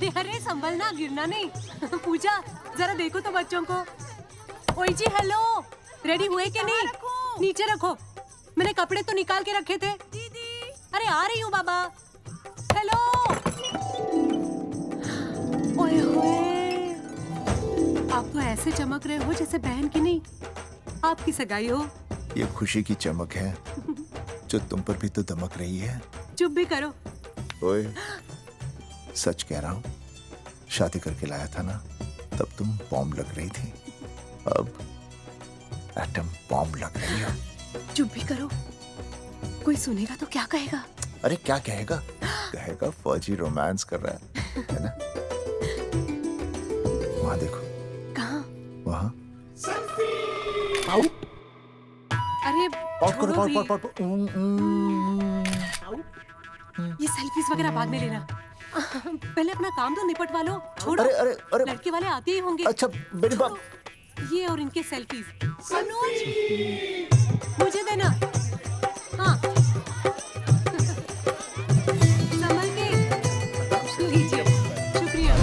अरे अरे संभलना, गिरना नहीं। पूजा जरा देखो तो बच्चों को। ओए जी हेलो, रेडी हुए कि नहीं? नीचे रखो, मैंने कपड़े तो निकाल के रखे थे। दीदी अरे आ रही हूँ बाबा। हेलो। ओए होए, आप तो ऐसे चमक रहे हो जैसे बहन की नहीं आपकी सगाई हो। ये खुशी की चमक है जो तुम पर भी तो दमक रही है। चुप भी करो। ओए, सच कह रहा हूँ, शादी करके लाया था ना, तब तुम बॉम्ब लग रही थी, अब एटम बॉम्ब लग रही हो। चुप भी करो, कोई सुनेगा तो क्या कहेगा? अरे क्या कहेगा? कहेगा फौजी रोमांस कर रहा है ना? वहाँ देखो। कहाँ? वहाँ। अरे करो, छोड़ो भी। ये पाउट। सेल्फीज वगैरह बाद में लेना, पहले अपना काम तो निपटवा लो। छोड़ो, अरे अरे अरे, लड़के वाले आते ही होंगे। अच्छा मेरी बात। ये और इनके सेल्फीज। अनुज, मुझे देना। हाँ संभल के लीजिए, शुक्रिया।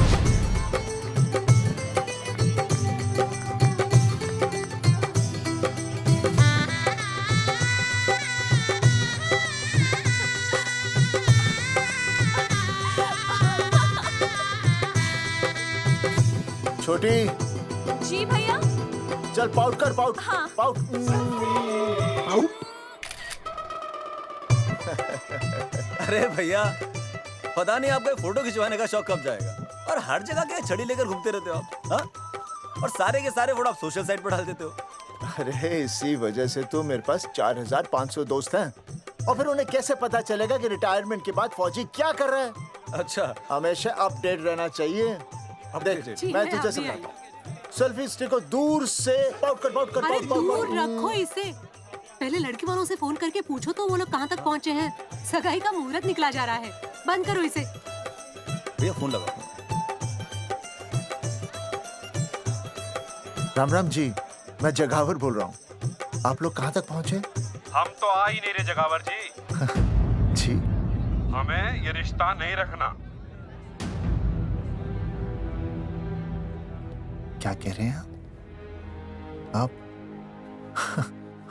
छोटी, जी भैया। चल पाउट कर, पाउट। हाँ। पाउट। अरे भैया, पता नहीं आपका फोटो खिंचवाने का शौक कब जाएगा। और हर जगह क्या छड़ी लेकर घूमते रहते हो आप, हाँ? और सारे के सारे फोटो आप सोशल साइट पर डाल देते हो। अरे इसी वजह से तो मेरे पास 4500 दोस्त हैं। और फिर उन्हें कैसे पता चलेगा कि रिटायरमेंट के बाद फौजी क्या कर रहा है? अच्छा, हमेशा अपडेट रहना चाहिए। देख, ठीक मैं है, तुझे अभी समझाता हूँ। सेल्फी स्टिक को दूर से पाउट कर, पाउट कर, अरे पाउट, पाउट, दूर पाउट। रखो इसे। पहले लड़की वालों से फोन करके पूछो तो वो लोग कहाँ तक पहुँचे हैं। सगाई का मुहूर्त निकला जा रहा है, बंद करो इसे। भैया फोन लगाओ। राम राम जी, मैं जगावर बोल रहा हूँ। आप लोग कहाँ तक पहुँचे? हम तो आ ही नहीं रहे जगावर जी। जी, हमें ये रिश्ता नहीं रखना। क्या कह रहे हैं आप?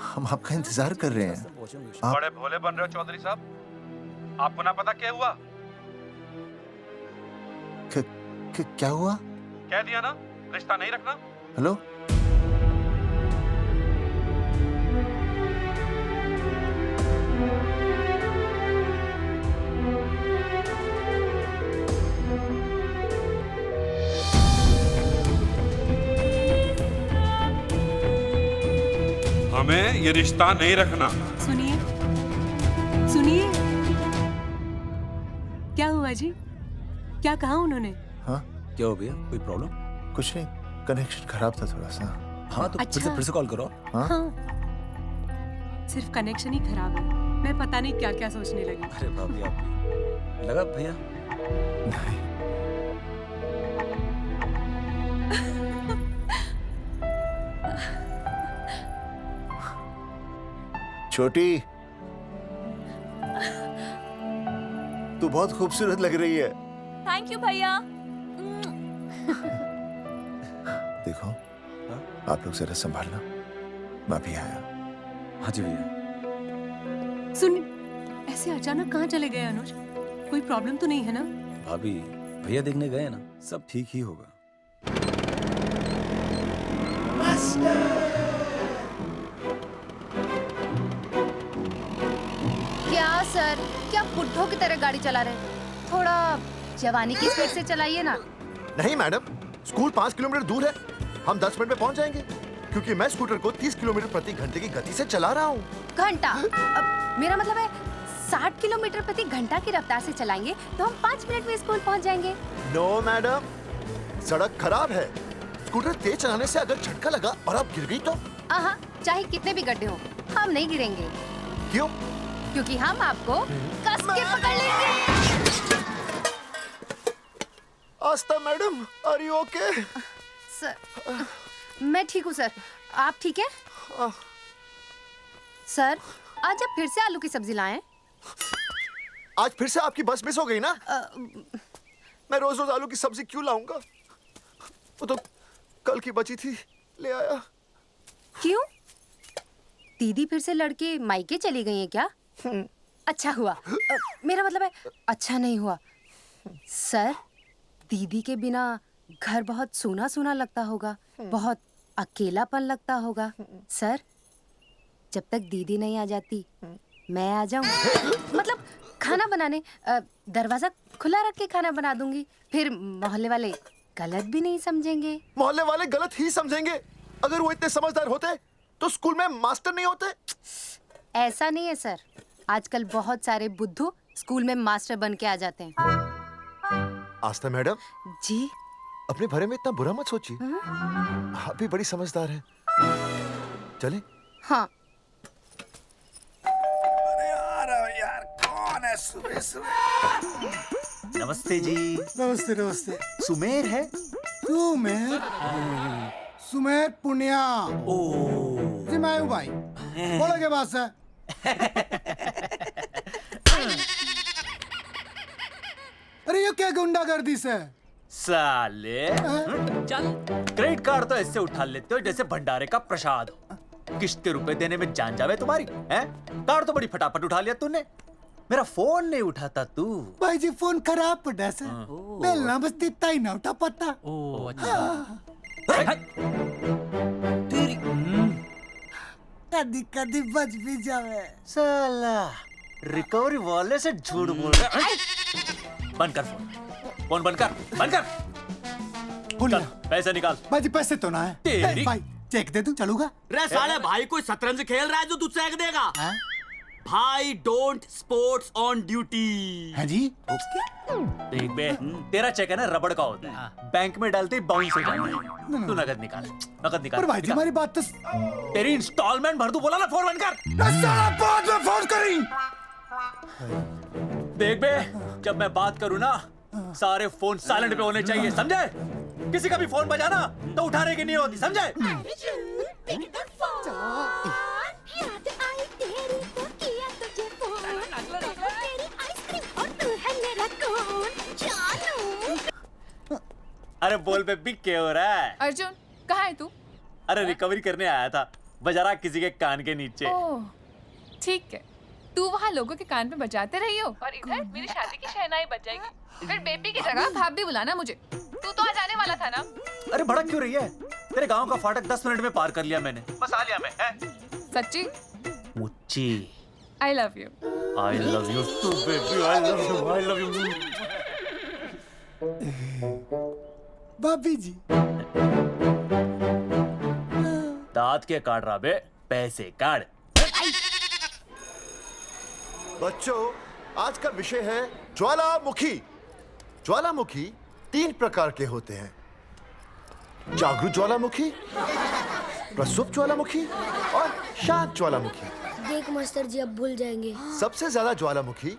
हम आपका इंतजार कर रहे हैं। आप बड़े भोले बन रहे हो चौधरी साहब। आपको ना पता क्या हुआ? क्या हुआ? कह दिया ना, रिश्ता नहीं रखना। हेलो, हमें ये रिश्ता नहीं रखना। सुनिए सुनिए, क्या हुआ जी? क्या कहा उन्होंने? हाँ क्या हो भैया, कोई प्रॉब्लम? कुछ नहीं, कनेक्शन खराब था थोड़ा सा। हाँ तो अच्छा। फिर से कॉल करो। हाँ, हाँ, सिर्फ कनेक्शन ही खराब है। मैं पता नहीं क्या क्या सोचने लगी। अरे भाभी, आप लगा भैया? नहीं, छोटी, तू बहुत खूबसूरत लग रही है। थैंक यू भैया। देखो, आप लोग जरा संभालना, मैं भी आया। हाँ जी भैया। सुन, ऐसे अचानक कहाँ चले गए अनुज? कोई प्रॉब्लम तो नहीं है ना? भाभी, भैया देखने गए ना, सब ठीक ही होगा। क्या सर, क्या बुड्ढों की तरह गाड़ी चला रहे हैं? थोड़ा जवानी की स्पीड से चलाइए ना। नहीं मैडम, स्कूल 5 किलोमीटर दूर है। हम 10 मिनट में पहुंच जाएंगे, क्योंकि मैं स्कूटर को 30 किलोमीटर प्रति घंटे की गति से चला रहा हूँ। घंटा? अब मेरा मतलब है 60 किलोमीटर प्रति घंटा की रफ्तार से चलाएंगे तो हम 5 मिनट में स्कूल पहुंच जाएंगे। नो मैडम, सड़क खराब है। स्कूटर तेज चलाने से अगर झटका लगा और आप गिर गई तो? आहा, चाहे कितने भी गड्ढे हो, हम नहीं गिरेंगे। क्यों? क्योंकि हम आपको कस के पकड़ लेंगे। Astha madam, are you okay? Sir, मैं ठीक हूँ सर, आप ठीक है? सर, आज आप फिर से आलू की सब्जी लाएं? आज फिर से आपकी बस मिस हो गई ना? मैं रोज रोज आलू की सब्जी क्यों लाऊंगा? वो तो कल की बची थी, ले आया। क्यों? दीदी फिर से लड़के मायके चली गई हैं क्या? अच्छा हुआ। मेरा मतलब है अच्छा नहीं हुआ। सर, दीदी के बिना घर बहुत सूना सूना लगता होगा, बहुत अकेलापन लगता होगा। सर, जब तक दीदी नहीं आ जाती मैं आ जाऊं। मतलब खाना बनाने दरवाजा खुला रख के खाना बना दूंगी, फिर मोहल्ले वाले गलत भी नहीं समझेंगे। मोहल्ले वाले गलत ही समझेंगे। अगर वो इतने समझदार होते तो स्कूल में मास्टर नहीं होते। ऐसा नहीं है सर, आजकल बहुत सारे बुद्धू स्कूल में मास्टर बन के आ जाते हैं। आस्था मैडम, जी? अपने बारे में इतना बुरा मत सोचिए। आप भी बड़ी समझदार हैं। चले? हाँ। यार कौन है सुबह सुबह? नमस्ते जी। नमस्ते नमस्ते। सुमेर है? सुमेर? सुमेर पुनिया। ओ जी मैं हूँ भाई। बोलो के पास है। अरे ये क्या गुंडागर्दी से? साले चल, क्रेडिट कार्ड तो ऐसे उठा लेते हो जैसे भंडारे का प्रसाद हो। किश्त के रुपए देने में जान जावे तुम्हारी हैं? कार्ड तो बड़ी फटाफट उठा लिया तूने, मेरा फोन नहीं उठाता तू। भाई जी फोन खराब पड़ा से। बेलना बस इतना ही ना उठा पाता। ओ अच्छा। कदी कदी बच भी जावे। साला रिकवरी वाले से झूठ बोल रहा है। बंद कर फोन बंद कर, बंद कर। बोलिए। चल, पैसे निकाल। भाई जी पैसे तो ना है। तेरी- भाई चेक दे दूं, चलूगा? रे साले भाई कोई शतरंज खेल रहा है जो तुझसे चेक देगा? भाई डोंट स्पोर्ट्स ऑन ड्यूटी। है जी? देख बे, तेरा चेक है ना रबड़ का होता है, बैंक में डालते ही बाउंस हो जाता है। तू नकद निकाल, नकद निकाल। पर भाई जी निकाल। हमारी बात तो तेरी इंस्टॉलमेंट भर दूं, बोला ना फोन बंद कर। साला बाद में फोन करी। देख बे, जब मैं बात करूं ना सारे फोन साइलेंट पे होने चाहिए, समझे? किसी का भी फोन बजाना तो उठाने की नहीं होती, समझे? अरे बोल बे, बिग क्या हो रहा है? अर्जुन कहाँ है तू? अरे रिकवरी करने आया था, बजा रहा किसी के कान के नीचे। ओह ठीक है, तू वहाँ लोगों के कान पे बजाते रही हो और इधर मेरी शादी की शहनाई बज जाएगी। फिर बेबी की जगह भाभी बुलाना मुझे। तू तो आ जाने वाला था ना? अरे भड़क क्यों रही है? तेरे गांव का फाटक 10 मिनट में पार कर लिया मैंने, बस आ लिया मैं। सच्ची? मुच्ची I love you. I love you too, baby. I love you. भाभी जी दांत के काट रहा बे, पैसे काट। बच्चों, आज का विषय है ज्वालामुखी। ज्वालामुखी 3 प्रकार के होते हैं: जागरूक ज्वालामुखी, प्रसुप्त ज्वालामुखी और शांत ज्वालामुखी। देख मास्टर जी, अब भूल जाएंगे। सबसे ज्यादा ज्वालामुखी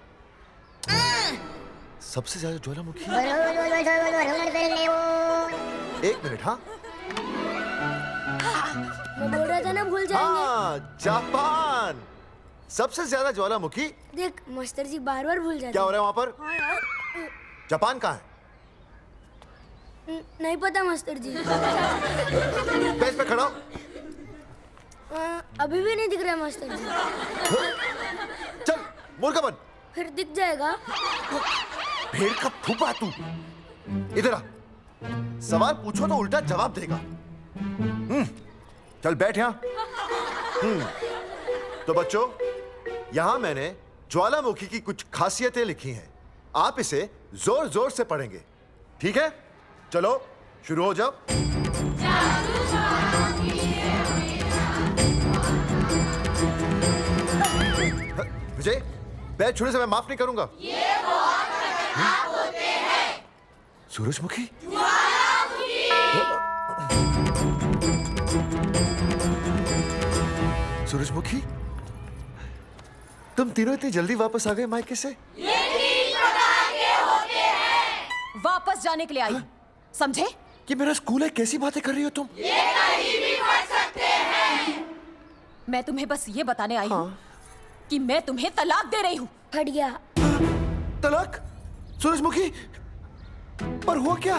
एक मिनट। हाँ मैं बोल रहा था ना भूल जाएंगे। हाँ, जापान। सबसे ज्यादा ज्वालामुखी। देख मास्टर जी बार बार भूल जाते क्या हो रहा है वहाँ पर? हाँ यार। जापान कहाँ है? नहीं पता मास्टर जी। बेंच पे खड़ा हो। अभी भी नहीं दिख रहा मास्टर जी। चल मुर्गा बन। फिर दिख जाएगा। भेड़ का फूफा तू। इधर आ। सवाल पूछो तो उल्टा जवाब देगा। चल बैठ यहाँ। तो बच्चों, यहाँ मैंने ज्वालामुखी की कुछ खासियतें लिखी हैं। आप इसे जोर जोर से पढ़ेंगे, ठीक है? चलो शुरू हो जाओ। विजय, बैच छूने से मैं माफ नहीं करूंगा। ये वो खतरनाक होते हैं। सूरजमुखी? सूरजमुखी, तुम तीनों इतनी जल्दी वापस आ गए मायके से? वापस जाने के लिए आई, समझे? कि मेरा स्कूल है, कैसी बातें कर रही हो तुम? मैं तुम्हें बस ये बताने आई हूँ कि मैं तुम्हें तलाक दे रही हूँ। फट गया। तलाक? सूरजमुखी, पर हुआ क्या?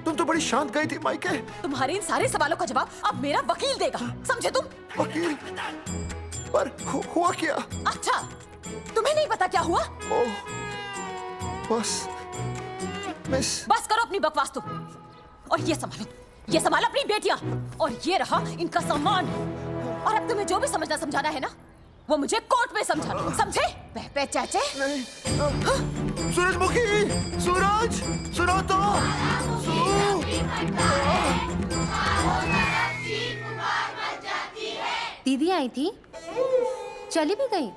तुम तो बड़ी शांत गई थी मायके। तुम्हारे इन सारे सवालों का जवाब अब मेरा वकील देगा, समझे तुम? वकील? पर हुआ क्या? अच्छा, तुम्हें नहीं पता क्या हुआ? ओह, बस मिस। बस करो अपनी बकवास तुम, और ये संभालो अपनी बेटियां, और ये रहा इनका सामान। और अब तुम्हें जो भी समझाना है ना, वो मुझे कोर्ट में समझाना, समझे? पे चाचे। सूरजमुखी, सूरज, सुनो तो। दीदी आई थी, चली भी गई।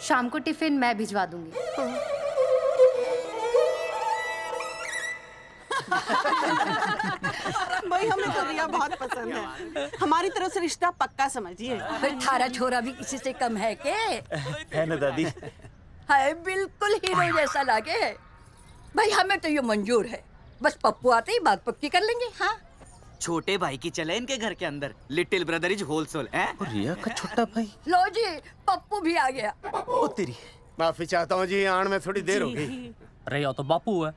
शाम को टिफिन मैं भिजवा दूंगी। भाई हमें तो रिया बहुत पसंद है, हमारी तरफ से रिश्ता पक्का समझिए। फिर थारा छोरा भी किसी से कम है के? है ना दादी? है, बिल्कुल हीरो जैसा लागे। भाई हमें तो ये मंजूर है, बस पप्पू आते ही बात पक्की कर लेंगे। हाँ, छोटे भाई की चले इनके घर के अंदर, लिटिल ब्रदर इज होलसेल है। रिया का छोटा भाई। लो जी, पप्पू भी आ गया। ओ तेरी। माफी चाहता हूँ जी, आने में थोड़ी देर हो गई। अरे या तो बापू है।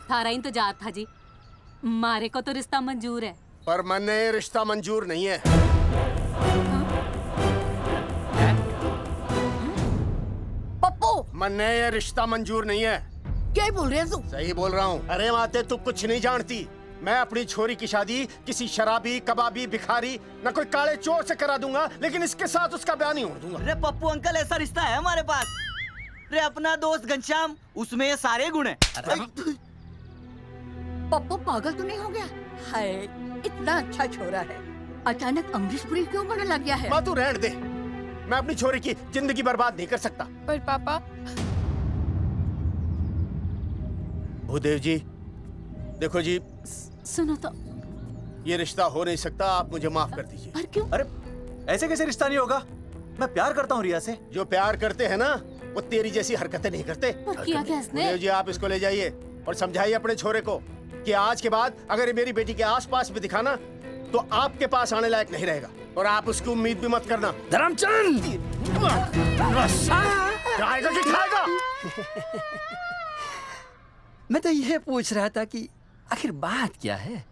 थारा इंतजार था जी, मारे को तो रिश्ता मंजूर है। पर मैंने ये रिश्ता मंजूर नहीं है। पप्पू, मैंने ये रिश्ता मंजूर नहीं है। क्या बोल रहे हैं तू? सही बोल रहा हूँ। अरे माते, तू कुछ नहीं जानती। मैं अपनी छोरी की शादी किसी शराबी, कबाबी, भिखारी, न कोई काले चोर से करा दूंगा, लेकिन इसके साथ उसका ब्याह नहीं हो दूंगा। अरे पप्पू अंकल, ऐसा रिश्ता है हमारे पास। अरे अपना दोस्त घनश्याम, उसमें ये सारे गुण हैं। पप्पू पागल तो नहीं हो गया? हाय, इतना अच्छा छोरा है, अचानक अमरीशपुरी क्यों बनने लग गया है? माँ तू रहने दे, मैं अपनी छोरी की जिंदगी बर्बाद नहीं कर सकता। पर पापा। भूदेव जी, देखो जी, सुनो तो। ये रिश्ता हो नहीं सकता, आप मुझे माफ कर दीजिए। पर क्यों? अरे ऐसे कैसे रिश्ता नहीं होगा? मैं प्यार करता हूँ रिया से। जो प्यार करते हैं ना, वो तेरी जैसी हरकतें नहीं करते। पर किया क्या इसने? भूदेव जी, आप इसको ले जाइए और समझाइए अपने छोरे को कि आज के बाद अगर ये मेरी बेटी के आसपास भी दिखाना, तो आपके पास आने लायक नहीं रहेगा, और आप उसकी उम्मीद भी मत करना। धर्मचंद, खाएगा कि खाएगा? मैं तो ये पूछ रहा था कि आखिर बात क्या है,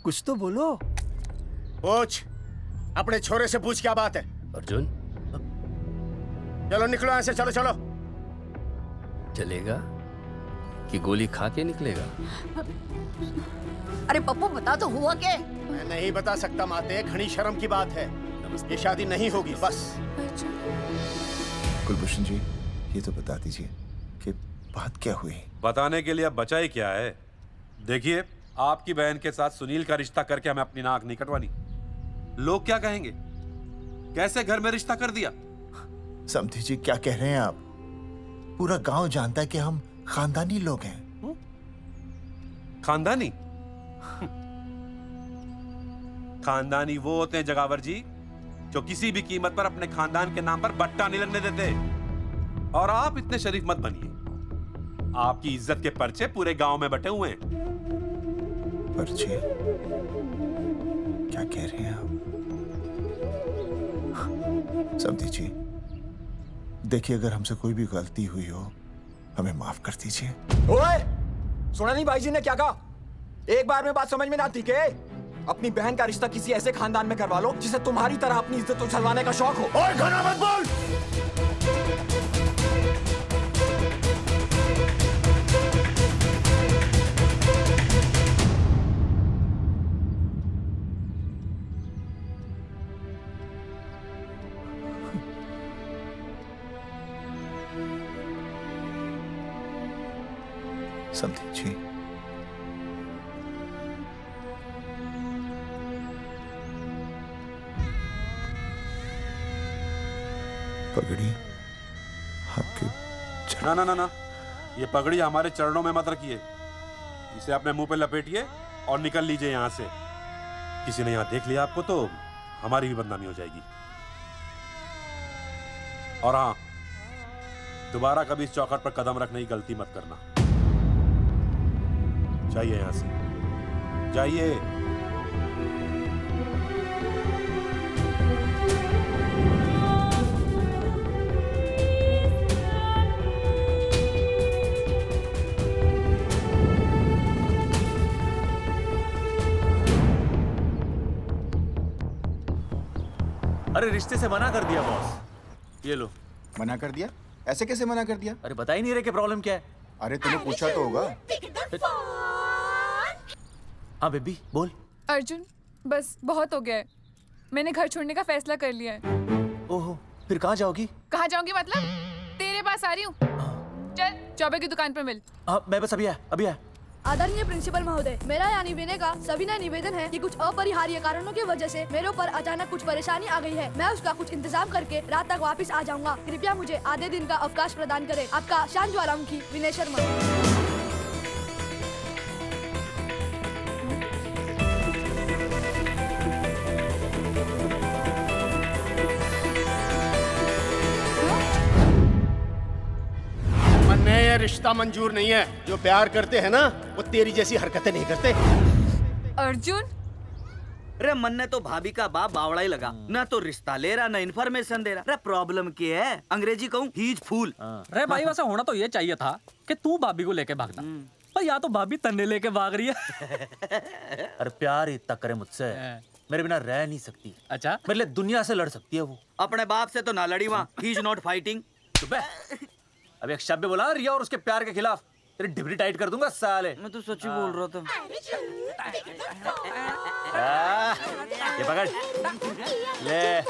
कुछ तो बोलो। पूछ, अपने छोरे से पूछ क्या बात है। अर्जुन, चलो निकलो यहाँ से, चलो चलो। चलेगा कि गोली खा के निकलेगा? अरे पप्पू, बता तो हुआ क्या? मैं नहीं बता सकता माते, घनी शर्म की बात है। ये शादी नहीं होगी, बस। कुलभूषण जी, ये तो बता दीजिए कि बात क्या हुई? बताने के लिए अब बचा ही क्या है? देखिए, आपकी बहन के साथ सुनील का रिश्ता करके हमें अपनी नाक नहीं कटवानी। लोग क्या कहेंगे? कैसे घर में रिश्ता कर दिया? समधी जी, क्या कह रहे हैं आप? पूरा गांव जानता है कि हम खानदानी लोग हैं। खानदानी? खानदानी वो होते हैं जगावर जी, जो किसी भी कीमत पर अपने खानदान के नाम पर बट्टा नहीं लगने देते। और आप इतने शरीफ मत बनिए, आपकी इज्जत के पर्चे पूरे गांव में बटे हुए हैं। पर्चे? क्या कह रहे हैं आप? समधी जी, देखिए, अगर हमसे कोई भी गलती हुई हो, हमें माफ कर दीजिए। ओए, सुना नहीं भाई जी ने क्या कहा? एक बार में बात समझ में ना आती के? अपनी बहन का रिश्ता किसी ऐसे खानदान में करवा लो जिसे तुम्हारी तरह अपनी इज्जत उछलवाने का शौक हो। ओए, घना मत बोल। समधी जी, पगड़ी आपके ना ना ना ना, ये पगड़ी हमारे चरणों में मत रखिए। इसे अपने मुंह पे लपेटिए और निकल लीजिए यहाँ से। किसी ने यहाँ देख लिया आपको तो हमारी भी बदनामी हो जाएगी। और हाँ, दोबारा कभी इस चौखट पर कदम रखने की गलती मत करना। जाइए यहां से, जाइए। अरे रिश्ते से मना कर दिया बॉस। ये लो। मना कर दिया? ऐसे कैसे मना कर दिया? अरे बता ही नहीं रहे कि प्रॉब्लम क्या है। अरे तूने पूछा तो होगा। हाँ बेबी बोल। अर्जुन बस बहुत हो गया है, मैंने घर छोड़ने का फैसला कर लिया है। ओहो, फिर कहाँ जाओगी? कहाँ जाऊंगी मतलब? तेरे पास आ रही हूँ। चल चौबे की दुकान पर मिल। हाँ मैं बस अभी आया। आदरणीय प्रिंसिपल महोदय, मेरा यानी विनय का सविनय निवेदन है कि कुछ अपरिहार्य कारणों की वजह से मेरे ऊपर अचानक कुछ परेशानी आ गई है। मैं उसका कुछ इंतजाम करके रात तक वापस आ जाऊंगा। कृपया मुझे आधे दिन का अवकाश प्रदान करें। आपका शांत ज्वालामुखी विनय शर्मा। ये रिश्ता मंजूर नहीं है। जो प्यार करते हैं ना वो तेरी जैसी हरकतें नहीं करते। अर्जुन अरे मन ने तो भाभी का बाप बावड़ा ही लगा, ना तो रिश्ता ले रहा ना इन्फॉर्मेशन दे रहा। अरे प्रॉब्लम क्या है? अंग्रेजी कहूँ ही इज फूल। अरे भाई वैसे होना तो ये चाहिए था कि तू भाभी को लेके भागता, पर या तो भाभी तन्ने लेके भाग रही है। अरे प्यार इतना करे मुझसे, मेरे बिना रह नहीं सकती। अच्छा मेरे लिए दुनिया से लड़ सकती है वो। अपने बाप से तो ना लड़ी वहाँ, ही इज नॉट फाइटिंग। अब एक शब्द बोला रिया और उसके प्यार के खिलाफ, तेरी डिबरी टाइट कर दूंगा साले। मैं तो सच्ची बोल रहा था। ये पकड़ ले,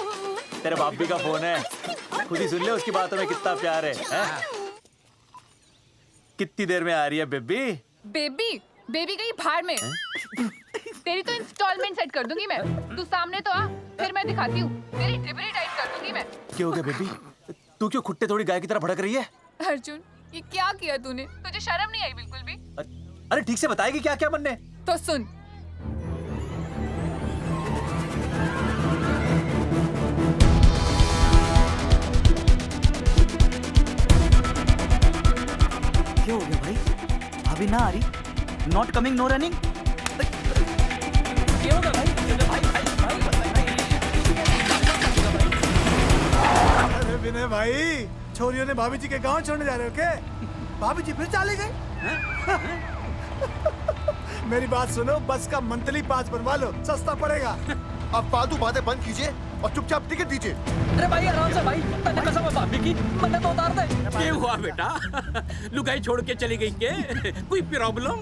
तेरे बापी का फोन है, खुद ही सुन ले उसकी बातों में कितना प्यार है? कितनी देर में आ रही है बेबी? बेबी गई भाड़ में। तेरी तो इंस्टॉलमेंट सेट कर दूंगी मैं। तू सामने तो आ, फिर मैं दिखाती हूँ। तेरी डिबरी टाइट कर दूंगी मैं। क्या हो गया बेबी? तू क्यों खुट्टे थोड़ी गाय की तरह भड़क रही है? अर्जुन ये क्या किया तूने? तुझे शर्म नहीं आई बिल्कुल भी? अरे ठीक से बताएगी क्या क्या बनने? तो सुन, क्या हो गया भाई? अभी ना आ रही? Not coming no running? क्या होगा भाई? अरे विनय भाई, छोरियों ने भाभी जी के गांव छोड़ने जा रहे हो क्या? भाभी जी फिर चले गए? मेरी बात सुनो, बस का मंथली पास बनवा लो, सस्ता पड़ेगा। अब फालतू बातें बंद कीजिए और चुपचाप टिकट दीजिए। अरे भाई आराम से भाई, मैंने कसम है भाभी की, मैंने तो उतार दे। क्या हुआ बेटा? लुगाई छोड़ के चली गई के? कोई प्रॉब्लम?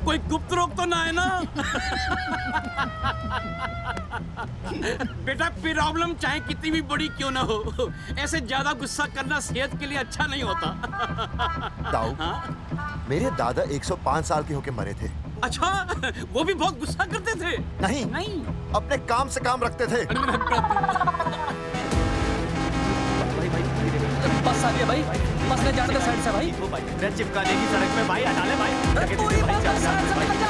कोई गुप्त रोग तो ना है ना? बेटा प्रॉब्लम चाहे कितनी भी बड़ी क्यों ना हो, ऐसे ज्यादा गुस्सा करना सेहत के लिए अच्छा नहीं होता। दाऊ, मेरे दादा 105 साल के होके मरे थे। अच्छा, वो भी बहुत गुस्सा करते थे? नहीं, अपने काम से काम रखते थे। बस आ गया भाई, बस ने जाने दे साइड से भाई। मैं चिपका देगी सड़क में भाई, हटा ले भाई। अरे तू ही बस साइड से निकल जा।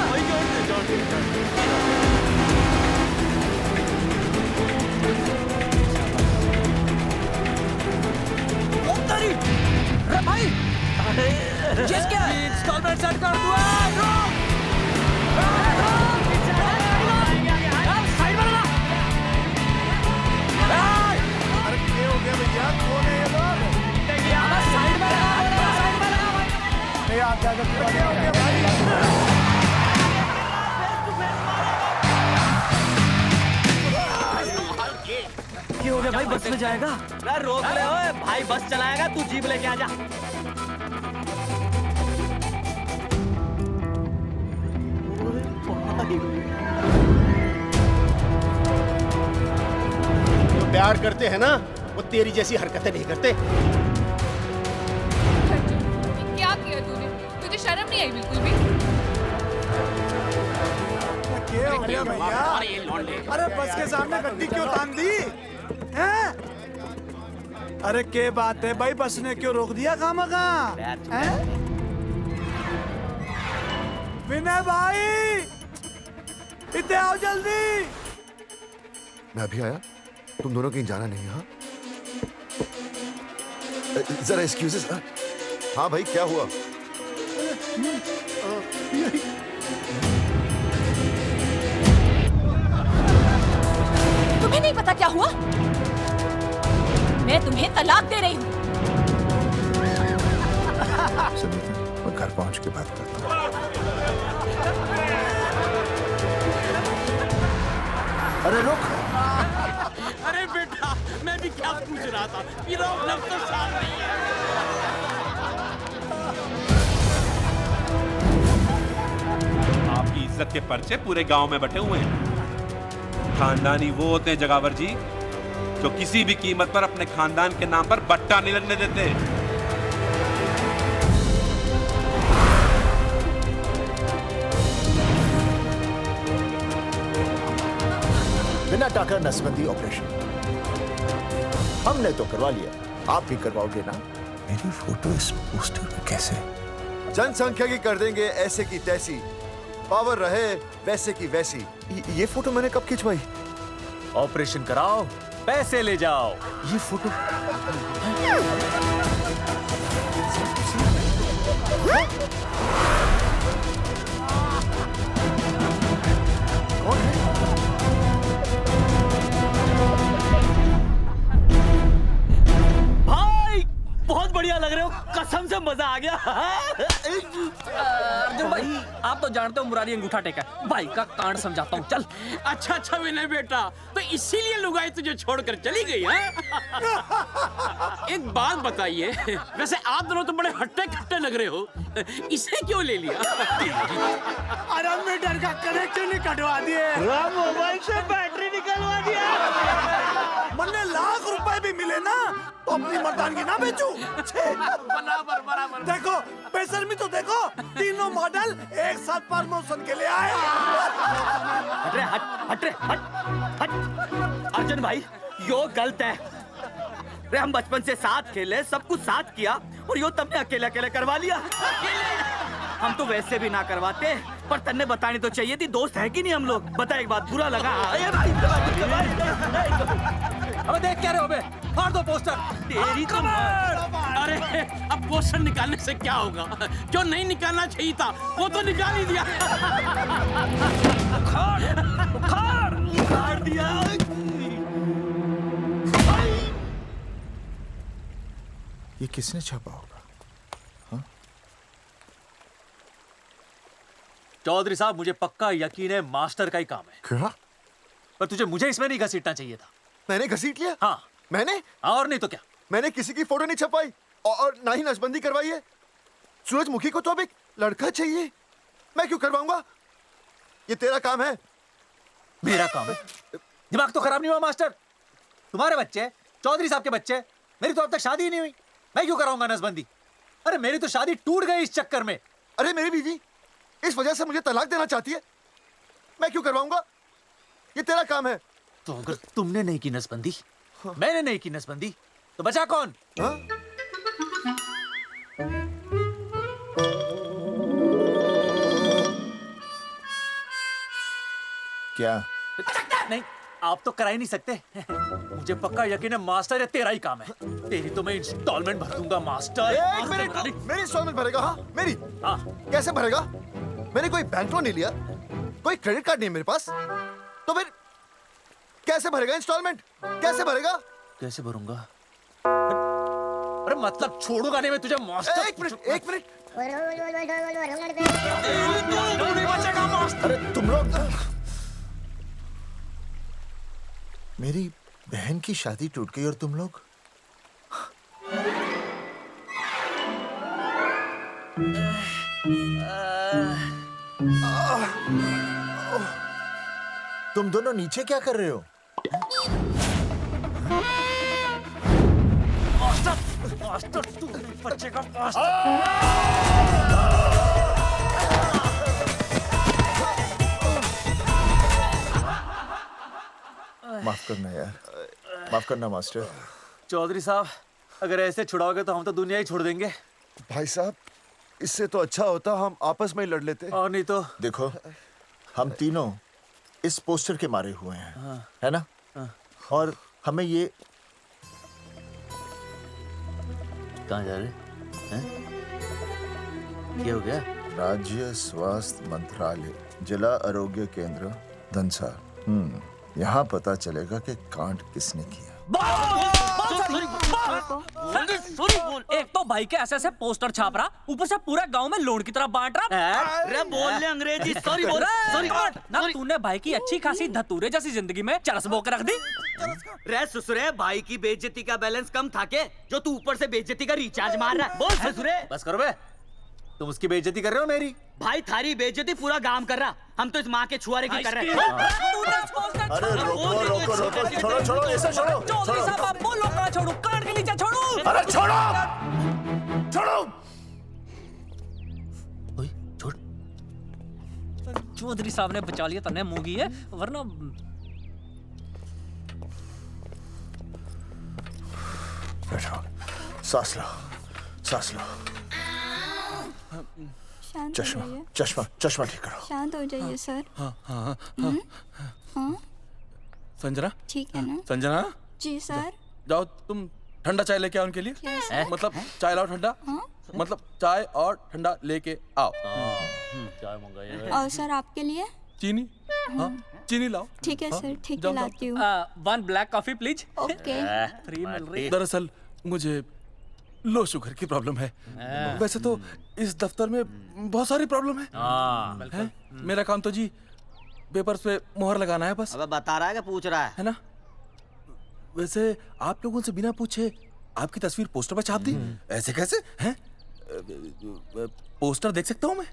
अरे भाई, चीज क्या है? इंस्टॉलमेंट सेट कर दूँ। साइड में लगा। अरे क्या हो गया भैया? कौन है ये लोग? साइड में लगा, साइड में लगा भाई। नहीं आप क्या करते हो भाई? क्या हो गया भाई? बस में जाएगा? अरे रोक ले ओए भाई, बस चलाएगा, तू जीप लेके आ जा। जो प्यार करते हैं ना वो तेरी जैसी हरकतें नहीं करते। क्या किया तूने? तुझे शर्म नहीं आई बिल्कुल भी? क्या हो गया भैया? अरे बस के सामने गड्डी क्यों तान दी? हैं? अरे क्या बात है भाई, बस ने क्यों रोक दिया खामखा? हैं? विनय भाई, इतने आओ जल्दी। मैं अभी आया, तुम दोनों कहीं जाना नहीं। हाँ जरा एक्सक्यूजेस। हाँ भाई, क्या हुआ? तुम्हें नहीं पता क्या हुआ? मैं तुम्हें तलाक दे रही हूँ। सुनीता, मैं घर पहुंच के बात करता हूँ। अरे रुक। अरे बेटा, मैं भी क्या पूछ रहा था, प्रॉब्लम तो साफ नहीं है। आपकी इज्जत के पर्चे पूरे गांव में बटे हुए हैं। खानदानी वो होते हैं जगावर जी जो किसी भी कीमत पर अपने खानदान के नाम पर बट्टा नहीं लगने देते। बिना टाका नसबंदी ऑपरेशन हमने तो करवा लिया, आप भी करवाओगे ना? मेरी फोटो इस पोस्टर में कैसे? जनसंख्या की कर देंगे ऐसे की तैसी, पावर रहे वैसे की वैसी। ये फोटो मैंने कब खिंचवाई? ऑपरेशन कराओ, पैसे ले जाओ। ये फोटो भाई बहुत बढ़िया लग रहे हो, कसम से मजा आ गया। अर्जुन भाई, आप तो जानते हो मुरारी अंगूठा टेका, भाई का कांड समझाता हूँ, चल। अच्छा अच्छा विनय बेटा, तो इसीलिए लुगाई तुझे छोड़कर चली गई है? एक बात बताइए, वैसे आप दोनों तो बड़े हट्टे कट्टे लग रहे हो, इसे क्यों ले लिया? अरे मीटर का कनेक्शन ही कटवा दिए, मोबाइल से बैटरी निकलवा दिया। मन्ने लाख रुपए भी मिले ना तो अपनी मर्दानगी ना बेचू। बराबर बराबर। देखो बेशर्मी तो देखो, तीनों मॉडल एक साथ प्रमोशन के लिए आए। हट रे, हट हट। अर्जुन भाई, यो गलत है। रे हम बचपन से साथ खेले, सब कुछ साथ किया, और यो तुमने अकेले अकेले करवा लिया। हम तो वैसे भी ना करवाते, पर तन्ने बतानी तो चाहिए थी, दोस्त है कि नहीं हम लोग? बता एक बात, बुरा लगा? अबे देख क्या रहे हो बे? फाड़ दो पोस्टर। तेरी तो अरे अब पोस्टर निकालने से क्या होगा? जो नहीं निकालना चाहिए था वो तो निकाल ही दिया। उखाड़ दिया। ये किसने छापा होगा? चौधरी साहब, मुझे पक्का यकीन है मास्टर का ही काम है। क्या? पर तुझे मुझे इसमें नहीं घसीटना चाहिए था। मैंने घसीट लिया? हाँ। मैंने? और नहीं तो क्या? मैंने किसी की फोटो नहीं छपाई और ना ही नसबंदी करवाई है। सूरजमुखी को तो अब एक लड़का चाहिए, मैं क्यों करवाऊंगा? ये तेरा काम है। मेरा काम है? दिमाग तो खराब नहीं हुआ मास्टर? तुम्हारे बच्चे, चौधरी साहब के बच्चे, मेरी तो अब तक शादी ही नहीं हुई, मैं क्यों कराऊंगा नसबंदी? अरे मेरी तो शादी टूट गई इस चक्कर में। अरे मेरी बीवी इस वजह से मुझे तलाक देना चाहती है, मैं क्यों करवाऊंगा? ये तेरा काम है। तो अगर तुमने नहीं की नसबंदी, मैंने नहीं की नसबंदी, तो बचा कौन? हाँ? क्या? नहीं, आप तो करा ही नहीं सकते। मुझे पक्का यकीन है मास्टर, ये तेरा ही काम है। तेरी तो मैं इंस्टॉलमेंट भर दूंगा मास्टर। एक मिनट, मेरी इंस्टॉलमेंट भरेगा? हाँ मेरी? हाँ। कैसे भरेगा? मैंने कोई बैंक लोन नहीं लिया, कोई क्रेडिट कार्ड नहीं मेरे पास, तो फिर कैसे भरेगा इंस्टॉलमेंट? कैसे भरेगा? कैसे भरूंगा? अरे मतलब छोड़ूंगा नहीं मैं तुझे मास्टर। एक मिनट, एक मिनट। नहीं बचेगा मास्टर। अरे तुम लोग, मेरी बहन की शादी टूट गई और तुम लोग? तुम दोनों नीचे क्या कर रहे हो? मास्टर, मास्टर तू नहीं बचेगा मास्टर। माफ करना यार, माफ करना मास्टर। चौधरी साहब, अगर ऐसे छुड़ाओगे तो हम तो दुनिया ही छोड़ देंगे। भाई साहब, इससे तो अच्छा होता हम आपस में ही लड़ लेते। और नहीं तो। देखो, हम तीनों इस पोस्टर के मारे हुए हैं, हाँ। है ना? हाँ। और हमें ये कहाँ जा रहे हैं? क्या हो गया? राज्य स्वास्थ्य मंत्रालय, जिला आरोग्य केंद्र धनसार। यहाँ पता चलेगा कि कांड किसने किया। एक तो भाई के ऐसे पोस्टर छाप रहा, ऊपर से पूरा गांव में लोन की तरह बांट रहा। अरे बोल ले अंग्रेजी, सॉरी बोल, सॉरी ना तूने भाई की अच्छी खासी धतूरे जैसी जिंदगी में चरस बो के रख दी। रे ससुरे, भाई की बेइज्जती का बैलेंस कम था के जो तू ऊपर से बेइज्जती का रिचार्ज मार रहा है? बोल ससुरे। बस करो बे, तुम उसकी बेइज्जती कर रहे हो मेरी। भाई थारी बेइज्जती पूरा गांव कर रहा, हम तो इस माँ के छुआरे की कर रहे हैं। अरे रोको रोको रोको, छोड़ो छोड़ो, ऐसा छोड़ो छोड़ो। बोलो कहाँ छोड़ू? कान के नीचे छोड़ू। अरे छोड़ो छोड़ो। छोड़। चौधरी साहब ने बचा लिया, तन्ने मूंगी है, वरना बैठो, सांस लो, सांस लो। चश्मा चश्मा चश्मा ठीक करो। शांत हो जाइए सर। हाँ हाँ हाँ संजना, ठीक है ना? संजना जी सर। जाओ तुम ठंडा चाय लेके आओ उनके लिए। Yes, sir. मतलब चाय लाओ ठंडा। मतलब चाय और ठंडा लेके आओ। चाय मंगाइए। और सर आपके लिए? चीनी, हाँ चीनी लाओ। ठीक है सर, ठीक है जाओ, लाती हूँ। 1 black coffee please. Okay. Free मिल रही। दरअसल मुझे लो शुगर की प्रॉब्लम है। वैसे तो इस दफ्तर में बहुत सारी प्रॉब्लम है। मेरा काम तो जी पेपर्स पे मोहर लगाना है बस। अब बता रहा है कि पूछ रहा है ना? वैसे आप लोगों से बिना पूछे आपकी तस्वीर पोस्टर पर छाप दी, ऐसे कैसे हैं? पोस्टर देख सकता हूँ मैं?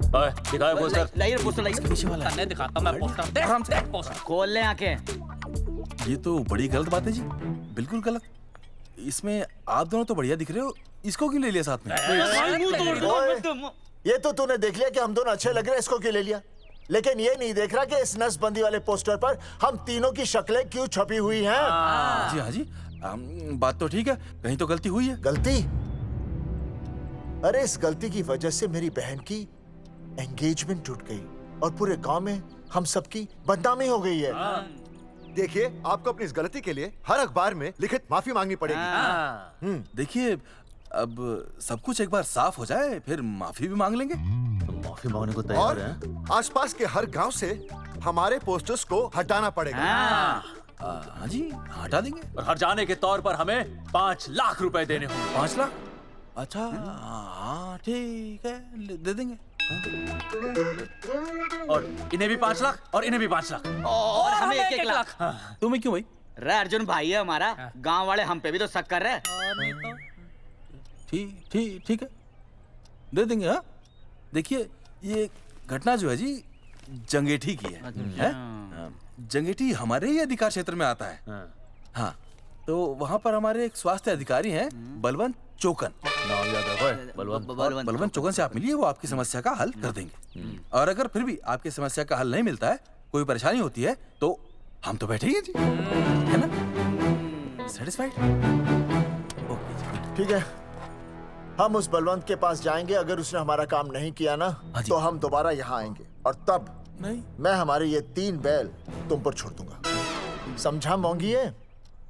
दिखाओ पोस्टर। लाइए पोस्टर, लाइए। पीछे वाला तन्ने दिखाता मैं पोस्टर। देख आराम से। पोस्टर खोल ले आंखें। ये तो बड़ी गलत बात है जी, बिल्कुल गलत। इसमें आप दोनों तो बढ़िया दिख रहे हो, इसको क्यों ले लिया साथ में? ये तो तूने देख लिया कि हम दोनों अच्छे लग रहे हैं, इसको क्यों ले लिया? लेकिन ये नहीं देख रहा कि इस नसबंदी वाले पोस्टर पर हम तीनों की शक्लें क्यों छपी हुई हैं। जी हाँ जी, बात तो ठीक है, कहीं तो गलती हुई है। गलती? अरे इस गलती की वजह से मेरी बहन की एंगेजमेंट टूट गई और पूरे गांव में हम सबकी बदनामी हो गई है। देखिए, आपको अपनी इस गलती के लिए हर अखबार में लिखित माफी मांगनी पड़ेगी। देखिए, अब सब कुछ एक बार साफ हो जाए फिर माफी भी मांग लेंगे। माफी मांगने को तैयार और है? आसपास के हर गांव से हमारे पोस्टर्स को हटाना पड़ेगा। हाँ जी, हटा देंगे। और हर जाने के तौर पर हमें 5 लाख रुपए देने होंगे। 5 लाख? अच्छा हाँ ठीक है, दे देंगे। और इन्हें भी 5 लाख और इन्हें भी 5 लाख और हमें 1-1 लाख। तुम्हें क्यों भाई? रे अर्जुन भाई है हमारा, गांव वाले हम पे भी तो शक कर रहे हैं। ठीक है, दे देंगे। हाँ देखिए, ये घटना जो है जी जंगेठी की है? जंगेठी हमारे ही अधिकार क्षेत्र में आता है। हाँ, तो वहाँ पर हमारे एक स्वास्थ्य अधिकारी हैं, बलवंत चौकन। नाम याद रखो, बलवंत चौकन से आप मिलिए, वो आपकी समस्या का हल कर देंगे। और अगर फिर भी आपकी समस्या का हल नहीं मिलता है, कोई परेशानी होती है, तो हम तो बैठे ही हैं जी, है ना? सेटिस्फाइड? ठीक है, हम उस बलवंत के पास जाएंगे। अगर उसने हमारा काम नहीं किया ना, तो हम दोबारा यहाँ आएंगे और तब नहीं, मैं हमारे ये 3 बैल तुम पर छोड़ दूंगा। समझा मोंगी? है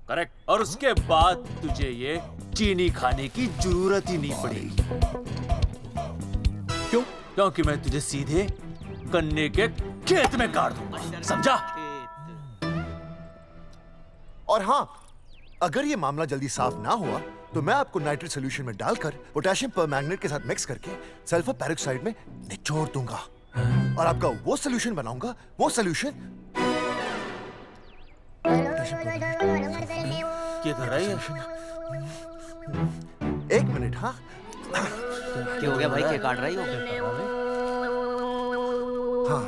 करेक्ट। और उसके बाद तुझे ये चीनी खाने की जरूरत ही नहीं पड़ेगी। क्यों? क्योंकि मैं तुझे सीधे गन्ने के खेत में काट दूंगा, समझा? और हाँ, अगर ये मामला जल्दी साफ ना हुआ तो मैं आपको नाइट्रेट सॉल्यूशन में डालकर पोटेशियम परमैंगनेट के साथ मिक्स करके सल्फर पेरोक्साइड में निचोड़ दूंगा और आपका वो सॉल्यूशन बनाऊंगा, वो सॉल्यूशन। क्या कर रहा है? 1 मिनट। हाँ क्या हो गया भाई, क्या काट रही हो? हाँ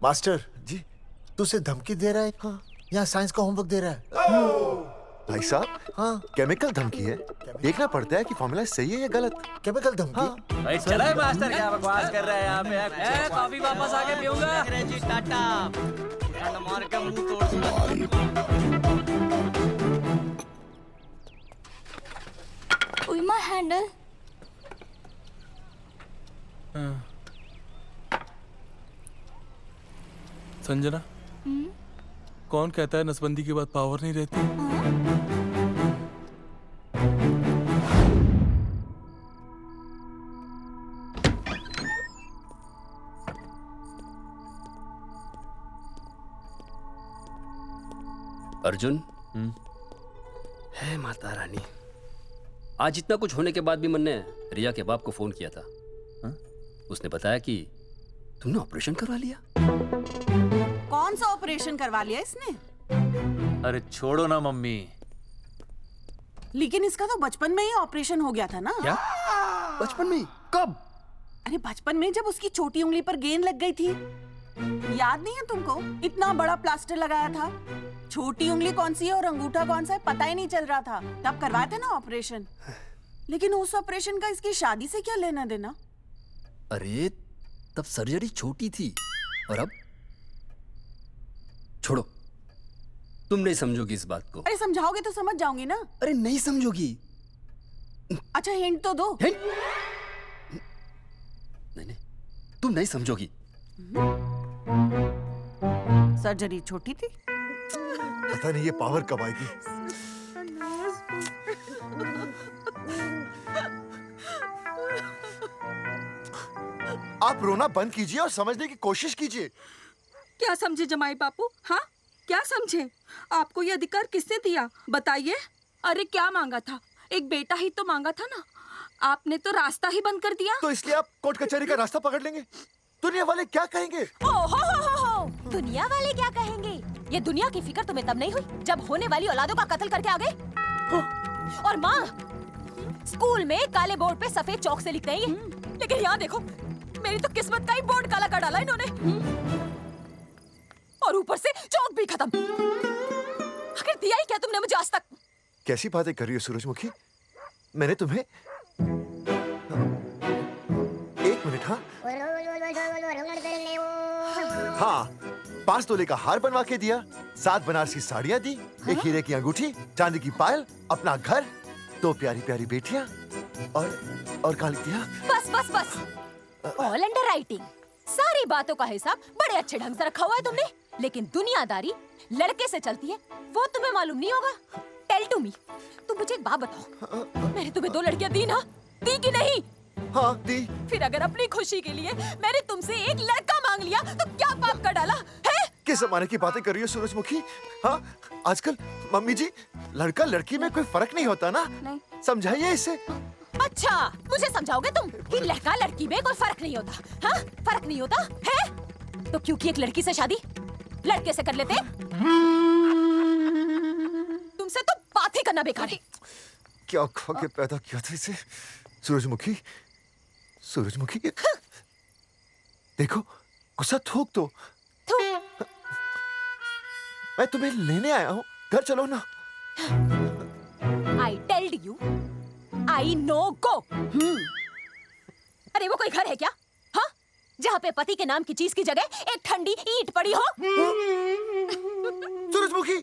मास्टर जी, तू उसे धमकी दे रहा है? हाँ, यहाँ साइंस का होमवर्क दे रहा है। भाई साहब, हाँ केमिकल धमकी है, देखना पड़ता है कि फॉर्मूला सही है या गलत। केमिकल धमकी? हाँ। भाई चला है मास्टर, क्या बकवास कर रहा है यहाँ पे? कॉफी वापस आके पीऊंगा। अंग्रेजी टाटा, ठंड मार के मुंह तोड़ दूंगा। उई माय हैंडल। संजना, कौन कहता है नसबंदी के बाद पावर नहीं रहती? अर्जुन, है माता रानी, आज इतना कुछ होने के बाद भी मन ने रिया के बाप को फोन किया था। हा? उसने बताया कि तुमने ऑपरेशन करवा लिया। कौन सा ऑपरेशन करवा लिया इसने? अरे छोड़ो ना मम्मी। लेकिन इसका तो बचपन में ही ऑपरेशन हो गया था ना। क्या? बचपन में? कब? अरे बचपन में, जब उसकी छोटी उंगली पर गेंद लग गई थी। याद नहीं है तुमको? इतना बड़ा प्लास्टर लगाया था। छोटी उंगली कौन सी है और अंगूठा कौन सा है पता ही नहीं चल रहा था। तब करवाए थे ना ऑपरेशन। लेकिन उस ऑपरेशन का इसकी शादी से क्या लेना देना? अरे तब सर्जरी छोटी थी और अब? छोड़ो, तुम नहीं समझोगी इस बात को। अरे समझाओगे तो समझ जाऊंगी ना। अरे नहीं समझोगी। अच्छा हिंट तो दो। हिंट? नहीं, तुम नहीं समझोगी। सर्जरी छोटी थी। पता नहीं ये पावर कब आएगी। आप रोना बंद कीजिए और समझने की कोशिश कीजिए। क्या समझे जमाई बापू? हाँ, क्या समझे? आपको ये अधिकार किसने दिया बताइए? अरे क्या मांगा था? एक बेटा ही तो मांगा था ना। आपने तो रास्ता ही बंद कर दिया। तो इसलिए आप कोर्ट कचहरी का रास्ता पकड़ लेंगे। दुनिया वाले क्या कहेंगे? हो। दुनिया वाले क्या कहेंगे? ये दुनिया की फिक्र तुम्हें तब नहीं हुई जब होने वाली औलादों का कत्ल करके आ गए। और माँ, स्कूल में काले बोर्ड पे सफेद चौक से लिखते हैं ये, लेकिन यहाँ देखो, मेरी तो किस्मत का ही बोर्ड काला कर डाला इन्होंने। और ऊपर से चौक भी खत्म। आखिर दिया ही क्या तुमने मुझे आज तक? कैसी बातें कर रही हो सूरजमुखी? मैंने तुम्हें एक मिनट। हाँ, 5 तोले का हार बनवा के दिया, 7 बनारसी साड़ियाँ दी, एक हीरे की अंगूठी, चांदी की पायल, अपना घर, 2 प्यारी प्यारी बेटियाँ और काली दिया। बस। All under writing. सारी बातों का हिसाब बड़े अच्छे ढंग से रखा हुआ है तुमने, लेकिन दुनियादारी लड़के से चलती है वो तुम्हें मालूम नहीं होगा। टेल टू मी, तुम मुझे एक बात बताओ, मैंने तुम्हें 2 लड़कियां दी ना? दी कि नहीं? हाँ दी। फिर अगर अपनी खुशी के लिए मैंने तुमसे एक लड़का मांग लिया तो क्या पाप कर डाला है? किस जमाने की बातें कर रही हो सूरजमुखी? हाँ, आजकल मम्मी जी, लड़का लड़की में कोई फर्क नहीं होता ना। नहीं। समझाइए इसे। अच्छा, मुझे समझाओगे तुम कि लड़का लड़की में कोई फर्क नहीं होता? हाँ, फर्क नहीं होता है? तो क्योंकि एक लड़की से शादी लड़के से कर लेते? तुमसे तो बात ही करना बेकार है। क्या खा के पैदा किया था इसे? सूरजमुखी, देखो, गुस्सा थूक दो। मैं तुम्हें लेने आया हूँ, घर चलो ना। I told you, I know go। अरे वो कोई घर है क्या? हाँ, जहाँ पे पति के नाम की चीज की जगह एक ठंडी ईंट पड़ी हो। सूरजमुखी,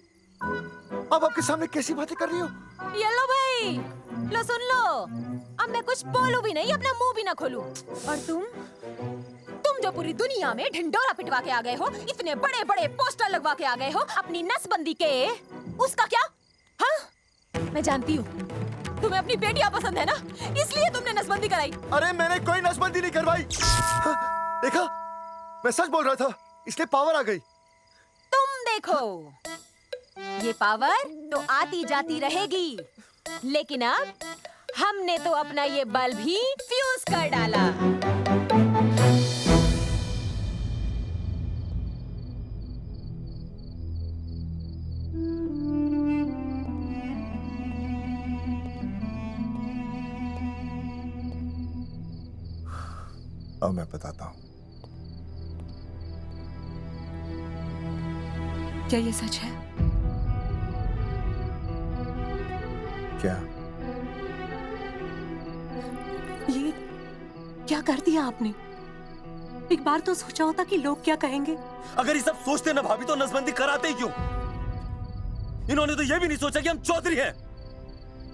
अब आपके सामने कैसी बातें कर रही हो? ये लो भाई, लो सुन लो, अब मैं कुछ बोलूं भी नहीं, अपना मुंह भी ना खोलूं। और तुम जो पूरी दुनिया में ढिंडोरा पिटवा के आ गए हो, इतने बड़े बड़े पोस्टर लगवा के आ गए हो अपनी नसबंदी के, उसका क्या? हाँ, मैं जानती हूँ तुम्हें अपनी बेटियां पसंद है ना, इसलिए तुमने नसबंदी कराई। अरे मैंने कोई नसबंदी नहीं करवाई। देखा, मैं सच बोल रहा था, इसलिए पावर आ गई। तुम देखो, ये पावर तो आती जाती रहेगी, लेकिन अब हमने तो अपना ये बल्ब ही फ्यूज कर डाला। अब मैं बताता हूँ। क्या ये सच है? क्या? ये क्या कर दिया आपने? एक बार तो सोचा होता कि लोग क्या कहेंगे। अगर ये सब सोचते ना भाभी, तो नसबंदी कराते ही क्यों? इन्होंने तो ये भी नहीं सोचा कि हम चौधरी हैं।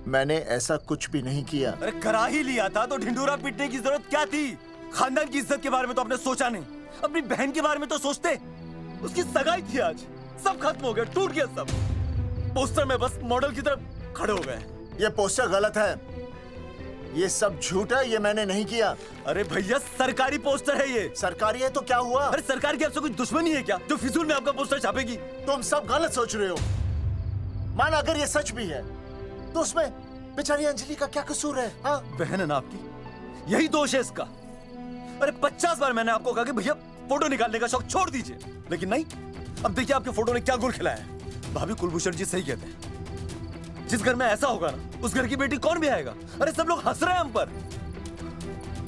मैंने ऐसा कुछ भी नहीं किया। अरे करा ही लिया था तो ढिंडोरा पीटने की जरूरत क्या थी? खानदान की इज्जत के बारे में तो आपने सोचा नहीं, अपनी बहन के बारे में तो सोचते। उसकी सगाई थी आज, सब खत्म हो गया, टूट गया सब। पोस्टर में बस मॉडल की तरफ खड़े हो गए। ये पोस्टर गलत है, ये सब झूठ है, ये मैंने नहीं किया। अरे भैया, सरकारी पोस्टर है ये। सरकारी है तो क्या हुआ? अरे सरकार की आपसे कोई दुश्मनी है क्या जो फिजूल में आपका पोस्टर छापेगी? तुम सब गलत सोच रहे हो। मान अगर ये सच भी है तो उसमें बेचारी अंजलि का क्या कसूर है? हाँ? बहन है ना आपकी, यही दोष है इसका। अरे 50 बार मैंने आपको कहा कि भैया फोटो निकालने का शौक छोड़ दीजिए, लेकिन नहीं। अब देखिए आपके फोटो ने क्या गुल खिलाया है। भाभी कुलभूषण जी सही कहते हैं, जिस घर में ऐसा होगा ना उस घर की बेटी कौन भी आएगा। अरे सब लोग हंस रहे हैं हम पर।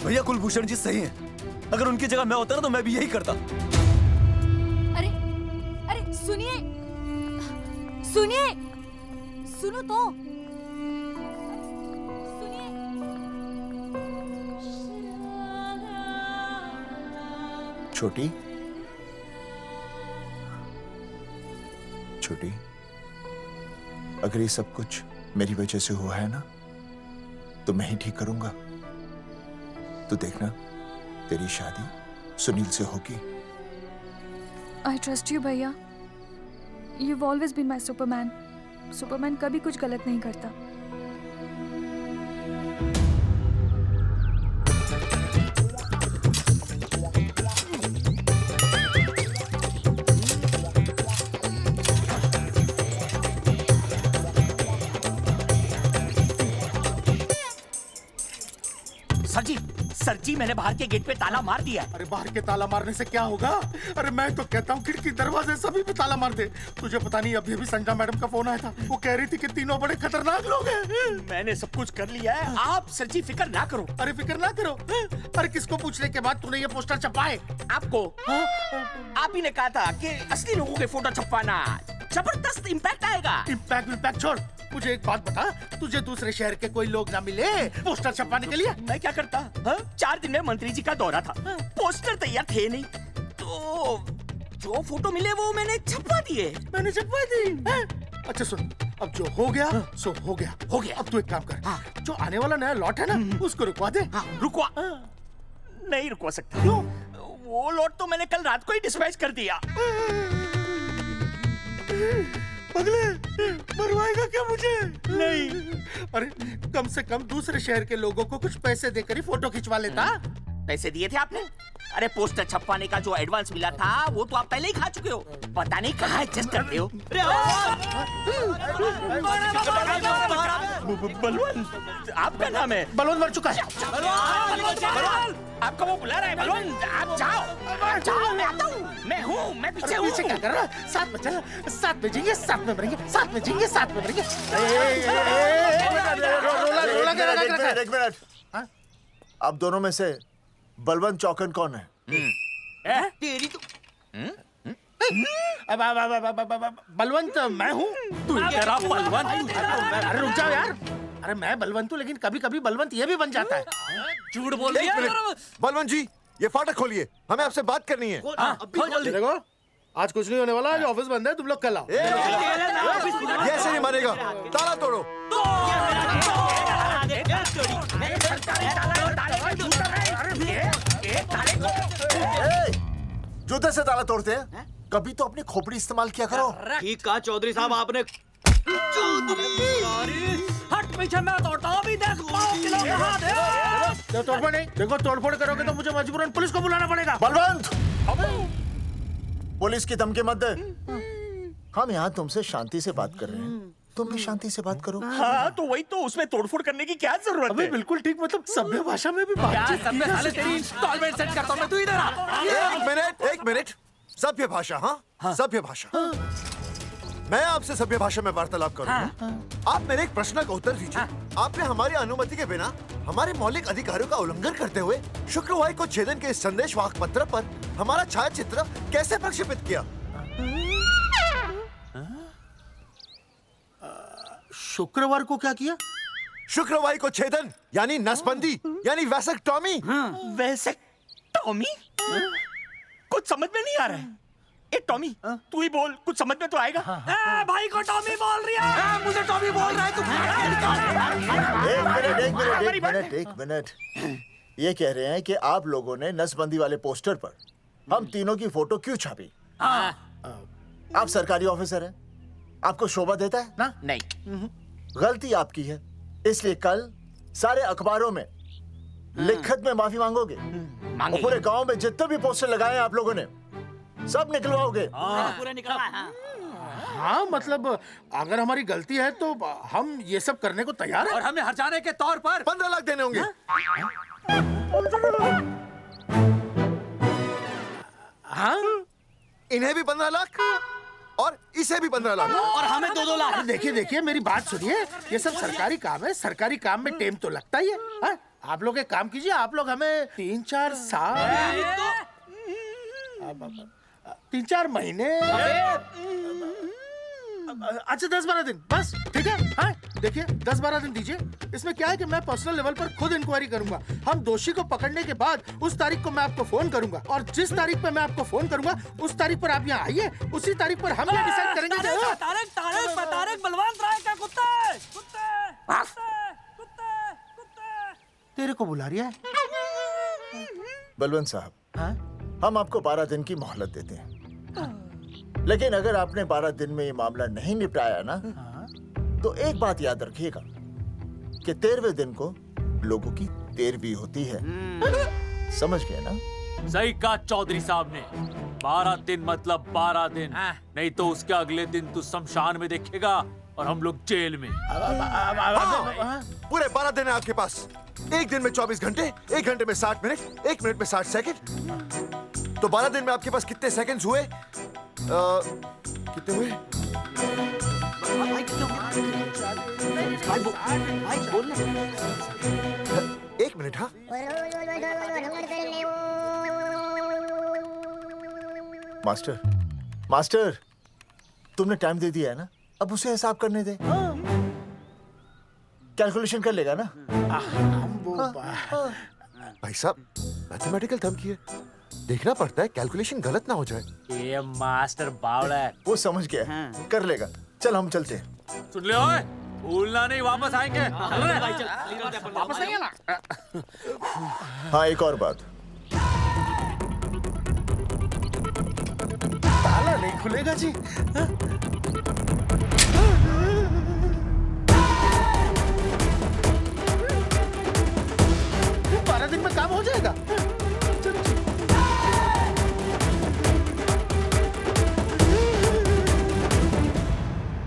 भैया कुलभूषण जी सही हैं, अगर उनकी जगह मैं होता ना तो मैं भी यही करता। अरे अरे सुनिए सुनिए, सुनो तो। छोटी छोटी, अगर ये सब कुछ मेरी वजह से हुआ है ना तो मैं ही ठीक करूंगा। तो देखना तेरी शादी सुनील से होगी। I trust you, भैया। You've always been my Superman. Superman कभी कुछ गलत नहीं करता। सर जी मैंने बाहर के गेट पे ताला मार दिया है। अरे बाहर के ताला मारने से क्या होगा? अरे मैं तो कहता हूँ खिड़की दरवाजे सभी पे ताला मार दे। तुझे पता नहीं अभी अभी संजना मैडम का फोन आया था, वो कह रही थी कि तीनों बड़े खतरनाक लोग हैं। मैंने सब कुछ कर लिया है, आप सर जी फिक्र ना करो। अरे फिक्र ना करो। अरे किसको पूछने के बाद तूने ये पोस्टर छपाए? आपको आप ही ने कहा था कि असली लोगों के फोटो छपवाना जबरदस्त इम्पैक्ट आएगा। इम्पैक्ट छोड़, मुझे एक बात बता, तुझे दूसरे शहर के कोई लोग ना मिले पोस्टर छपवाने के लिए? मैं क्या करता? 4 दिन में मंत्री जी का दौरा था, पोस्टर तैयार थे नहीं, तो जो फोटो मिले वो मैंने छपवा दिए। मैंने छपवा दी? अच्छा सुन, अब जो हो गया सो हो गया। अब तू एक काम कर, जो आने वाला नया लॉट है ना उसको रुकवा दे। रुकवा? नहीं रुकवा सकता। क्यों? वो लॉट तो मैंने कल रात को ही डिस्पैच कर दिया। पगले, मरवाएगा क्या मुझे? नहीं। अरे कम से कम दूसरे शहर के लोगों को कुछ पैसे देकर ही फोटो खिंचवा लेता। पैसे दिए थे आपने? अरे पोस्टर छपवाने का जो एडवांस मिला था वो तो आप पहले ही खा चुके हो, पता नहीं कहाँ एडजस्ट करते हो। बलवंत, आपका नाम है? बलवंत मर चुका है। आपका वो बुला रहा है बलवंत, आप जाओ जाओ, मैं आता हूँ। मैं हूँ, मैं पीछे हूँ। पीछे क्या कर रहा है? साथ में चल, साथ में जिएंगे, साथ में मरेंगे, साथ में जिएंगे, साथ में मरेंगे। एक मिनट। आप दोनों में से बलवंत चौकन कौन है? तेरी तो बलवंत मैं हूँ। तू तेरा बलवंत? अरे रुक जाओ यार। अरे मैं बलवंत हूँ, लेकिन कभी कभी बलवंत ये भी बन जाता है। झूठ बोल रही है। बलवंत जी, ये फाटक खोलिए, हमें आपसे बात करनी है। देखो, आज कुछ नहीं होने वाला, आज ऑफिस बंद है, तुम लोग कल आओ। ये ऐसे नहीं मानेगा, ताला तोड़ो। जूते से ताला तोड़ते हैं? कभी तो अपनी खोपड़ी इस्तेमाल किया करो। ठीक कहा चौधरी साहब आपने। हट पीछे, मैं तोड़ता हूँ अभी। देख तोड़फोड़ नहीं, देखो तोड़फोड़ करोगे तो मुझे मजबूरन पुलिस को बुलाना पड़ेगा। बलवंत, पुलिस की धमकी मत दे। हम यहाँ तुमसे शांति से बात कर रहे हैं, तुम भी शांति से बात करो। हाँ तो वही तो, उसमें तोड़फोड़ करने की क्या जरूरत है? बिल्कुल ठीक, मतलब सभ्य भाषा में भी बातचीत। तेरी इंस्टॉलमेंट सेट करता हूँ मैं, तू इधर आ। एक मिनट। सभ्य भाषा? हाँ, सभ्य भाषा। मैं आपसे सभ्य भाषा में वार्तालाप करूंगा। आप मेरे एक प्रश्न का उत्तर दीजिए। आपने हमारी अनुमति के बिना हमारे मौलिक अधिकारों का उल्लंघन करते हुए शुक्रवार को छेदन के संदेश वाहक पत्र पर हमारा छायाचित्र कैसे प्रक्षेपित किया? शुक्रवार को क्या किया? शुक्रवार को छेदन यानी नसबंदी यानी वैसेक्टॉमी। वैसेक्टॉमी? कुछ समझ में नहीं आ रहा है। ए टॉमी, तू ही बोल, कुछ समझ में तो आएगा। भाई को टॉमी बोल रही है। मुझे टॉमी बोल रहा है तू। एक मिनट। ये कह रहे हैं कि आप लोगों ने नसबंदी वाले पोस्टर पर हम तीनों की फोटो क्यों छापी? आप सरकारी ऑफिसर हैं, आपको शोभा देता है ना? नहीं। गलती आपकी है, इसलिए कल सारे अखबारों में लिखत में माफी मांगोगे। और पूरे गांव में जितने भी पोस्टर लगाए हैं आप लोगों ने सब निकलवाओगे। पूरा निकलवा। हाँ मतलब अगर हमारी गलती है तो हम ये सब करने को तैयार हैं। और हमें हर्जाने के तौर पर 15 लाख देने होंगे। हाँ इन्हें भी 15 लाख और इसे भी 15 लाख और हमें 2-2 लाख। देखिए देखिए मेरी बात सुनिए, ये सब सरकारी काम है, सरकारी काम में टेम तो लगता ही है। हाँ? आप लोग एक काम कीजिए, आप लोग हमें 3-4 साल 3-4 महीने अच्छा 10-12 दिन बस, ठीक है। हाँ देखिए 10-12 दिन दीजिए। इसमें क्या है कि मैं पर्सनल लेवल पर खुद इंक्वायरी करूंगा। हम दोषी को पकड़ने के बाद उस तारीख को मैं आपको फोन करूंगा, और जिस तारीख पर मैं आपको फोन करूंगा उस तारीख पर आप यहाँ आइए। उसी तारीख पर हम ये डिसाइड करेंगे कि तारक बलवंत राय का कुत्ते तेरे को बुला रही है। बलवंत साहब, हम आपको 12 दिन की मोहलत देते हैं, लेकिन अगर आपने 12 दिन में ये मामला नहीं निपटाया ना, तो एक बात याद रखिएगा कि 13वें दिन को लोगों की 13वीं होती है। समझ गए ना? सही कहा चौधरी साहब ने। 12 दिन मतलब 12 दिन, नहीं तो उसके अगले दिन तू शमशान में देखेगा और हम लोग जेल में। पूरे 12 दिन है आपके पास। एक दिन में 24 घंटे, 1 घंटे में 60 मिनट, 1 मिनट में 60 सेकंड। तो 12 दिन में आपके पास कितने सेकंड्स हुए? कितने हुए? एक मिनट। हाँ मास्टर, मास्टर, तुमने टाइम दे दिया है ना, अब उसे हिसाब करने दे। कैलकुलेशन कर लेगा ना। भाई साहब, मैथमेटिकल धमकी है, देखना पड़ता है कैलकुलेशन गलत ना हो जाए। ये मास्टर बावड़ा है। वो समझ गया, कर लेगा। चल हम चलते हैं। सुन ले ओए, भूलना नहीं, वापस आएंगे। चल रे। वापस आइए ना। हाँ एक और बात, ताला नहीं खुलेगा जी। हाँ? 12 दिन में काम हो जाएगा।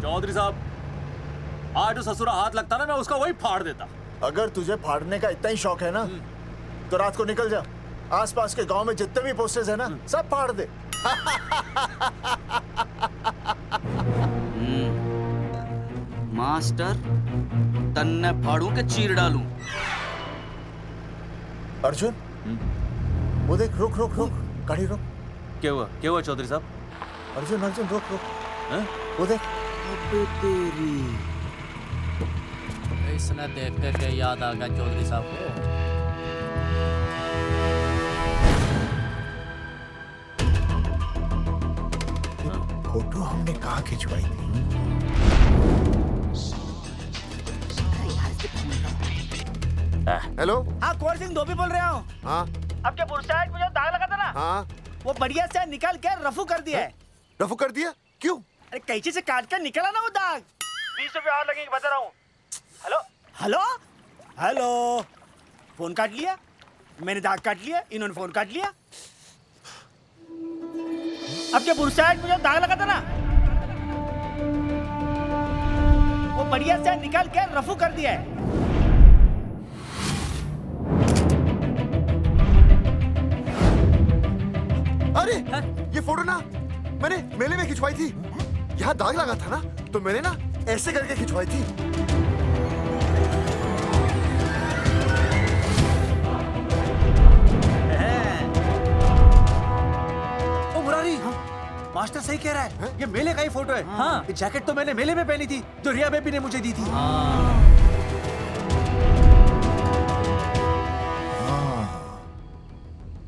चौधरी साहब, आज जो ससुरा हाथ लगता ना, मैं उसका वही फाड़ देता। अगर तुझे फाड़ने का इतना ही शौक है ना, तो रात को निकल जा, आसपास के गांव में जितने भी पोस्टर्स है ना, सब फाड़ दे। मास्टर, तन्ने फाड़ू के चीर डालूं। अर्जुन, वो देख, रुक रुक रुक, गाड़ी रुक। क्या हुआ चौधरी साहब? अर्जुन अर्जुन रुक रुक, वो देख। तेरी इसने देख के याद आ गया चौधरी साहब को। फोटो हमने कहाँ खिंचवाई थी? हेलो। हाँ, कुंवर सिंह धोबी बोल रहा हूँ। हाँ आपके बुरसाइड में जो दाग लगा था ना, हाँ वो बढ़िया से निकाल के रफू कर दिया है। रफू कर दिया? क्यों? अरे कैंची से काट कर निकला ना वो दाग। 20 रुपए और लगेंगे, बता रहा हूँ। हेलो हेलो हेलो, फोन काट लिया, मैंने दाग काट लिया, इन्होंने फोन काट लिया। आपके बुरसाइड में जो दाग लगा था ना, वो बढ़िया से निकाल के रफू कर दिया है। अरे ये फोटो ना मैंने मेले में खिंचवाई थी। यहाँ दाग लगा था ना, तो मैंने ना ऐसे करके खिंचवाई थी। ओ मुरारी, मास्टर सही कह रहा है, ये मेले का ही फोटो है। हाँ, ये जैकेट तो मैंने मेले में पहनी थी, जो रिया बेबी ने मुझे दी थी।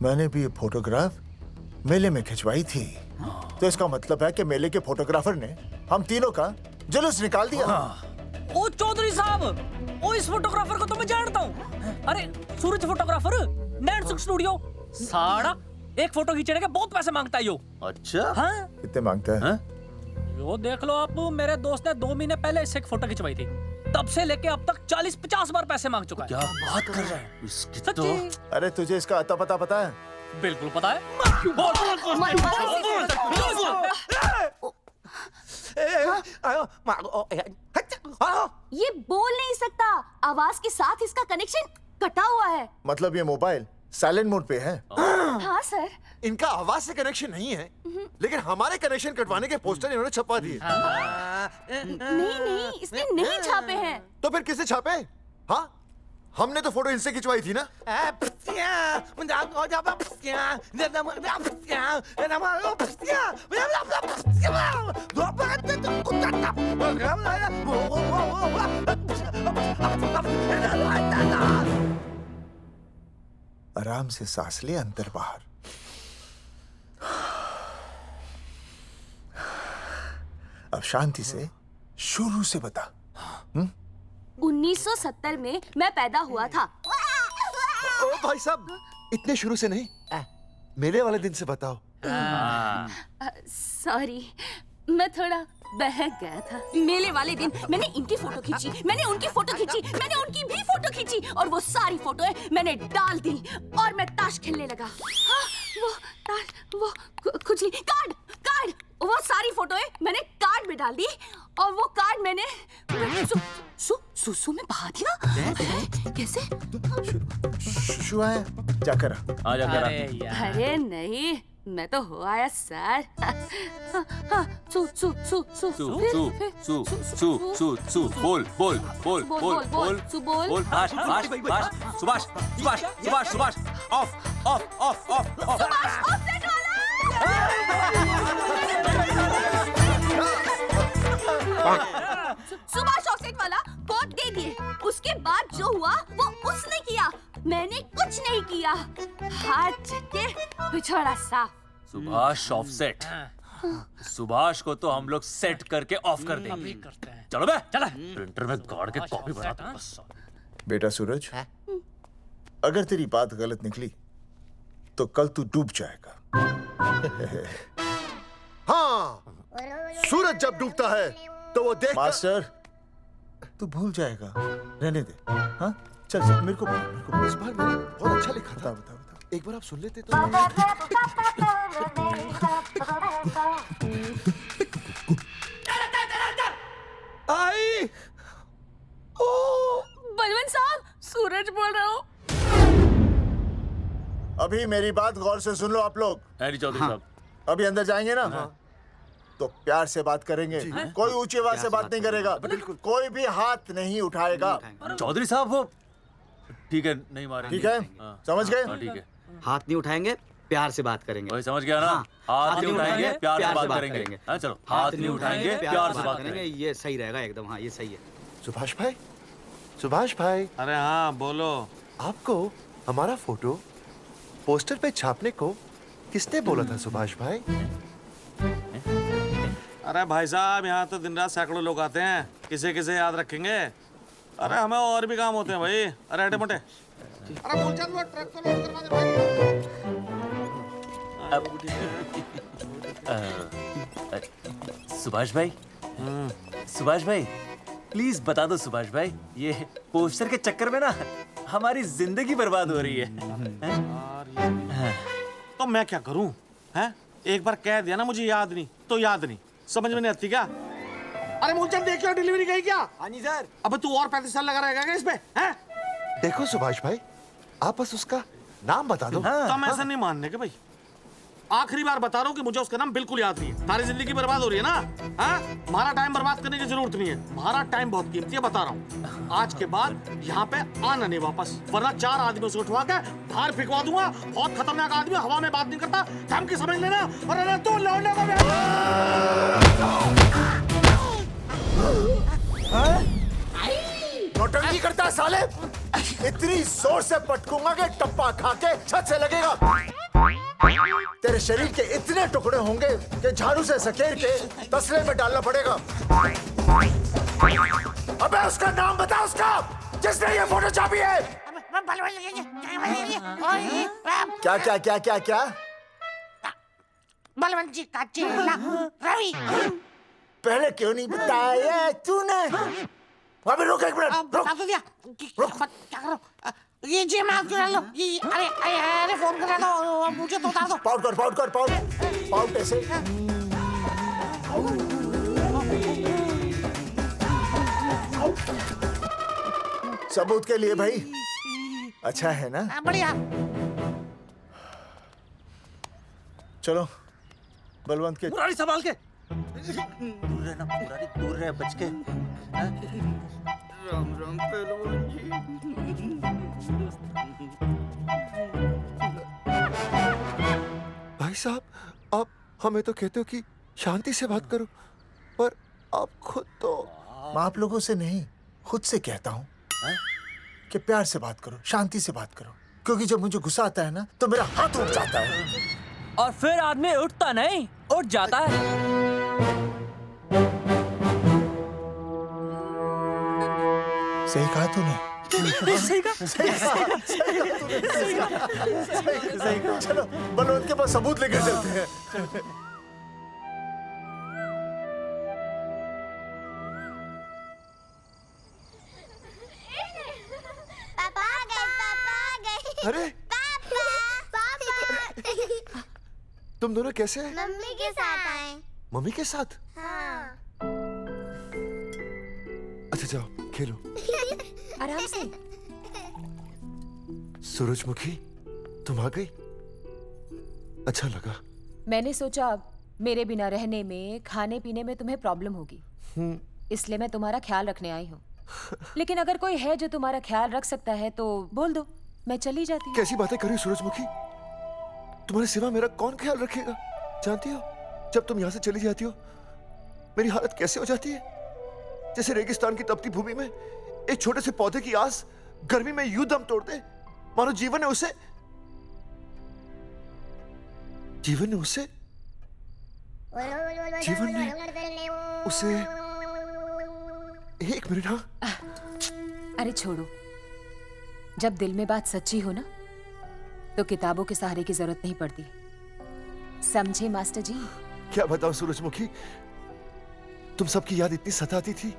मैंने भी ये फोटोग्राफ मेले में खिंचवाई थी, तो इसका मतलब है कि मेले के फोटोग्राफर ने हम तीनों का जुलूस निकाल दिया। ओ चौधरी साहब, ओ इस फोटोग्राफर को तो मैं जानता हूँ। अरे सूरज फोटोग्राफर, नैनसुख स्टूडियो। साड़ा एक फोटो खींचने के बहुत पैसे मांगता है यो। अच्छा? हाँ? कितने मांगता है? यो देख लो आप, मेरे दोस्त ने 2 महीने पहले इससे एक फोटो खिंचवाई थी, तब से लेके अब तक 40-50 बार पैसे मांग चुका है। क्या बात कर रहा है? सच्ची? अरे तुझे इसका अता पता पता है? बिल्कुल पता है। ये बोल नहीं सकता, आवाज के साथ इसका कनेक्शन कटा हुआ है। मतलब ये मोबाइल साइलेंट मोड पे है? हाँ सर। इनका आवाज से कनेक्शन नहीं है, लेकिन हमारे कनेक्शन कटवाने के पोस्टर इन्होंने छपवा दिए। नहीं, इसने नहीं छापे हैं। तो फिर किसे छापे? हाँ, हमने तो फोटो इनसे खिंचवाई थी ना। आराम से सांस ले, अंदर बाहर। अब शांति से शुरू से बता। 1970 में मैं पैदा हुआ था। ओ भाई साहब, इतने शुरू से नहीं, मेले वाले दिन से बताओ। सॉरी, मैं थोड़ा बहक गया था। मेले वाले दिन मैंने इनकी फोटो खींची, मैंने उनकी फोटो खींची, मैंने उनकी भी फोटो खींची, और वो सारी फोटोएं मैंने डाल दी और मैं ताश खेलने लगा। हाँ, वो खुजली कार्ड, वो सारी फोटोएं मैंने कार्ड में डाल दी, और वो कार्ड मैंने सुसु में बहा दिया। कैसे? शुशु है, जाकर आ जाकर। अरे नहीं, मैं तो हो आया सर। सु सु सु सु सु सु सु सु सु बोल बोल बोल बोल बोल बोल भाष भाष भाष Subhash Subhash Subhash Subhash of of of of of offset Subhash offset वाला कोड दे दिए। उसके बाद जो हुआ वो उसने किया, मैंने कुछ नहीं किया। हाथ के पिछड़ा साफ। सुभाष ऑफसेट। सुभाष को तो हम लोग सेट करके ऑफ कर देंगे। चलो बे, चला प्रिंटर में गाड़ के कॉपी बनाते हैं बस। बेटा सूरज, अगर तेरी बात गलत निकली तो कल तू डूब जाएगा। हाँ, सूरज जब डूबता है तो वो देख। मास्टर, तू भूल जाएगा, रहने दे। हाँ, चल चल, मेरे को इस बार मैंने बहुत अच्छा लिखा था। बता। एक बार आप सुन लेते तो। आई, बलवंत साहब, सूरज बोल रहा हूँ। अभी मेरी बात गौर से सुन लो आप लोग। चौधरी साहब, अभी अंदर जाएंगे ना, तो प्यार से बात करेंगे। कोई ऊंची आवाज से बात नहीं करेगा, बिल्कुल कोई भी हाथ नहीं उठाएगा। चौधरी साहब वो ठीक है, नहीं मारेंगे। ठीक है, समझ गए? ठीक है, हाथ नहीं उठाएंगे, प्यार से बात करेंगे। वही समझ गया ना? हाथ नहीं उठाएंगे, प्यार से बात करेंगे। हाँ चलो, हाथ नहीं उठाएंगे, प्यार से बात करेंगे। ये सही रहेगा एकदम। हाँ, ये सही है। सुभाष भाई, सुभाष भाई। अरे हाँ, बोलो। आपको हमारा फोटो पोस्टर पे छापने को किसने बोला था सुभाष भाई? अरे भाई साहब, यहाँ तो दिन रात सैकड़ों लोग आते हैं, किसे किसे याद रखेंगे। अरे हमें और भी काम होते हैं भाई। अरे हटे मोटे। अरे मूलचंद, वो ट्रक को लोड करवा दे भाई। सुभाष भाई, सुभाष भाई प्लीज बता दो सुभाष भाई, ये पोस्टर के चक्कर में ना हमारी जिंदगी बर्बाद हो रही है। तो मैं क्या करूं? हैं? एक बार कह दिया ना मुझे याद नहीं तो याद नहीं, समझ में नहीं आती क्या? अरे मूलचंद, देखियो डिलीवरी गई क्या? हाँ जी सर। अब तू और 35 साल लगा रहेगा क्या इस पे? हैं? देखो सुभाष भाई, आप बस उसका नाम बता दो। तो हम ऐसा नहीं मानने के भाई। आखिरी बार बता रहा हूँ कि मुझे उसका नाम बिल्कुल याद नहीं है। तारी जिंदगी बर्बाद हो रही है ना? हाँ? हमारा टाइम बर्बाद करने की जरूरत नहीं है। हमारा टाइम बहुत कीमती है, बता रहा हूँ। आज के बाद यहाँ पे आना नहीं वापस, वरना 4 आदमियों से उठवा के बाहर फेंकवा दूंगा। बहुत खतरनाक आदमी, हवा में बात नहीं करता, धमकी समझ लेना। और अरे तू लौंडे को नौटंकी करता है साले। इतनी जोर से पटकूंगा कि टप्पा खा के छत से लगेगा। तेरे शरीर के इतने टुकड़े होंगे कि झाड़ू से सकेर के तसले में डालना पड़ेगा। अबे उसका नाम बता, उसका जिसने ये फोटो छापी है। क्या क्या क्या क्या क्या? बलवंत जी का चेला रवि। पहले क्यों नहीं बताया तूने? अबे रुक एक मिनट, रुक। बता तो दिया। क्या करो? ये जी मैं आपको डाल लो। ये अरे फोन करा दो, मुझे तो उतार दो। पाउट कर, पाउट कर, पाउट ऐसे। सबूत के लिए भाई अच्छा है ना? बढ़िया। चलो बलवंत के मुरारी संभाल के। दूर रहना मुरारी, दूर रह बच के। राम राम पहलवान जी। भाई साहब, आप हमें तो कहते हो कि शांति से बात करो, पर आप खुद तो। आप लोगों से नहीं, खुद से कहता हूँ कि प्यार से बात करो, शांति से बात करो, क्योंकि जब मुझे गुस्सा आता है ना तो मेरा हाथ उठ जाता है। और फिर आदमी उठता नहीं, उठ जाता है। सही कहा तूने। सही कहा। चलो बलवंत के पास सबूत लेकर चलते हैं। पापा आ गए, पापा आ गए। अरे पापा, पापा। तुम दोनों कैसे हैं? मम्मी के साथ आए। मम्मी के साथ? हाँ। अच्छा जाओ खेलो। आराम से। सूरजमुखी, तुम आ गई? अच्छा लगा। मैंने सोचा मेरे बिना रहने में, खाने पीने में तुम्हें प्रॉब्लम होगी, इसलिए मैं तुम्हारा ख्याल रखने आई हूँ। लेकिन अगर कोई है जो तुम्हारा ख्याल रख सकता है तो बोल दो, मैं चली जाती हूँ। कैसी बातें कर रही हो सूरजमुखी? तुम्हारे सिवा मेरा कौन ख्याल रखेगा? जानती हो जब तुम यहाँ से चली जाती हो मेरी हालत कैसे हो जाती है? जैसे रेगिस्तान की तपती भूमि में एक छोटे से पौधे की आस गर्मी में यूं दम तोड़ दे, मानो जीवन ने उसे एक मिनट। हाँ अरे छोड़ो, जब दिल में बात सच्ची हो ना तो किताबों के सहारे की जरूरत नहीं पड़ती, समझे मास्टर जी? क्या बताऊं सूरजमुखी, तुम सबकी याद इतनी सताती थी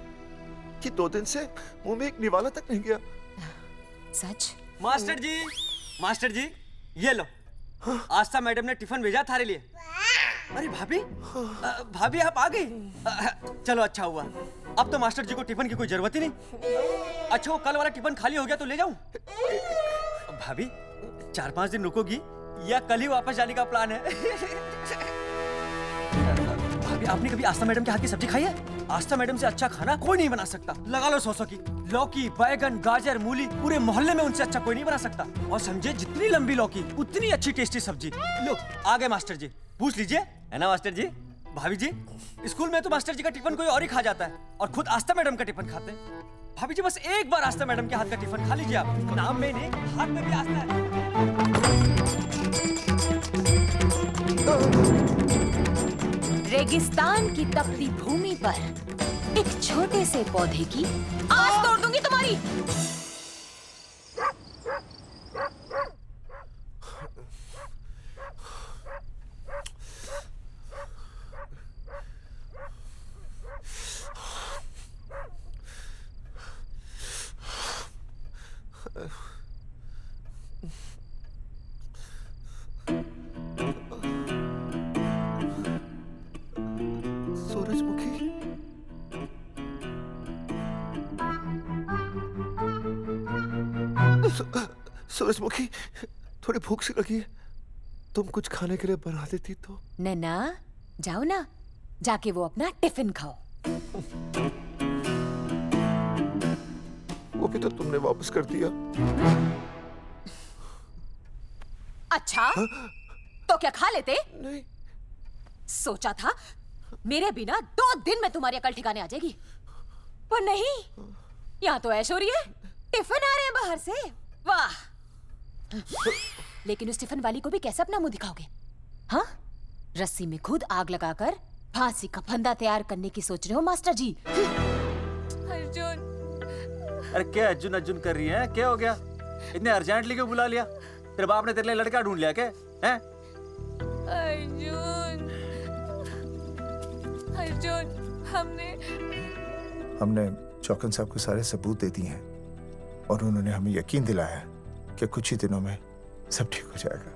कि 2 दिन से मुंह में एक निवाला तक नहीं गया। सच? मास्टर जी ये लो। आस्था मैडम ने टिफिन भेजा थारे लिए। अरे भाभी, भाभी आप आ गई? चलो अच्छा हुआ, अब तो मास्टर जी को टिफिन की कोई जरूरत ही नहीं। अच्छा वो कल वाला टिफिन खाली हो गया तो ले जाऊं? भाभी 4-5 दिन रुकोगी या कल ही वापस जाने का प्लान है? भाभी आपने कभी आस्था मैडम के हाथ की सब्जी खाई है? आस्था मैडम से अच्छा खाना कोई नहीं बना सकता। लगा लो 100 की। लौकी, बैगन, गाजर, मूली, पूरे मोहल्ले में उनसे अच्छा कोई नहीं बना सकता। और समझे जितनी लंबी लौकी उतनी अच्छी टेस्टी सब्जी। लो आ गए मास्टर जी, पूछ लीजिए, है ना मास्टर जी? भाभी जी स्कूल में तो मास्टर जी का टिफिन कोई और ही खा जाता है और खुद आस्था मैडम का टिफिन खाते हैं। भाभी जी बस एक बार आस्था मैडम के हाथ का टिफिन खा लीजिए आप। नाम में नहीं, हाथ में भी आस्था है। रेगिस्तान की तपती भूमि पर एक छोटे से पौधे की आस तोड़ दूंगी तुम्हारी। सूरजमुखी, सूरजमुखी थोड़ी भूख सी लगी है, तुम कुछ खाने के लिए बना देती तो। नैना जाओ ना, जाके वो अपना टिफिन खाओ। वो भी तो तुमने वापस कर दिया। अच्छा तो क्या खा लेते? नहीं। सोचा था मेरे बिना 2 दिन में तुम्हारी अकल ठिकाने आ जाएगी, पर नहीं, यहाँ तो ऐश हो रही है। टिफिन आ रहे हैं बाहर से, वाह। लेकिन उस टिफिन वाली को भी कैसे अपना मुंह दिखाओगे? हाँ, रस्सी में खुद आग लगाकर फांसी का फंदा तैयार करने की सोच रहे हो मास्टर जी? अर्जुन, अरे क्या अर्जुन अर्जुन कर रही है? क्या हो गया? इतने अर्जेंटली क्यों बुला लिया? तेरे बाप ने तेरे लिए लड़का ढूंढ लिया क्या? हैं? अर्जुन, हमने चौकन साहब को सारे सबूत दे दिए हैं और उन्होंने हमें यकीन दिलाया कि कुछ ही दिनों में सब ठीक हो जाएगा।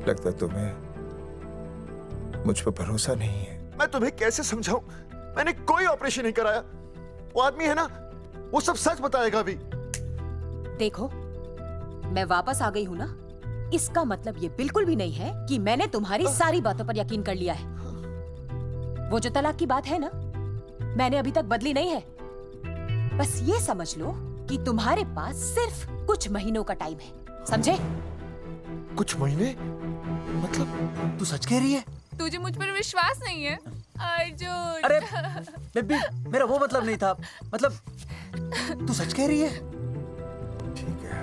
लगता है तुम्हें मुझ पर भरोसा नहीं है। मैं तुम्हें कैसे समझाऊं? मैंने कोई ऑपरेशन नहीं कराया। वो आदमी है ना, वो सब सच बताएगा अभी। देखो, मैं वापस आ गई हूँ ना, इसका मतलब ये बिल्कुल भी नहीं है कि मैंने तुम्हारी सारी बातों पर यकीन कर लिया है। वो जो तलाक की बात है ना, मैंने अभी तक बदली नहीं है। बस ये समझ लो कि तुम्हारे पास सिर्फ कुछ महीनों का टाइम है, समझे? कुछ महीने? मतलब तू सच कह रही है? तुझे मुझ पर विश्वास नहीं है अर्जुन? अरे बेबी, मेरा वो मतलब नहीं था। मतलब तू सच कह रही है? ठीक है।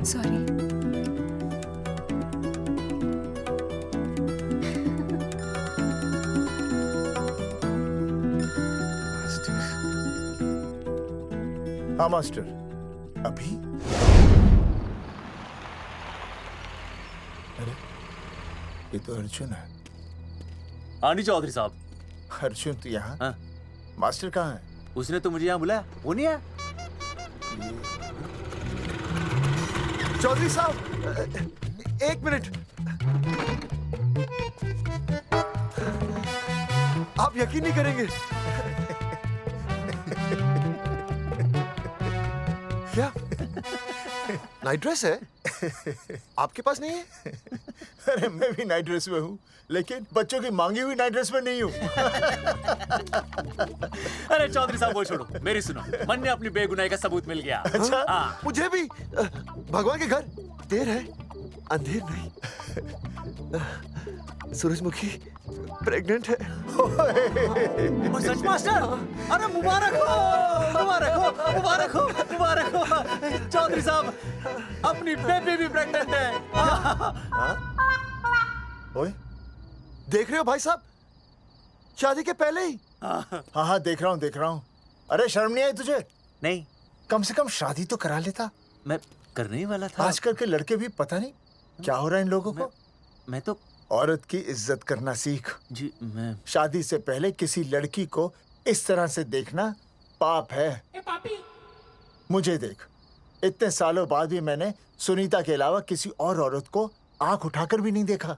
सॉरी। हाँ मास्टर, अभी? अरे ये तो अर्जुन है। हाँ जी चौधरी साहब। अर्जुन तो यहाँ? हाँ। मास्टर कहाँ है? उसने तो मुझे यहाँ बुलाया, वो नहीं आया। चौधरी साहब, एक मिनट। आप यकीन नहीं करेंगे। क्या नाइट ड्रेस है? आपके पास नहीं है? अरे मैं भी नाइट ड्रेस में हूँ, लेकिन बच्चों की मांगी हुई नाइट ड्रेस में नहीं हूँ। अरे चौधरी साहब वो छोड़ो, मेरी सुनो। मन ने अपनी बेगुनाही का सबूत मिल गया। अच्छा, हाँ। मुझे भी। भगवान के घर देर है, अंधेर नहीं। सूरजमुखी प्रेग्नेंट है। सच मास्टर? अरे मुबारक हो, मुबारक हो, मुबारक हो, मुबारक हो। चौधरी साहब, अपनी बेबी भी प्रेग्नेंट है। ओए, देख रहे हो भाई साहब, शादी के पहले ही। हाँ हाँ देख रहा हूँ, देख रहा हूँ। अरे शर्म नहीं आई तुझे? नहीं। कम से कम शादी तो करा लेता। मैं करने ही वाला था। आजकल के लड़के भी पता नहीं क्या हो रहा है इन लोगों को। मैं तो औरत की इज्जत करना सीख। जी मैं शादी से पहले किसी लड़की को इस तरह से देखना पाप है। मुझे देख, इतने सालों बाद भी मैंने सुनीता के अलावा किसी और औरत को आंख उठाकर भी नहीं देखा।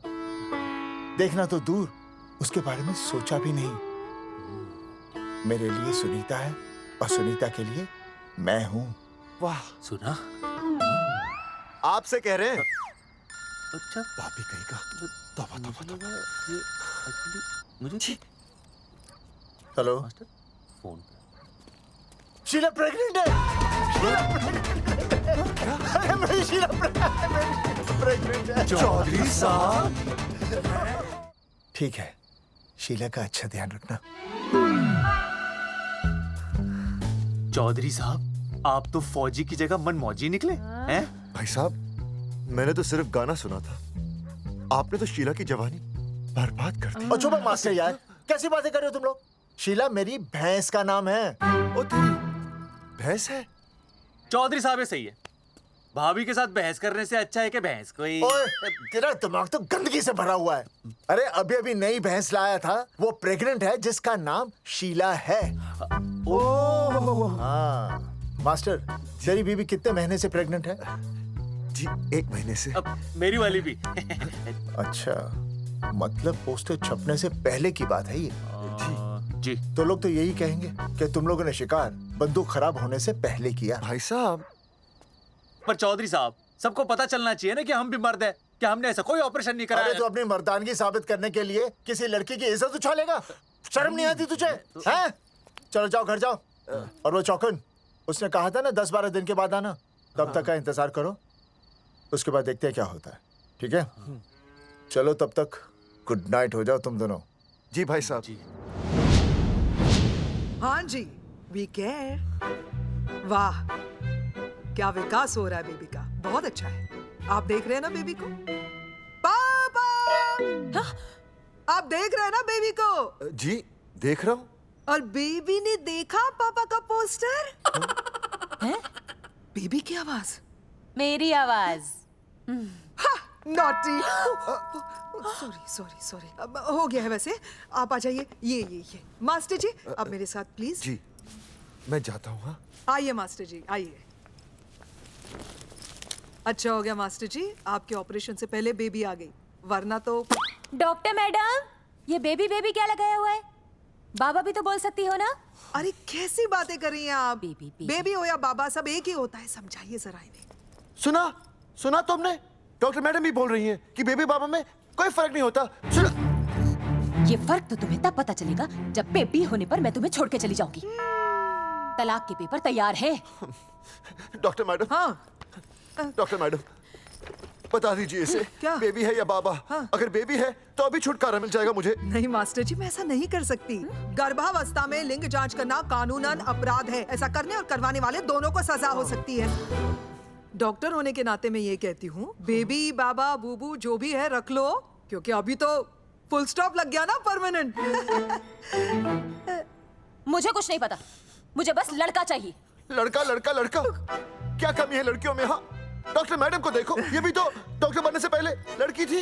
देखना तो दूर, उसके बारे में सोचा भी नहीं। मेरे लिए सुनीता है और सुनीता के लिए मैं हूँ। वाह, सुना? आपसे कह रहे हैं। अच्छा, भाभी कहीं का। तौबा तौबा तौबा। मुझे हेलो, फोन पे शीला प्रेग्नेंट है। मेरी शीला प्रेग्नेंट है। चौधरी साहब, ठीक है, शीला का अच्छा ध्यान रखना। चौधरी साहब, आप तो फौजी की जगह मनमौजी निकले हैं? भाई साहब, मैंने तो सिर्फ गाना सुना था। आपने तो शीला की जवानी बर्बाद कर दी। और चुप मास्टर यार, कैसी बातें कर रहे हो तुम लोग? शीला मेरी भैंस का नाम है। ओ तेरी भैंस है? चौधरी साहब ये सही है। भाभी के साथ बहस करने से अच्छा है कि भैंस कोई। ओए, तेरा दिमाग तो गंदगी से भरा हुआ है। अरे अभी अभी नई भैंस लाया था, वो प्रेग्नेंट है, जिसका नाम शीला है। हाँ मास्टर, तेरी बीवी कितने महीने से प्रेग्नेंट है? जी 1 महीने से। अब मेरी वाली भी। अच्छा, मतलब पोस्टर छपने से पहले की बात है ये। जी। तो लोग तो यही कहेंगे कि तुम लोगों ने शिकार बंदूक खराब होने से पहले किया। भाई साहब, पर चौधरी साहब, सबको पता चलना चाहिए ना कि हम भी मर्द हैं, कि हमने ऐसा कोई ऑपरेशन नहीं कराया। अरे तो अपनी मर्दानगी साबित करने के लिए किसी लड़की की इज्जत उछालेगा? शर्म नहीं आती तुझे? हैं? चलो जाओ, घर जाओ। और वो चौकन, उसने कहा था ना 10-12 दिन के बाद आना, तब तक का इंतजार करो, उसके बाद देखते हैं क्या होता है। ठीक है, चलो तब तक गुड नाइट हो जाओ तुम दोनों। जी भाई साहब। जी। हाँ जी, वी केयर। वाह, क्या विकास हो रहा है बेबी का, बहुत अच्छा है। आप देख रहे हैं ना बेबी को? पापा, आप देख रहे हैं ना बेबी को? जी देख रहा हूँ। और बेबी ने देखा पापा का पोस्टर? हैं? बेबी की आवाज? मेरी आवाज। नॉटी। सॉरी सॉरी सॉरी, हो गया है वैसे। आप आ जाइए। ये मास्टर जी, आप मेरे साथ प्लीज। जी मैं जाता हूँ। हाँ आइए मास्टर जी, आइए। अच्छा हो गया मास्टर जी, आपके ऑपरेशन से पहले बेबी आ गई, वरना तो। डॉक्टर मैडम, ये बेबी बेबी क्या लगाया हुआ है? बाबा भी तो बोल सकती हो ना? अरे कैसी बातें कर रही हैं आप? बेबी हो या बाबा, सब एक ही होता है, समझाइए जरा इन्हें। सुना तुमने? डॉक्टर मैडम भी बोल रही हैं कि बेबी बाबा में कोई फर्क नहीं होता। सुना? ये फर्क तो तुम्हें तब पता चलेगा जब बेबी होने पर मैं तुम्हें छोड़ के चली जाऊंगी। तलाक के पेपर तैयार है। Doctor madam. हाँ। डॉक्टर मैडम, बता दीजिए इसे, क्या बेबी है या बाबा? हाँ। अगर बेबी है तो अभी छुटकारा मिल जाएगा मुझे। नहीं मास्टर जी, मैं ऐसा नहीं कर सकती। गर्भावस्था में लिंग जांच करना कानूनन अपराध है। ऐसा करने और करवाने वाले दोनों को सजा हो सकती है। डॉक्टर होने के नाते मैं ये कहती हूँ, बेबी बाबा बूबू जो भी है रख लो, क्योंकि अभी तो फुल स्टॉप लग गया ना परमानेंट। मुझे कुछ नहीं पता, मुझे बस लड़का चाहिए। लड़का लड़का लड़का, क्या कमी है लड़कियों में? हाँ, डॉक्टर मैडम को देखो, ये भी तो डॉक्टर बनने से पहले लड़की थी।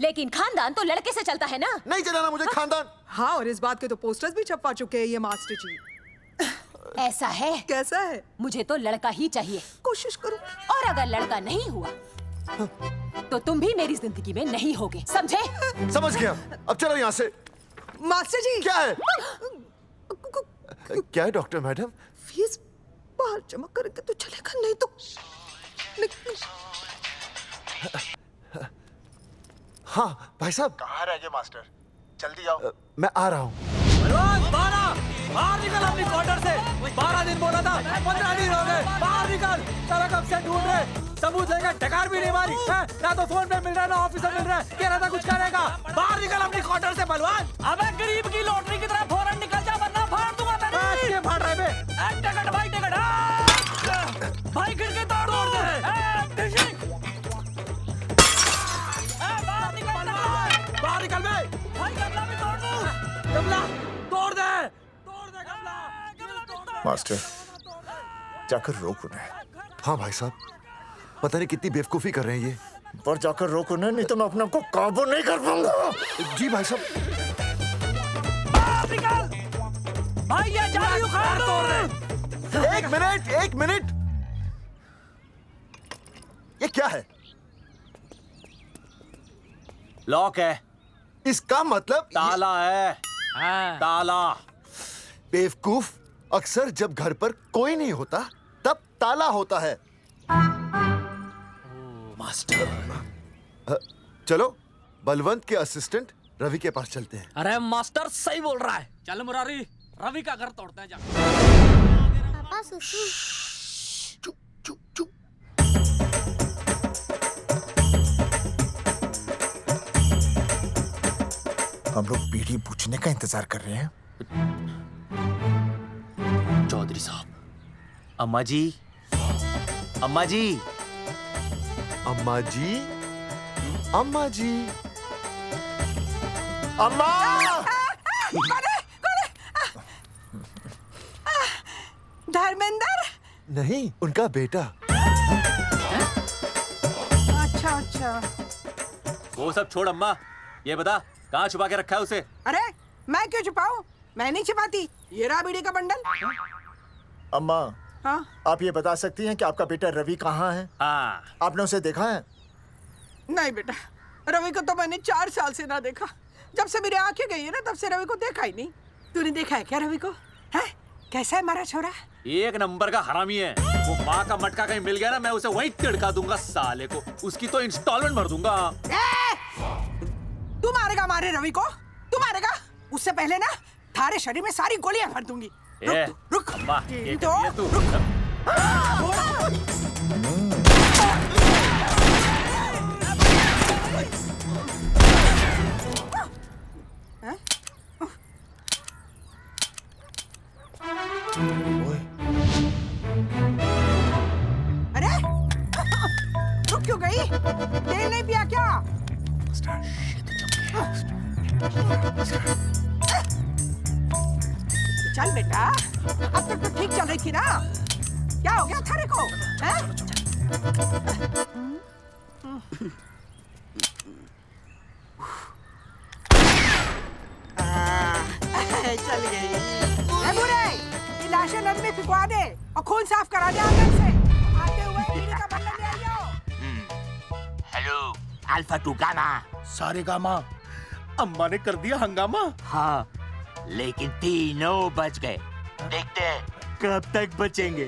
लेकिन खानदान तो लड़के से चलता है ना। नहीं चलाना मुझे खानदान। हाँ, और इस बात के तो पोस्टर्स भी छपवा चुके हैं ये मास्टर जी। ऐसा है? कैसा है? मुझे तो लड़का ही चाहिए। कोशिश करो। और अगर लड़का नहीं हुआ तो तुम भी मेरी जिंदगी में नहीं होगे, समझे? समझ गया। अब चलो यहाँ से। मास्टर जी। क्या है? क्या है डॉक्टर मैडम? फीस बाहर जमा करेंगे तो चलेगा, नहीं तो हाँ भाई साहब। कहाँ रह गए मास्टर? जल्दी आओ। मैं आ रहा हूँ। बाहर निकल अपनी क्वार्टर से। 12 दिन बोला था, 15 दिन हो गए। बाहर निकल, सारा कब से ढूंढ रहे, सबूत लेकर डकार भी नहीं मारी है? ना तो फोन पे मिल रहा है, ना ऑफिसर मिल रहा है। कह रहा था कुछ करेगा। बाहर निकल अपनी क्वार्टर से बलवान। अबे गरीब की लॉटरी की तरह फौरन निकल जा, वरना फाड़ दूंगा तेरी। क्या फाड़ रहे बे? टिकट भाई, टिकट। भाई खिड़की तोड़ दे। बाहर निकल बे। भाई गमला भी तोड़ दूं। गमला तोड़ दे। मास्टर, जाकर रोक उन्हें। हाँ भाई साहब, पता नहीं कितनी बेवकूफी कर रहे हैं ये। पर जाकर रोक उन्हें, नहीं तो मैं अपने आप को काबू नहीं कर पाऊंगा। जी भाई साहब। भाई ये जाली उखाड़ दो। एक मिनट। ये क्या है? लॉक है। इसका मतलब ताला है। ताला। बेवकूफ, अक्सर जब घर पर कोई नहीं होता तब ताला होता है। मास्टर। चलो बलवंत के असिस्टेंट रवि के पास चलते हैं। अरे मास्टर सही बोल रहा है। चल मुरारी, रवि का घर तोड़ते हैं जा। पापा सुसु। हम लोग बीड़ी पूछने का इंतजार कर रहे हैं। चौधरी साहब। अम्मा जी, अम्मा जी, अम्मा जी, अम्मा जी, अम्मा। धर्मेंद्र? नहीं, उनका बेटा। अच्छा। वो सब छोड़ अम्मा, ये बता कहाँ छुपा के रखा है उसे? अरे मैं क्यों छुपाऊं? मैं नहीं छिपाती। ये रहा बीड़ी का बंडल। अम्मा, हाँ? आप ये बता सकती हैं कि आपका बेटा रवि कहाँ है? हाँ। आपने उसे देखा है? नहीं बेटा, रवि को तो मैंने 4 साल से ना देखा। जब से मेरी आंखें गई है ना, तब से रवि को देखा ही नहीं। तूने देखा है क्या रवि को? है? कैसा है हमारा छोरा? एक नंबर का हरामी है। वो माँ का मटका कहीं मिल गया ना, मैं उसे वहीं तिड़का दूंगा साले को। उसकी तो इंस्टॉलमेंट भर दूंगा। तू मारेगा हमारे रवि को? तू मारेगा? उससे पहले ना थारे शरीर में सारी गोलियां भर दूंगी। रुक अम्मा, ये तो कर तू। अरे रुक क्यों गई? तेल नहीं पिया क्या? चल बेटा, अब तक तो ठीक चल रही थी ना। क्या हो गया थारे को? चल गई। ए बुरे, ये लाशें नदी में फिकवा दे और खून साफ करा दे आंगन से। आते हुए बीड़ी का बंडल ले अल्फा टू गामा। सारे गामा। अम्मा ने कर दिया हंगामा। हाँ, लेकिन तीनों बच गए। देखते हैं कब तक बचेंगे।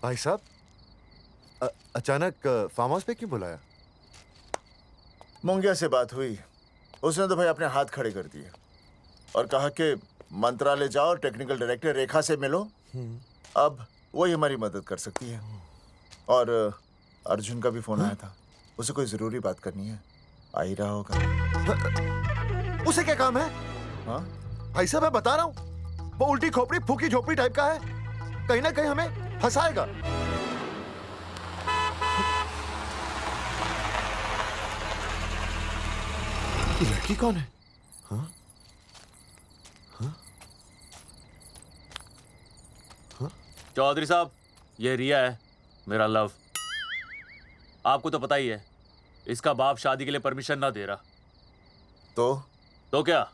भाई साहब, अचानक फार्म हाउस पे क्यों बुलाया? मुंगिया से बात हुई, उसने तो भाई अपने हाथ खड़े कर दिए और कहा कि मंत्रालय जाओ और टेक्निकल डायरेक्टर रेखा से मिलो, अब वही हमारी मदद कर सकती है। और अर्जुन का भी फोन आया था, उसे कोई जरूरी बात करनी है, आ ही रहा होगा। उसे क्या काम है? हाँ भाई साहब, मैं बता रहा हूँ, वो उल्टी खोपड़ी फूकी झोपड़ी टाइप का है, कहीं ना कहीं हमें फंसाएगा। ये लड़की कौन है? हाँ? हाँ? हाँ? चौधरी साहब, ये रिया है, मेरा लव। आपको तो पता ही है, इसका बाप शादी के लिए परमिशन ना दे रहा। तो क्या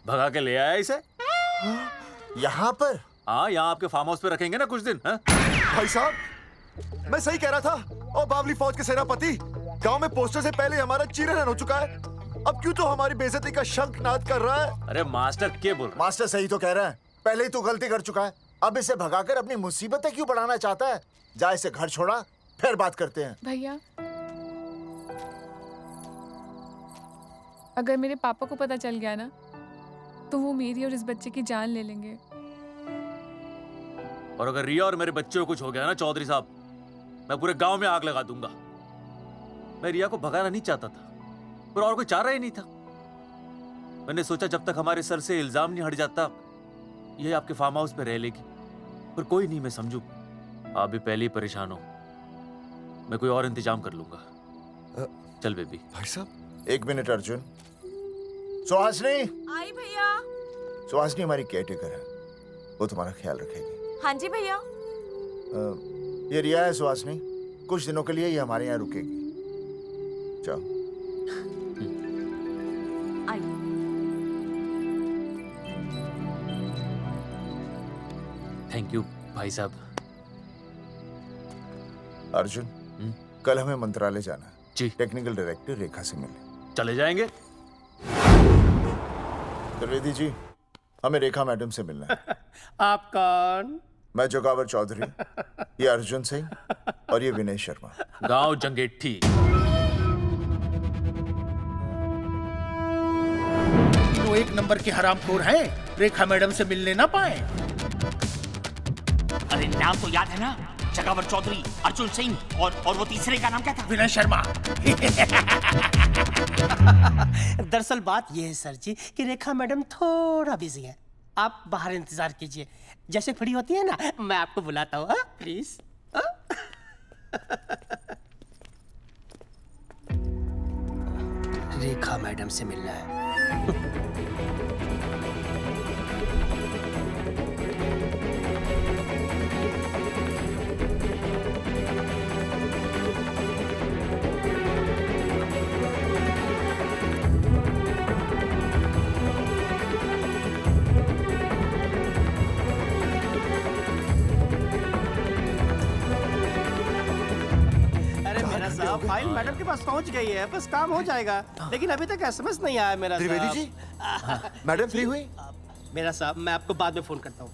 भगा के ले आया इसे? यहाँ पर? हाँ, यहाँ आपके फार्म हाउस पे रखेंगे ना कुछ दिन। हाँ? भाई साहब, मैं सही कह रहा था। और बावली फौज के सेनापति, गांव में पोस्टर से पहले हमारा चीरहरण हो चुका है, अब क्यों तो हमारी बेइज्जती का शंखनाद कर रहा है? अरे मास्टर क्या बोल रहा? मास्टर सही तो कह रहा है, पहले ही तो गलती कर चुका है, अब इसे भगाकर अपनी मुसीबतें क्यों बढ़ाना चाहता है? जा इसे घर छोड़ा, फिर बात करते हैं। भैया, अगर मेरे पापा को पता चल गया ना, तो वो मेरी और इस बच्चे की जान ले लेंगे। और अगर रिया और मेरे बच्चे को कुछ हो गया ना चौधरी साहब, मैं पूरे गांव में आग लगा दूंगा। मैं रिया को भगाना नहीं चाहता था, पर और कोई चाह रहा ही नहीं था। मैंने सोचा जब तक हमारे सर से इल्जाम नहीं हट जाता, ये आपके फार्म हाउस पे रह लेगी। पर कोई नहीं, मैं समझू, आप भी पहले ही परेशान हो, मैं कोई और इंतजाम कर लूंगा। चल बेबी। भाई साहब, 1 मिनट अर्जुन। सुहासनी। आई भैया। सुहासनी हमारी केयरटेकर है, वो तुम्हारा ख्याल रखेगी। हाँ जी भैया। ये रिया है सुहासनी, कुछ दिनों के लिए ये हमारे यहाँ रुकेगी। जाओ। थैंक यू भाई साहब। अर्जुन, कल हमें मंत्रालय जाना है जी। टेक्निकल डायरेक्टर रेखा से मिलने चले जाएंगे। त्रिवेदी जी, हमें रेखा मैडम से मिलना है। आप कौन? मैं जोगावर चौधरी, ये अर्जुन सिंह और ये विनय शर्मा। गांव जंगेठी। वो 1 नंबर के हरामखोर हैं, रेखा मैडम से मिलने ना पाए। अरे नाम तो याद है ना, जगावर चौधरी, अर्जुन सिंह और वो तीसरे का नाम क्या था? विनय शर्मा। दरअसल बात यह है सर जी कि रेखा मैडम थोड़ा बिजी है, आप बाहर इंतजार कीजिए, जैसे फ्री होती है ना मैं आपको बुलाता हूँ, प्लीज। रेखा मैडम से मिलना है। फाइल मैडम के पास पहुंच गई है, बस काम हो जाएगा, लेकिन अभी तक एसएमएस नहीं आया मेरा। त्रिवेदी जी, मैडम फ्री हुई? मेरा साहब, मैं आपको बाद में फोन करता हूँ।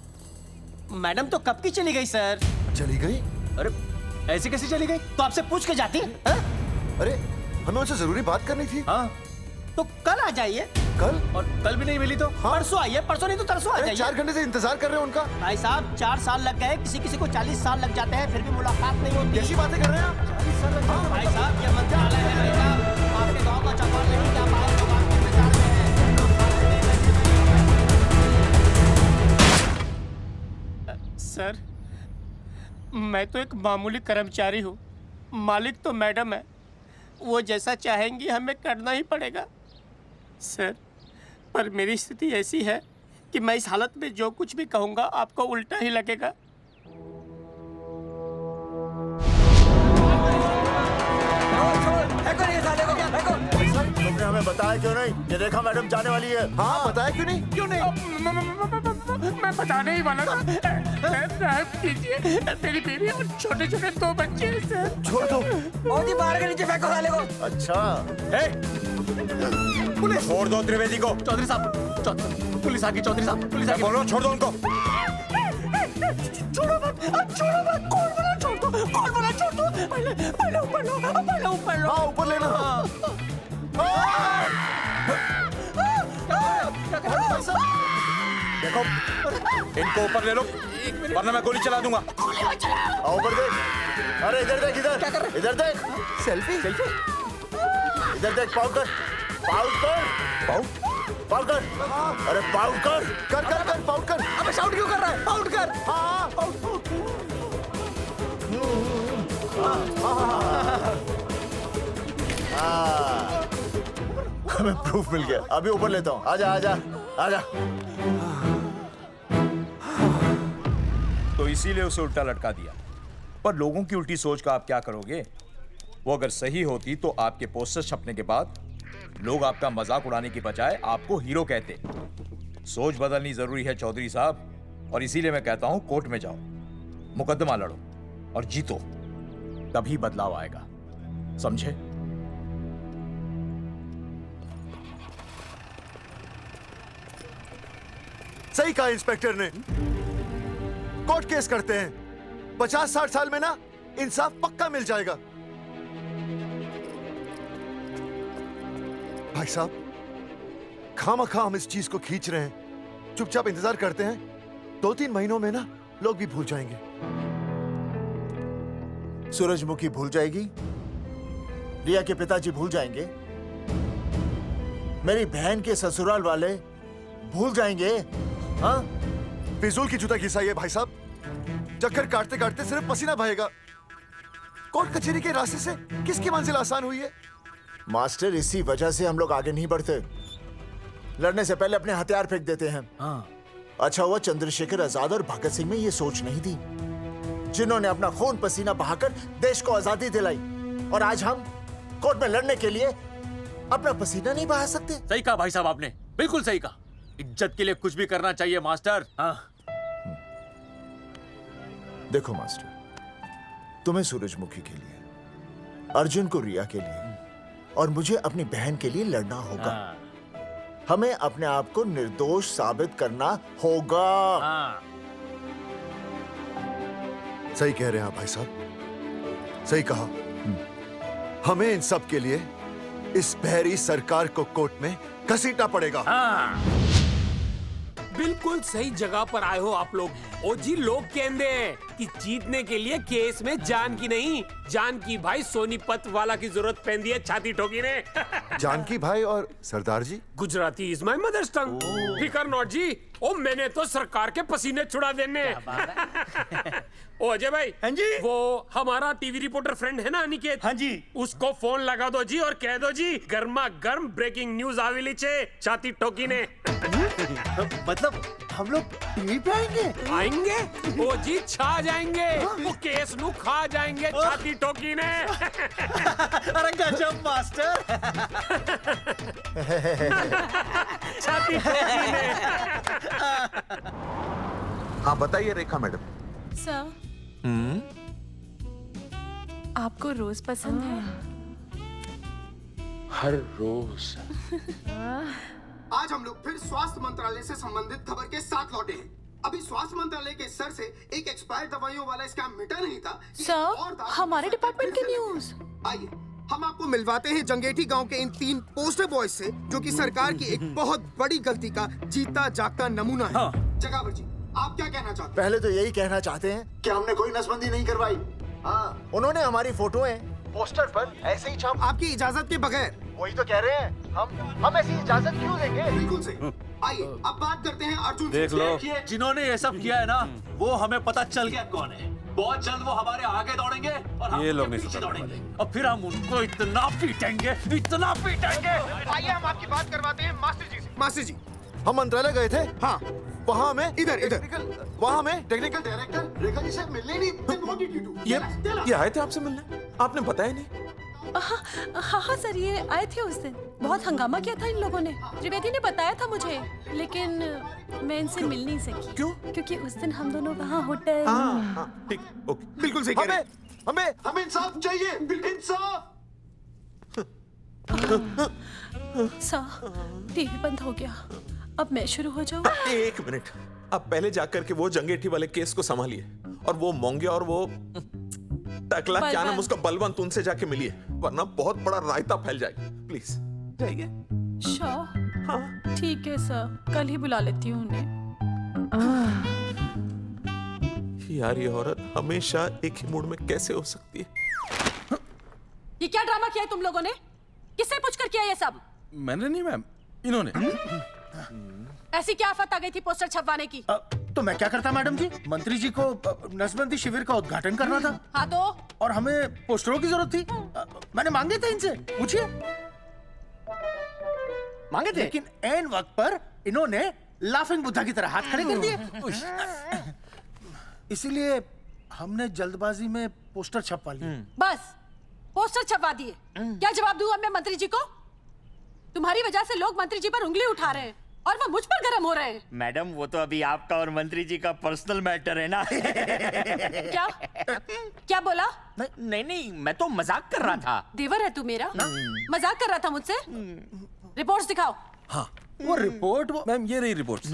मैडम तो कब की चली गई सर। चली गई? अरे ऐसे कैसे चली गई? तो आपसे पूछ के जाती। अरे हमें उनसे जरूरी बात करनी थी। हाँ, तो कल आ जाइए। कल? और कल भी नहीं मिली तो? हाँ? परसों आइए, परसों नहीं तो तरसों आ जाइए। 4 घंटे से इंतजार कर रहे हैं उनका। भाई साहब 4 साल लग गए, किसी को 40 साल लग जाते हैं, फिर भी मुलाकात नहीं होती। कैसी बातें कर रहे हैं आप? 40 साल लग जाते हैं। भाई साहब ये मंत्रालय है भाई साहब, आपके गांव का चौपाल नहीं क्या पाए लोग आपके इंतजार में हैं। सर, मैं तो एक मामूली कर्मचारी हूँ, मालिक तो मैडम है, वो जैसा चाहेंगी हमें करना ही पड़ेगा। सर, पर मेरी स्थिति ऐसी है कि मैं इस हालत में जो कुछ भी कहूँगा आपको उल्टा ही लगेगा। तुमने हमें बताया क्यों नहीं? ये रेखा मैडम जाने वाली है। हाँ, बताया क्यों नहीं? क्यों नहीं? मैं बताने ही वाला था। माफ कीजिए, मेरी बीवी और छोटे छोटे 2 बच्चे हैं सर। छोड़ दो। और जी बाहर के नीचे फेंको साले को। अच्छा पुलिस छोड़ दो त्रिवेदी को। चौधरी साहब, पुलिस आ गई। चौधरी साहब, पुलिस आ गई। बोलो छोड़ दो उनको। छोड़ो मत, कौन बना छोड़ दो, पहले ऊपर लो। हाँ ऊपर लेना। देखो इनको ऊपर ले लो वरना मैं गोली चला दूंगा। आओ ऊपर देख। अरे इधर देख, इधर देख। सेल्फी। इधर देख, पाउट कर। अरे पाउट कर। पाउट कर। अबे शाउट क्यों कर रहा है? पाउट कर। हाँ हमें प्रूफ मिल गया। अभी ऊपर लेता हूँ। आजा। तो इसीलिए उसे उल्टा लटका दिया। पर लोगों की उल्टी सोच का आप क्या करोगे? वो अगर सही होती तो आपके पोस्टर छपने के बाद लोग आपका मजाक उड़ाने की बजाय आपको हीरो कहते। सोच बदलनी जरूरी है चौधरी साहब, और इसीलिए मैं कहता हूं कोर्ट में जाओ, मुकदमा लड़ो और जीतो, तभी बदलाव आएगा। समझे? सही कहा इंस्पेक्टर ने। कोर्ट केस करते हैं, 50-60 साल में ना इंसाफ पक्का मिल जाएगा। भाई साहब, खामखा हम इस चीज को खींच रहे हैं। चुपचाप इंतजार करते हैं, 2-3 महीनों में ना लोग भी भूल जाएंगे। सूरजमुखी भूल जाएगी, रिया के पिताजी भूल जाएंगे, मेरी बहन के ससुराल वाले भूल जाएंगे। हाँ, फिजूल की जूता घिसा है भाई साहब। चक्कर काटते काटते सिर्फ पसीना बहेगा। कोर्ट कचहरी के रास्ते से किसकी मंजिल आसान हुई है? मास्टर, इसी वजह से हम लोग आगे नहीं बढ़ते। लड़ने से पहले अपने हथियार फेंक देते हैं। हाँ। अच्छा हुआ चंद्रशेखर आजाद और भगत सिंह में ये सोच नहीं थी, जिन्होंने अपना खून पसीना बहाकर देश को आजादी दिलाई। और आज हम कोर्ट में लड़ने के लिए अपना पसीना नहीं बहा सकते। सही कहा भाई साहब आपने, बिल्कुल सही कहा। इज्जत के लिए कुछ भी करना चाहिए मास्टर। हाँ। देखो मास्टर, तुम्हें सूरजमुखी के लिए, अर्जुन को रिया के लिए और मुझे अपनी बहन के लिए लड़ना होगा। हमें अपने आप को निर्दोष साबित करना होगा। सही कह रहे हैं आप भाई साहब, सही कहा। हमें इन सब के लिए इस बहरी सरकार को कोर्ट में घसीटना पड़ेगा। बिल्कुल सही जगह पर आए हो आप लोग। ओ जी, लोग कहते हैं कि जीतने के लिए केस में जान की नहीं, जान की भाई सोनीपत वाला की जरूरत पैंदी है छाती ठोकी ने। जानकी भाई और सरदार जी, गुजराती इज माय मदर्स टंग। फिकर नॉट जी। ओ मैंने तो सरकार के पसीने छुड़ा देने। ओ अजय भाई, हाँ जी, वो हमारा टीवी रिपोर्टर फ्रेंड है ना अनिकेत, हाँ जी, उसको फोन लगा दो जी और कह दो जी गर्मा गर्म ब्रेकिंग न्यूज आवेली छे छाती ठोकी ने। मतलब हम लोग टीवी पे आएंगे? ओ जी छा जाएंगे, वो केस नु खा जाएंगे छाती ठोकी ने। अरे गजब मास्टर। छाती ठोकी ने। हाँ बताइए रेखा मैडम। सर, आपको रोज पसंद है? हर रोज। आज हम लोग फिर स्वास्थ्य मंत्रालय से संबंधित खबर के साथ लौटे हैं। अभी स्वास्थ्य मंत्रालय के सर से एक एक्सपायर्ड दवाइयों वाला स्कैम मिटा नहीं था। सर, हमारे डिपार्टमेंट की न्यूज। आइए हम आपको मिलवाते हैं जंगेठी गांव के इन 3 पोस्टर बॉयज से, जो कि सरकार की एक बहुत बड़ी गलती का जीता जागता नमूना है। जगावर जी, आप क्या कहना चाहते हैं? पहले तो यही कहना चाहते हैं कि हमने कोई नसबंदी नहीं करवाई। हाँ, उन्होंने हमारी फोटोएं पोस्टर पर ऐसे ही छाप, आपकी इजाजत के बगैर। वही तो कह रहे हैं, हम ऐसी इजाजत क्यों देंगे? बिल्कुल सही। आइए अब बात करते हैं अर्जुन से। देख लो, जिन्होंने ये सब किया है ना, वो हमें पता चल गया कौन है। बहुत जल्द वो हमारे आगे दौड़ेंगे और हम ये लोग उनके नहीं पीछे समझ दौड़ेंगे और फिर हम उनको इतना पीटेंगे, इतना पीटेंगे। आइए हम आपकी बात करवाते हैं मास्टर जी से। मास्टर जी, हम मंत्रालय गए थे। हाँ, वहाँ हमें इधर वहाँ हमें टेक्निकल डायरेक्टर रेखा जी से मिलने नहीं। ये आए थे आपसे मिलने, आपने बताया नहीं। हाँ सर, ये आए थे उस दिन। बहुत हंगामा किया था इन लोगों ने। त्रिवेदी ने बताया था मुझे, लेकिन मैं इनसे मिल नहीं सकी। क्यों? क्योंकि उस दिन हम दोनों वहाँ होटल। ठीक, ओके। बिल्कुल सही कह रहे हैं। हमें इंसाफ चाहिए, इंसाफ। सर, टीवी बंद हो गया। अब मैं शुरू हो जाऊँ? एक मिनट, आप पहले जाकर के वो जंगेठी वाले केस को संभालिए, और वो मोंगिया और वो टकला क्या नाम उसका, बलवंत, उनसे जाके मिलिए, वरना बहुत बड़ा रायता फैल जाएगा। प्लीज जाइए। श्योर। हाँ ठीक है सर, कल ही बुला लेती हूँ उन्हें। यार ये औरत हमेशा एक ही मूड में कैसे हो सकती है? ये क्या ड्रामा किया है तुम लोगों ने? किससे पूछकर किया ये सब? मैंने नहीं मैम, इन्होंने। ऐसी क्या आफत आ गई थी पोस्टर छपवाने की? तो मैं क्या करता मैडम जी? मंत्री जी को नसबंदी शिविर का उद्घाटन करना था। हाँ तो? और हमें पोस्टरों की जरूरत थी। मैंने मांगे थे इनसे, पूछिए। मांगे थे, लेकिन ऐन वक्त पर इन्होंने लाफिंग बुद्धा की तरह हाथ खड़े कर दिए। इसीलिए हमने जल्दबाजी में पोस्टर छपवा लिए। बस पोस्टर छपवा दिए। क्या जवाब दूं अब मैं मंत्री जी को? तुम्हारी वजह से लोग मंत्री जी पर उंगली उठा रहे हैं और वो मुझ पर गर्म हो रहे हैं। मैडम वो तो अभी आपका और मंत्री जी का पर्सनल मैटर है ना। क्या क्या बोला? नहीं, मैं तो मजाक कर रहा था। देवर है तू मेरा? मजाक कर रहा था मुझसे? रिपोर्ट्स दिखाओ। हाँ वो रिपोर्ट मैम, ये रही रिपोर्ट।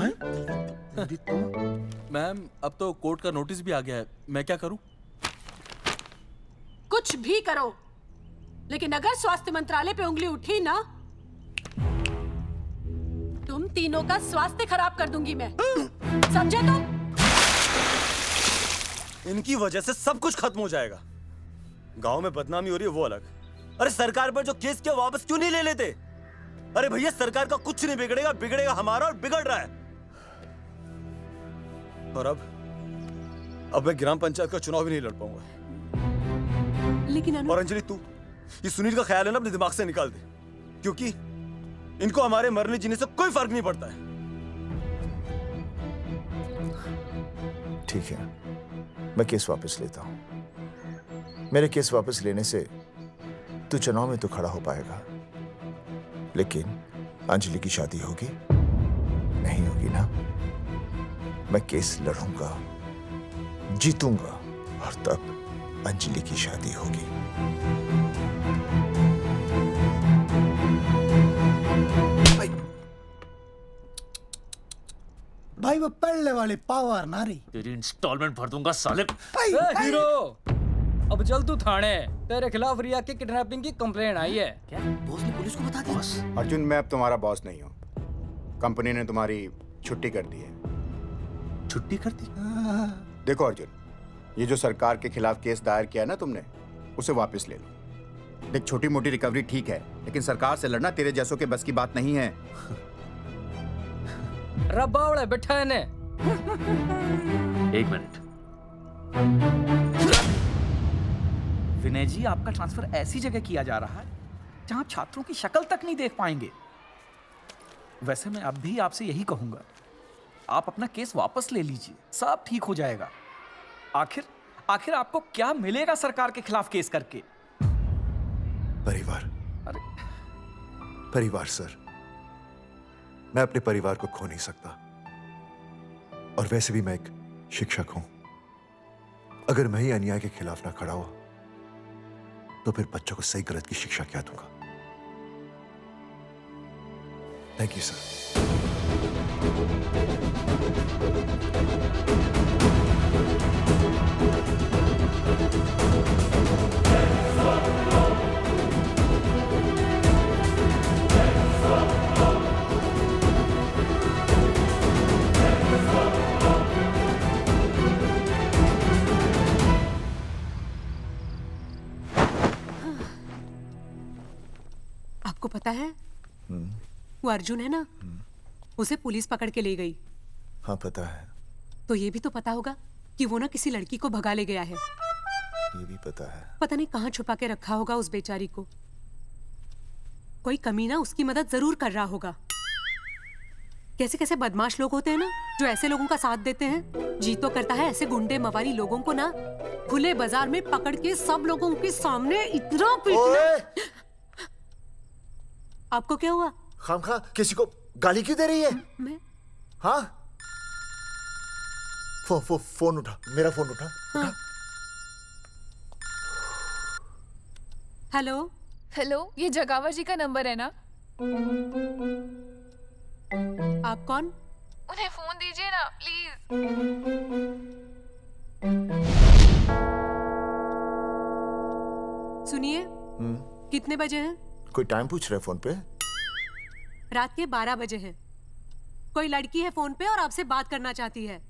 मैम अब तो कोर्ट का नोटिस भी आ गया है, मैं क्या करूं? कुछ भी करो, लेकिन अगर स्वास्थ्य मंत्रालय पे उंगली उठी ना, तुम तीनों का स्वास्थ्य खराब कर दूंगी मैं। समझे तुम? इनकी वजह से सब कुछ खत्म हो जाएगा। गांव में बदनामी हो रही है वो अलग, अरे सरकार पर जो केस किया वापस क्यों नहीं ले लेते? अरे भैया सरकार का कुछ नहीं बिगड़ेगा, बिगड़ेगा हमारा, और बिगड़ रहा है। और अब मैं ग्राम पंचायत का चुनाव भी नहीं लड़ पाऊंगा। लेकिन और अंजलि तू ये सुनील का ख्याल है ना अपने दिमाग से निकाल दे, क्योंकि इनको हमारे मरने जीने से कोई फर्क नहीं पड़ता है। ठीक है, मैं केस वापस लेता हूं। मेरे केस वापस लेने से तू चुनाव में तो खड़ा हो पाएगा, लेकिन अंजलि की शादी होगी नहीं होगी ना? मैं केस लड़ूंगा, जीतूंगा, और तब अंजलि की शादी होगी। भाई वो पढ़ने वाली पावर नारी। तेरी इंस्टॉलमेंट भर दूंगा साले। हीरो, अब चल तू थाने। तेरे खिलाफ रिया के किडनैपिंग की कंप्लेंट आई है। क्या बॉस ने पुलिस को बता दिया? अर्जुन, मैं अब तुम्हारा बॉस नहीं हूँ। कंपनी ने तुम्हारी छुट्टी कर दी है। छुट्टी कर दी? देखो अर्जुन, ये जो सरकार के खिलाफ केस दायर किया है ना तुमने, उसे वापस ले लो। देख, छोटी मोटी रिकवरी ठीक है, लेकिन सरकार से लड़ना तेरे जैसों के बस की बात नहीं है। रबावड़े बैठा है ने। एक मिनट। विनय जी, आपका ट्रांसफर ऐसी जगह किया जा रहा है जहां छात्रों की शक्ल तक नहीं देख पाएंगे। वैसे मैं अब भी आपसे यही कहूंगा, आप अपना केस वापस ले लीजिए, सब ठीक हो जाएगा। आखिर आपको क्या मिलेगा सरकार के खिलाफ केस करके? परिवार। परिवार सर, मैं अपने परिवार को खो नहीं सकता, और वैसे भी मैं एक शिक्षक हूं। अगर मैं ही अन्याय के खिलाफ ना खड़ा हुआ तो फिर बच्चों को सही गलत की शिक्षा क्या दूंगा? Thank you sir. आपको पता है वो अर्जुन है ना, उसे पुलिस पकड़ के ले गई। हाँ पता है। तो ये भी तो पता होगा कि वो ना किसी लड़की को भगा ले गया है। ये भी पता है। पता नहीं कहाँ छुपा के रखा होगा उस बेचारी को। कोई कमीना उसकी मदद जरूर कर रहा होगा। कैसे कैसे बदमाश लोग होते हैं ना, जो ऐसे लोगों का साथ देते हैं। जी तो करता है ऐसे गुंडे मवाली लोगों को ना खुले बाजार में पकड़ के सब लोगों के सामने इतना पीटना। आपको क्या हुआ? खामखा किसी को गाली क्यों दे रही है? मैं? हाँ? फोन उठा, मेरा फोन उठा। हाँ। हेलो हेलो, ये जगावर जी का नंबर है ना? आप कौन? उन्हें फोन दीजिए ना प्लीज। सुनिए, कितने बजे हैं? कोई टाइम पूछ रहे फोन पे? रात के 12 बजे हैं। कोई लड़की है फोन पे और आपसे बात करना चाहती है।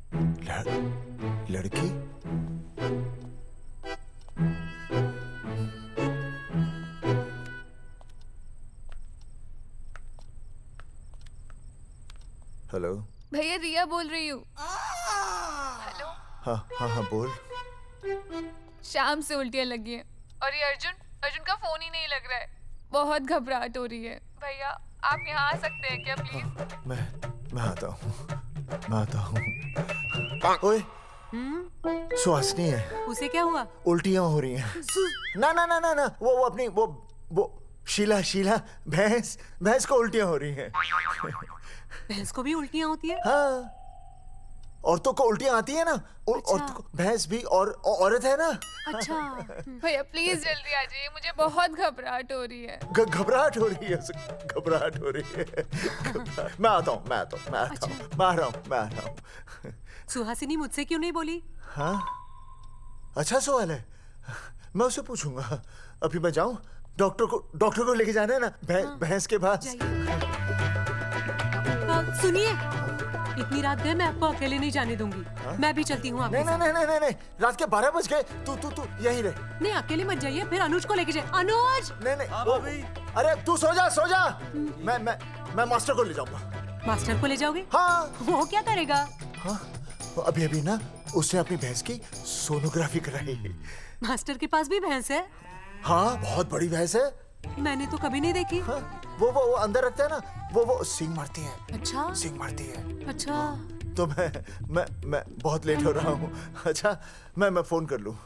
लड़की? हेलो भैया, रिया बोल रही हूँ। हेलो। हाँ हाँ हाँ बोल। शाम से उल्टियाँ लगी हैं और ये अर्जुन का फोन ही नहीं लग रहा है। बहुत घबराहट हो रही है। भैया आप यहाँ आ सकते हैं क्या प्लीज? मैं आता हूँ। ओए, सुहासिनी है। उसे क्या हुआ? उल्टियाँ हो रही हैं। ना वो अपनी वो शीला भैंस को उल्टियाँ हो रही हैं। भैंस को भी उल्टियाँ होती है? हाँ, औरतों को उल्टियाँ आती है ना। औरतों को, भैंस भी और औरत है ना। अच्छा। भैया प्लीज जल्दी आ जाइए, मुझे बहुत घबराहट हो रही है। घबराहट हो रही है। मैं आता हूँ। आ रहा हूँ। सुहासिनी मुझसे क्यों नहीं बोली? हाँ, अच्छा सवाल है, मैं उसे पूछूंगा। अभी मैं जाऊं? डॉक्टर को लेके जाना है ना भैंस के पास। सुनिए, इतनी रात गए मैं आपको अकेले नहीं जाने दूंगी। मैं भी चलती हूँ आपके साथ। नहीं, रात के 12 बज गए। तू यहीं रह। नहीं, अकेले मत जाइए, फिर अनुज को लेके जाइए। अनुज! नहीं, अरे तू सो जा। मैं मास्टर को ले जाऊंगा। मास्टर को ले जाओगे? हाँ। वो क्या करेगा? हाँ, अभी ना उसने अपनी भैंस की सोनोग्राफी कराई। मास्टर के पास भी भैंस है? हाँ, बहुत बड़ी भैंस है। मैंने तो कभी नहीं देखी। हाँ, वो अंदर रखते हैं ना, वो सींग मारती है। अच्छा, सींग मारती है। अच्छा। तो मैं बहुत लेट हो रहा हूँ। अच्छा, मैं फोन कर लूँ।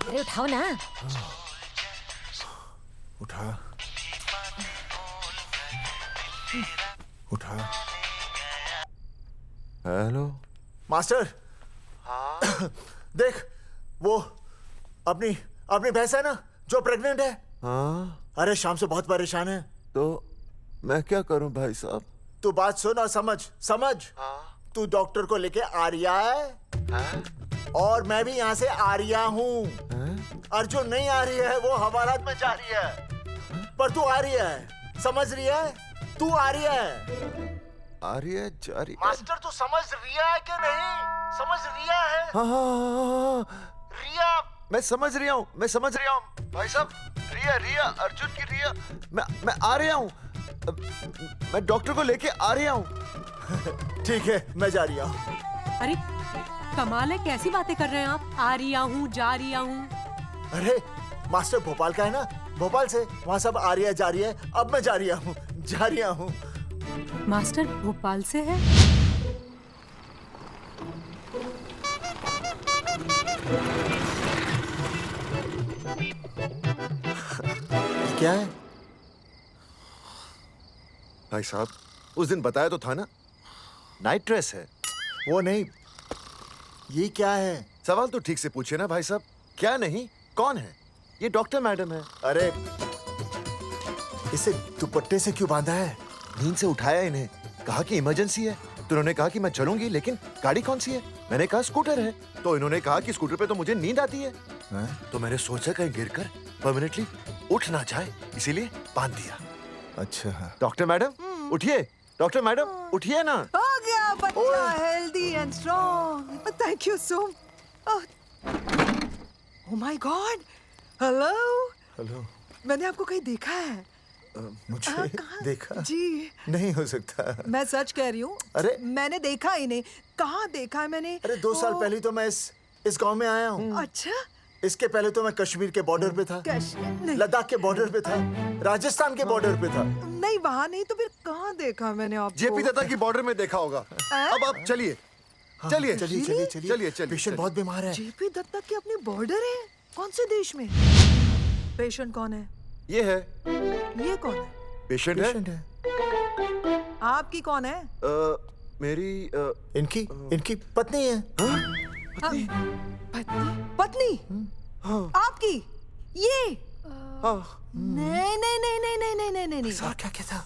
अरे उठाओ ना। उठा। Hello master. हाँ? देख, वो अपनी भैंस है ना जो प्रेग्नेंट है। हाँ? अरे शाम से बहुत परेशान है। तो मैं क्या करूं भाई साहब? तू बात सुन और समझ। हाँ? तू डॉक्टर को लेके आ रिया है? हाँ? और मैं भी यहाँ से आ रिया हूँ। अर्जुन नहीं आ रही है, वो हवालात में जा रही है। पर तू आ रही है, समझ रही है? तू आ रही है। आ रही है, जा रही है। मास्टर तू समझ रिया है कि नहीं? समझ रिया है? हाँ। रिया। मैं समझ रहा हूँ भाई साहब। रिया अर्जुन की रिया। मैं आ रहा हूँ। मैं डॉक्टर को लेके आ रहा हूँ। ठीक है, मैं जा रही हूँ। अरे कमाल है, कैसी बातें कर रहे हैं आप? आ रही हूँ, जा रही हूँ। अरे मास्टर भोपाल का है ना, भोपाल से वहाँ सब आ रही है, जा रही है। अब मैं जा रही हूँ। मास्टर भोपाल से है? क्या है भाई साहब? उस दिन बताया तो था ना, नाइट ड्रेस है। वो नहीं, ये क्या है? सवाल तो ठीक से पूछे ना भाई साहब। क्या नहीं, कौन है? ये डॉक्टर मैडम है। अरे इसे दुपट्टे से क्यों बांधा है? नींद से उठाया इन्हें, कहा कि इमरजेंसी है। तो उन्होंने कहा कि मैं चलूंगी, लेकिन गाड़ी कौन सी है? मैंने कहा स्कूटर है। तो इन्होंने कहा कि स्कूटर पे तो मुझे नींद आती है। तो मैंने सोचा कहीं गिरकर परमानेंटली उठ ना जाए, इसीलिए बांध दिया। अच्छा। डॉक्टर मैडम उठिए, डॉक्टर मैडम उठिए ना। हो गया बच्चा healthy and strong. Thank you so. Oh my God. Hello. Hello. मैंने आपको कहीं देखा है। मुझे देखा जी नहीं हो सकता। मैं सच कह रही हूँ। अरे मैंने देखा ही नहीं। कहाँ देखा है मैंने? अरे 2 साल पहले तो मैं इस गांव में आया हूँ। अच्छा। इसके पहले तो मैं कश्मीर के बॉर्डर पे था, लद्दाख के बॉर्डर पे था, राजस्थान के बॉर्डर पे था। नहीं वहाँ नहीं तो फिर कहाँ देखा मैंने आपको? जेपी दत्ता की बॉर्डर में देखा होगा। अब आप चलिए चलिए चलिए चलिए चलिए चलिए। पेशेंट बहुत बीमार है। जेपी दत्ता की अपनी बॉर्डर है? कौन से देश में? पेशेंट कौन है? ये है। ये कौन है? पेशेंट है। आपकी कौन है? मेरी इनकी पत्नी है। पत्नी? पत्नी? आपकी? ये? नहीं नहीं नहीं नहीं नहीं नहीं नहीं नहीं। सर क्या था?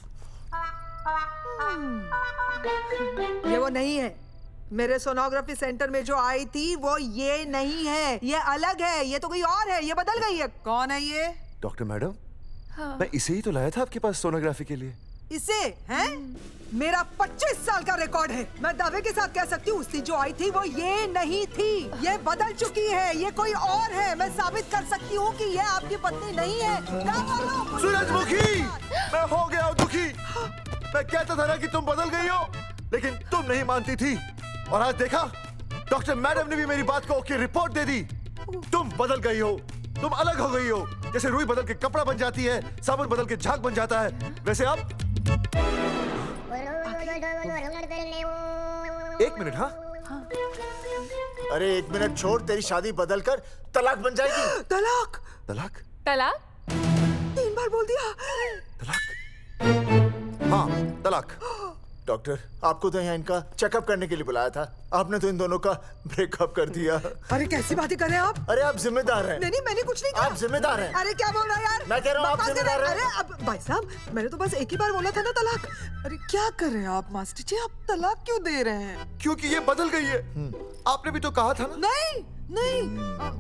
ये वो नहीं है। मेरे सोनोग्राफी सेंटर में जो आई थी वो ये नहीं है, ये अलग है, ये तो कोई और है, ये बदल गई है। कौन है ये? डॉक्टर मैडम, हाँ। मैं इसे ही तो लाया था आपके पास सोनोग्राफी के लिए। इसे हैं? मेरा 25 साल का रिकॉर्ड है। मैं दावे के साथ कह सकती हूँ उसकी जो आई थी वो ये नहीं थी, ये बदल चुकी है, ये कोई और है। मैं साबित कर सकती हूँ कि ये आपकी पत्नी नहीं है। सूरजमुखी, मैं हो गया हूँ दुखी। मैं कहता था ना कि तुम बदल गई हो, लेकिन तुम नहीं मानती थी। और आज देखा, डॉक्टर मैडम ने भी मेरी बात को ओके रिपोर्ट दे दी। तुम बदल गई हो, तुम अलग हो गई हो। जैसे रुई बदल के कपड़ा बन जाती है, साबुन बदल के झाग बन जाता है, वैसे अब। एक मिनट। हाँ अरे 1 मिनट छोड़, तेरी शादी बदल कर तलाक बन जाएगी। तलाक? तलाक? तलाक? 3 बार बोल दिया। हाँ तलाक। डॉक्टर, आपको तो यहाँ इनका चेकअप करने के लिए बुलाया था, आपने तो इन दोनों का ब्रेकअप कर दिया। अरे कैसी बातें कर रहे हैं आप? अरे आप जिम्मेदार हैं। नहीं मैंने कुछ नहीं कहा। आप जिम्मेदार हैं। अरे क्या बोल रहा है यार? मैं कह रहा हूँ आप जिम्मेदार हैं। अरे अब भाई साहब, मैंने तो बस एक ही बार बोला था ना तलाक। अरे क्या कर रहे हैं आप मास्टर जी? आप तलाक क्यों दे रहे हैं? क्योंकि ये बदल गई है। आपने भी तो कहा था ना। नहीं नहीं,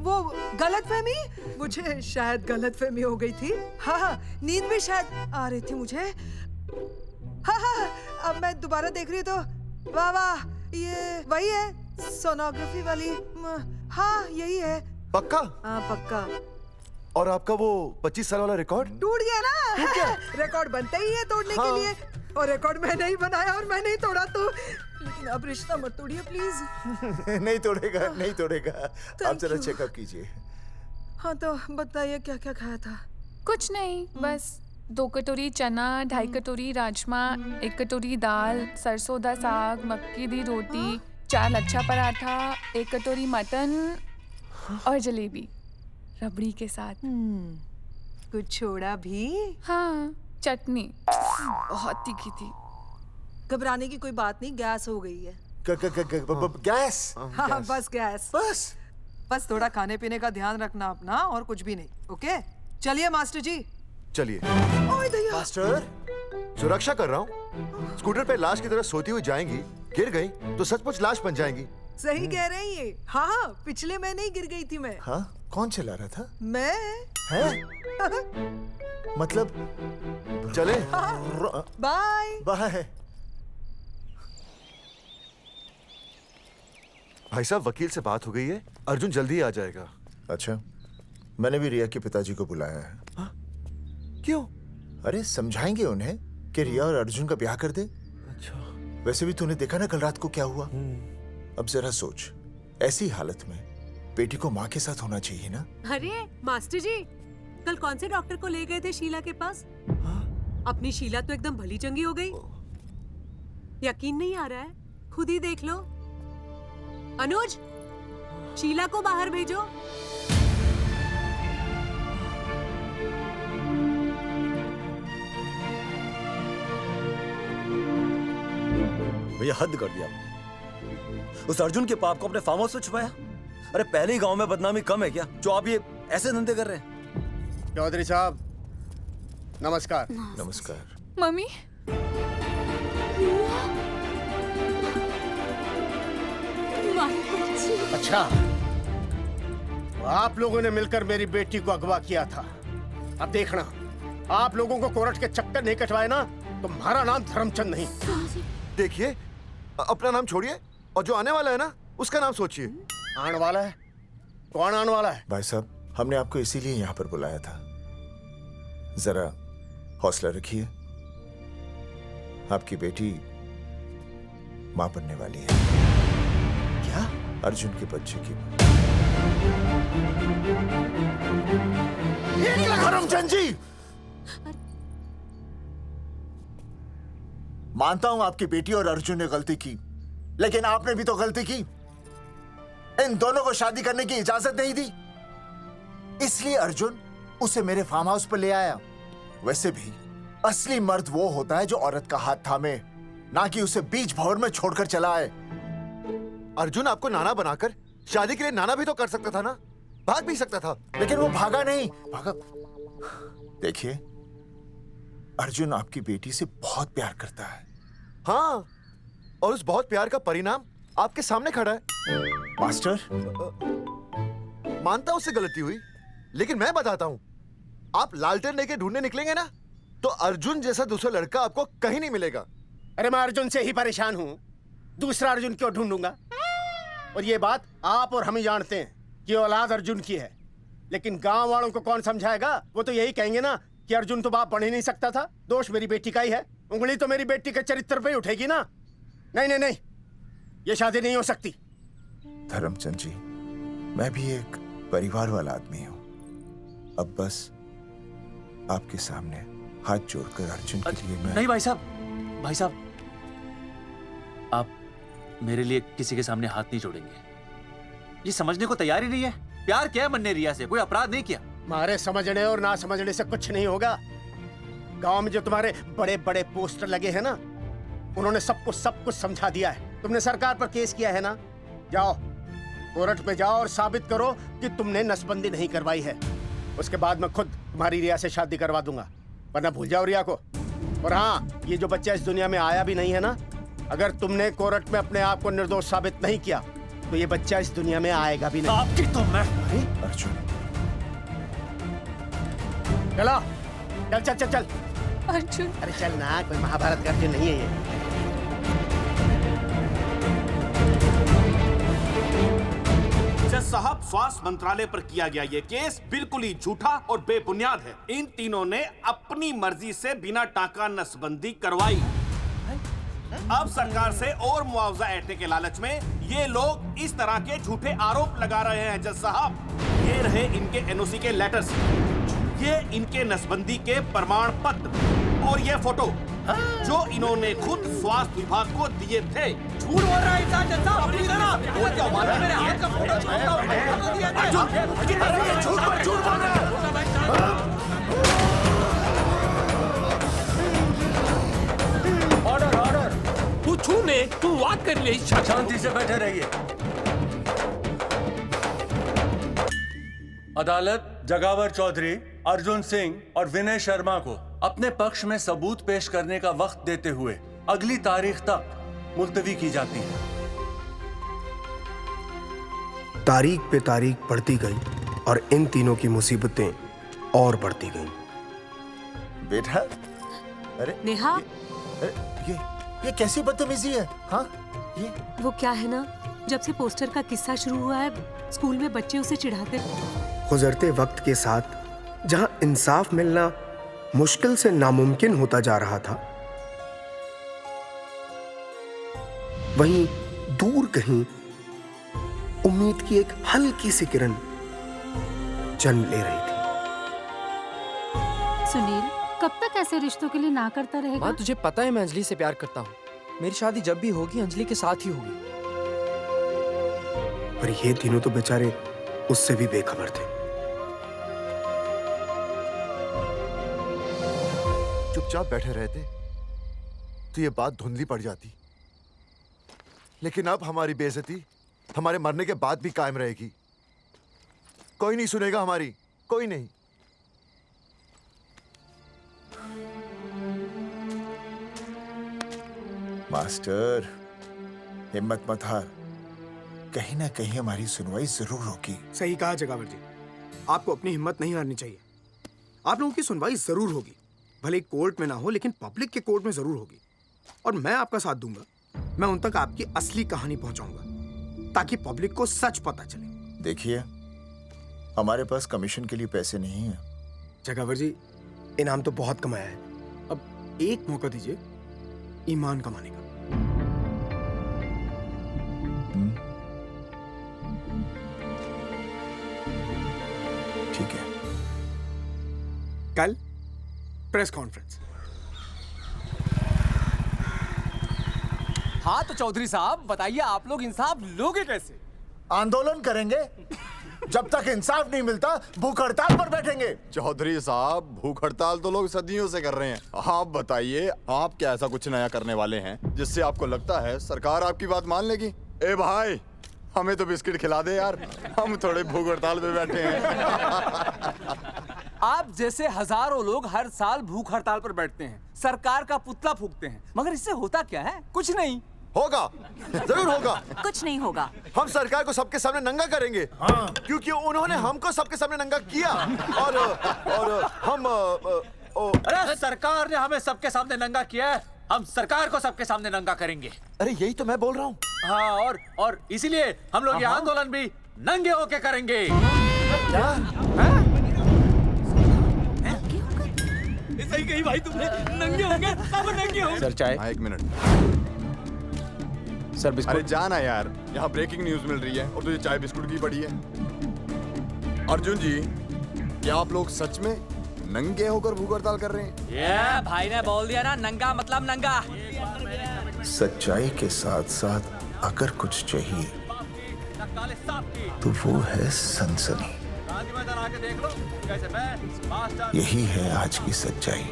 वो गलतफहमी, मुझे शायद गलतफहमी हो गई थी। हाँ, नींद भी शायद आ रही थी मुझे। हाँ, अब मैं दोबारा देख रही तो वाह वाह, ये वही है सोनोग्राफी वाली। हाँ यही है। पक्का? हाँ पक्का। और आपका वो 25 साल वाला रिकॉर्ड टूट गया ना? रिकॉर्ड बनता ही है तोड़ने के लिए, और रिकॉर्ड मैंने ही बनाया और मैंने ही तोड़ा। तो लेकिन अब रिश्ता मत तोड़िए प्लीज। नहीं तोड़ेगा, नहीं तोड़ेगा। आप जरा चेकअप कीजिए। हाँ तो बताइए क्या क्या खाया था? कुछ नहीं, बस 2 कटोरी चना, 2.5 कटोरी राजमा, 1 कटोरी दाल, सरसों दा साग, मक्की दी रोटी, 4 लच्छा पराठा, 1 कटोरी मटन और जलेबी रबड़ी के साथ। कुछ छोड़ा भी? हाँ, चटनी बहुत तीखी थी। घबराने की कोई बात नहीं, गैस हो गई है। गैस? हाँ बस गैस। बस थोड़ा खाने पीने का ध्यान रखना अपना, और कुछ भी नहीं। ओके चलिए मास्टर जी। चलिए। मास्टर, सुरक्षा कर रहा हूँ। स्कूटर पे लाश की तरह सोती हुई जाएंगी, गिर गई तो सचमुच लाश बन जाएंगी। सही कह रही है। हाँ पिछले महीने ही गिर गई थी मैं। हाँ कौन चला रहा था? मैं। है? मतलब चले? Bye bye. भाई साहब, वकील से बात हो गई है, अर्जुन जल्दी आ जाएगा। अच्छा, मैंने भी रिया के पिताजी को बुलाया है। क्यों? अरे समझाएंगे उन्हें कि रिया और अर्जुन का ब्याह कर दे। अच्छा। वैसे भी तूने देखा ना कल रात को क्या हुआ। अब जरा सोच, ऐसी हालत में बेटी को माँ के साथ होना चाहिए ना। अरे मास्टर जी, कल कौन से डॉक्टर को ले गए थे शीला के पास? अपनी शीला तो एकदम भली चंगी हो गई। यकीन नहीं आ रहा है? खुद ही देख लो। अनुज, शीला को बाहर भेजो। भैया हद कर दिया। उस अर्जुन के पाप को अपने फार्म हाउस में छुपाया। अरे पहले ही गांव में बदनामी कम है क्या, जो आप ये ऐसे धंधे कर रहे हैं? चौधरी साहब नमस्कार। नमस्कार। मम्मी, अच्छा, आप लोगों ने मिलकर मेरी बेटी को अगवा किया था। अब देखना, आप लोगों को कोर्ट के चक्कर नहीं कटवाए ना, तो हमारा नाम धर्मचंद नहीं। देखिए, अपना नाम छोड़िए और जो आने वाला है ना, उसका नाम सोचिए। आने वाला है? कौन आने वाला है? भाई साहब, हमने आपको इसीलिए यहाँ पर बुलाया था। जरा हौसला रखिए, आपकी बेटी मां बनने वाली है। क्या? अर्जुन के बच्चे की। करमचंद जी, मानता हूं आपकी बेटी और अर्जुन ने गलती की, लेकिन आपने भी तो गलती की। इन दोनों को शादी करने की इजाजत नहीं दी, इसलिए अर्जुन उसे मेरे फार्म हाउस पर ले आया। वैसे भी असली मर्द वो होता है जो औरत का हाथ थामे, ना कि उसे बीच भंवर में छोड़कर चला आए। अर्जुन आपको नाना बनाकर शादी के लिए नाना भी तो कर सकता था ना, भाग भी सकता था। लेकिन वो भागा नहीं। भागा? देखिए, अर्जुन आपकी बेटी से बहुत प्यार करता है। हाँ, और उस बहुत प्यार का परिणाम आपके सामने खड़ा है। मास्टर, मानता उससे गलती हुई, लेकिन मैं बताता हूं, आप लालटेन लेके ढूंढने निकलेंगे ना, तो अर्जुन जैसा दूसरा लड़का आपको कहीं नहीं मिलेगा। अरे मैं अर्जुन से ही परेशान हूँ, दूसरा अर्जुन क्यों ढूंढूंगा? और ये बात आप और हम ही जानते हैं कि औलाद अर्जुन की है, लेकिन गांव वालों को कौन समझाएगा? वो तो यही कहेंगे ना कि अर्जुन तो बाप बन ही नहीं सकता था, दोष मेरी बेटी का ही है। उंगली तो मेरी बेटी के चरित्र पे ही उठेगी ना। नहीं नहीं नहीं, ये शादी नहीं हो सकती। धर्मचंद जी, मैं भी एक परिवार वाला आदमी हूं। अब बस आपके सामने हाथ जोड़कर अर्जुन के लिए मैं... नहीं भाई साहब, भाई साहब, आप मेरे लिए किसी के सामने हाथ नहीं जोड़ेंगे। ये समझने को तैयार ही नहीं है। प्यार किया है मन्ने रिया से, कोई अपराध नहीं किया। तुम्हारे समझने और ना समझने से कुछ नहीं होगा। गांव में जो तुम्हारे बड़े बड़े पोस्टर लगे हैं ना, उन्होंने सब कुछ समझा दिया है। तुमने सरकार पर केस किया है ना, जाओ कोर्ट में जाओ और साबित करो कि तुमने नसबंदी नहीं करवाई है। उसके बाद मैं खुद तुम्हारी रिया से शादी करवा दूंगा, वरना भूल जाओ रिया को। और हाँ, ये जो बच्चा इस दुनिया में आया भी नहीं है ना, अगर तुमने कोर्ट में अपने आप को निर्दोष साबित नहीं किया तो ये बच्चा इस दुनिया में आएगा भी नहीं। आपकी तो मैं... अर्जुन, चलो चल चल चल चल। अर्जुन, अरे चल ना, कोई महाभारत का अर्जुन नहीं है ये। जज साहब, स्वास्थ्य मंत्रालय पर किया गया ये केस बिल्कुल ही झूठा और बेबुनियाद है। इन तीनों ने अपनी मर्जी से बिना टाका नसबंदी करवाई। अब सरकार से और मुआवजा ऐंठने के लालच में ये लोग इस तरह के झूठे आरोप लगा रहे हैं। जज साहब, ये रहे इनके एनओसी के लेटर्स, ये इनके नसबंदी के प्रमाण पत्र और ये फोटो जो इन्होंने खुद स्वास्थ्य विभाग को दिए थे। झूठ बोल रहा है इंसान, जज साहब, अपनी तरह। वो क्या माना? मेरे हाथ का फोटो झूठ बोल रहा है। ऑर्डर ऑर्डर, तू छूने तू बात कर ले। शांति से बैठे रहिए। अदालत जगावर चौधरी, अर्जुन सिंह और विनय शर्मा को अपने पक्ष में सबूत पेश करने का वक्त देते हुए अगली तारीख तक मुलतवी की जाती है। तारीख पे तारीख बढ़ती गई और इन तीनों की मुसीबतें और बढ़ती गईं। बेटा, अरे नेहा, ये कैसी बदतमीजी है? हाँ, ये वो क्या है ना, जब से पोस्टर का किस्सा शुरू हुआ है, स्कूल में बच्चे उसे चिढ़ाते। गुजरते वक्त के साथ जहां इंसाफ मिलना मुश्किल से नामुमकिन होता जा रहा था, वहीं दूर कहीं उम्मीद की एक हल्की सी किरण जन्म ले रही थी। सुनील, कब तक ऐसे रिश्तों के लिए ना करता रहेगा? माँ, तुझे पता है मैं अंजलि से प्यार करता हूँ। मेरी शादी जब भी होगी अंजलि के साथ ही होगी। पर ये तीनों तो बेचारे उससे भी बेखबर थे। चुपचाप बैठे रहते तो ये बात धुंधली पड़ जाती, लेकिन अब हमारी बेइज्जती हमारे मरने के बाद भी कायम रहेगी। कोई नहीं सुनेगा हमारी, कोई नहीं। मास्टर, हिम्मत मत हार, कहीं ना कहीं हमारी सुनवाई जरूर होगी। सही कहा जगावर जी, आपको अपनी हिम्मत नहीं हारनी चाहिए। आप लोगों की सुनवाई जरूर होगी, भले कोर्ट में ना हो लेकिन पब्लिक के कोर्ट में जरूर होगी। और मैं आपका साथ दूंगा, मैं उन तक आपकी असली कहानी पहुंचाऊंगा ताकि पब्लिक को सच पता चले। देखिए, हमारे पास कमीशन के लिए पैसे नहीं है। जगावर जी, इनाम तो बहुत कमाया है, एक मौका दीजिए ईमान कमाने का। ठीक है। कल प्रेस कॉन्फ्रेंस। हाँ तो चौधरी साहब बताइए, आप लोग इंसाफ लोगे कैसे? आंदोलन करेंगे, जब तक इंसाफ नहीं मिलता भूख हड़ताल पर बैठेंगे। चौधरी साहब, भूख हड़ताल तो लोग सदियों से कर रहे हैं। आप बताइए, आप क्या ऐसा कुछ नया करने वाले हैं जिससे आपको लगता है सरकार आपकी बात मान लेगी? ए भाई, हमें तो बिस्किट खिला दे यार, हम थोड़े भूख हड़ताल पे बैठे हैं। आप जैसे हजारों लोग हर साल भूख हड़ताल पर बैठते हैं, सरकार का पुतला फूंकते हैं, मगर इससे होता क्या है? कुछ नहीं होगा, जरूर होगा। कुछ नहीं होगा। हम सरकार को सबके सामने नंगा करेंगे। हाँ। क्योंकि उन्होंने हमको सबके सामने नंगा किया और हम अरे सरकार ने हमें सबके सामने नंगा किया है, हम सरकार को सबके सामने नंगा करेंगे। अरे यही तो मैं बोल रहा हूँ। हाँ, और इसीलिए हम लोग ये आंदोलन भी नंगे होके करेंगे। क्या? सही कही भाई तुमने, नंगे होंगे, सब नंगे होंगे। सर चाय? हाँ, 1 मिनट। Sir biscuit. अरे जाना यार, यहाँ ब्रेकिंग न्यूज मिल रही है और तुझे चाय बिस्कुट की पड़ी है। अर्जुन जी, क्या आप लोग सच में नंगे होकर भूख हड़ताल कर रहे हैं? ये भाई ने बोल दिया ना, नंगा मतलब नंगा। सच्चाई के साथ साथ अगर कुछ चाहिए तो वो है सनसनी। यही है आज की सच्चाई।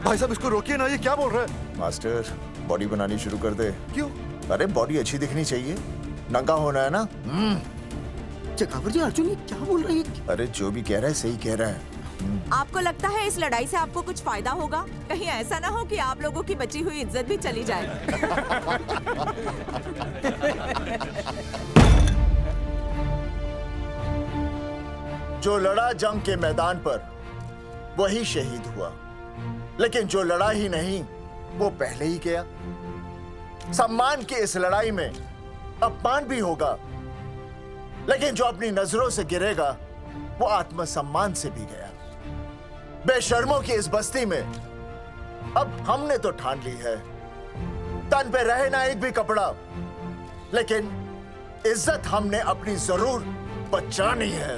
भाई साहब इसको रोकिए ना, ये क्या बोल रहा है? मास्टर, बॉडी बनानी शुरू कर दे। क्यों? अरे बॉडी अच्छी दिखनी चाहिए, नंगा होना है ना। चकावर जी, अर्जुन ये क्या बोल रहे हैं? अरे जो भी कह रहा है सही कह रहा है। आपको लगता है इस लड़ाई से आपको कुछ फायदा होगा? कहीं ऐसा ना हो कि आप लोगों की बची हुई इज्जत भी चली जाए। जो लड़ा जंग के मैदान पर वही शहीद हुआ, लेकिन जो लड़ा ही नहीं वो पहले ही गया। सम्मान की इस लड़ाई में अपमान भी होगा, लेकिन जो अपनी नजरों से गिरेगा वो आत्मसम्मान से भी गया। बेशर्मों की इस बस्ती में अब हमने तो ठान ली है, तन पे रहे ना एक भी कपड़ा, लेकिन इज्जत हमने अपनी जरूर बचानी है।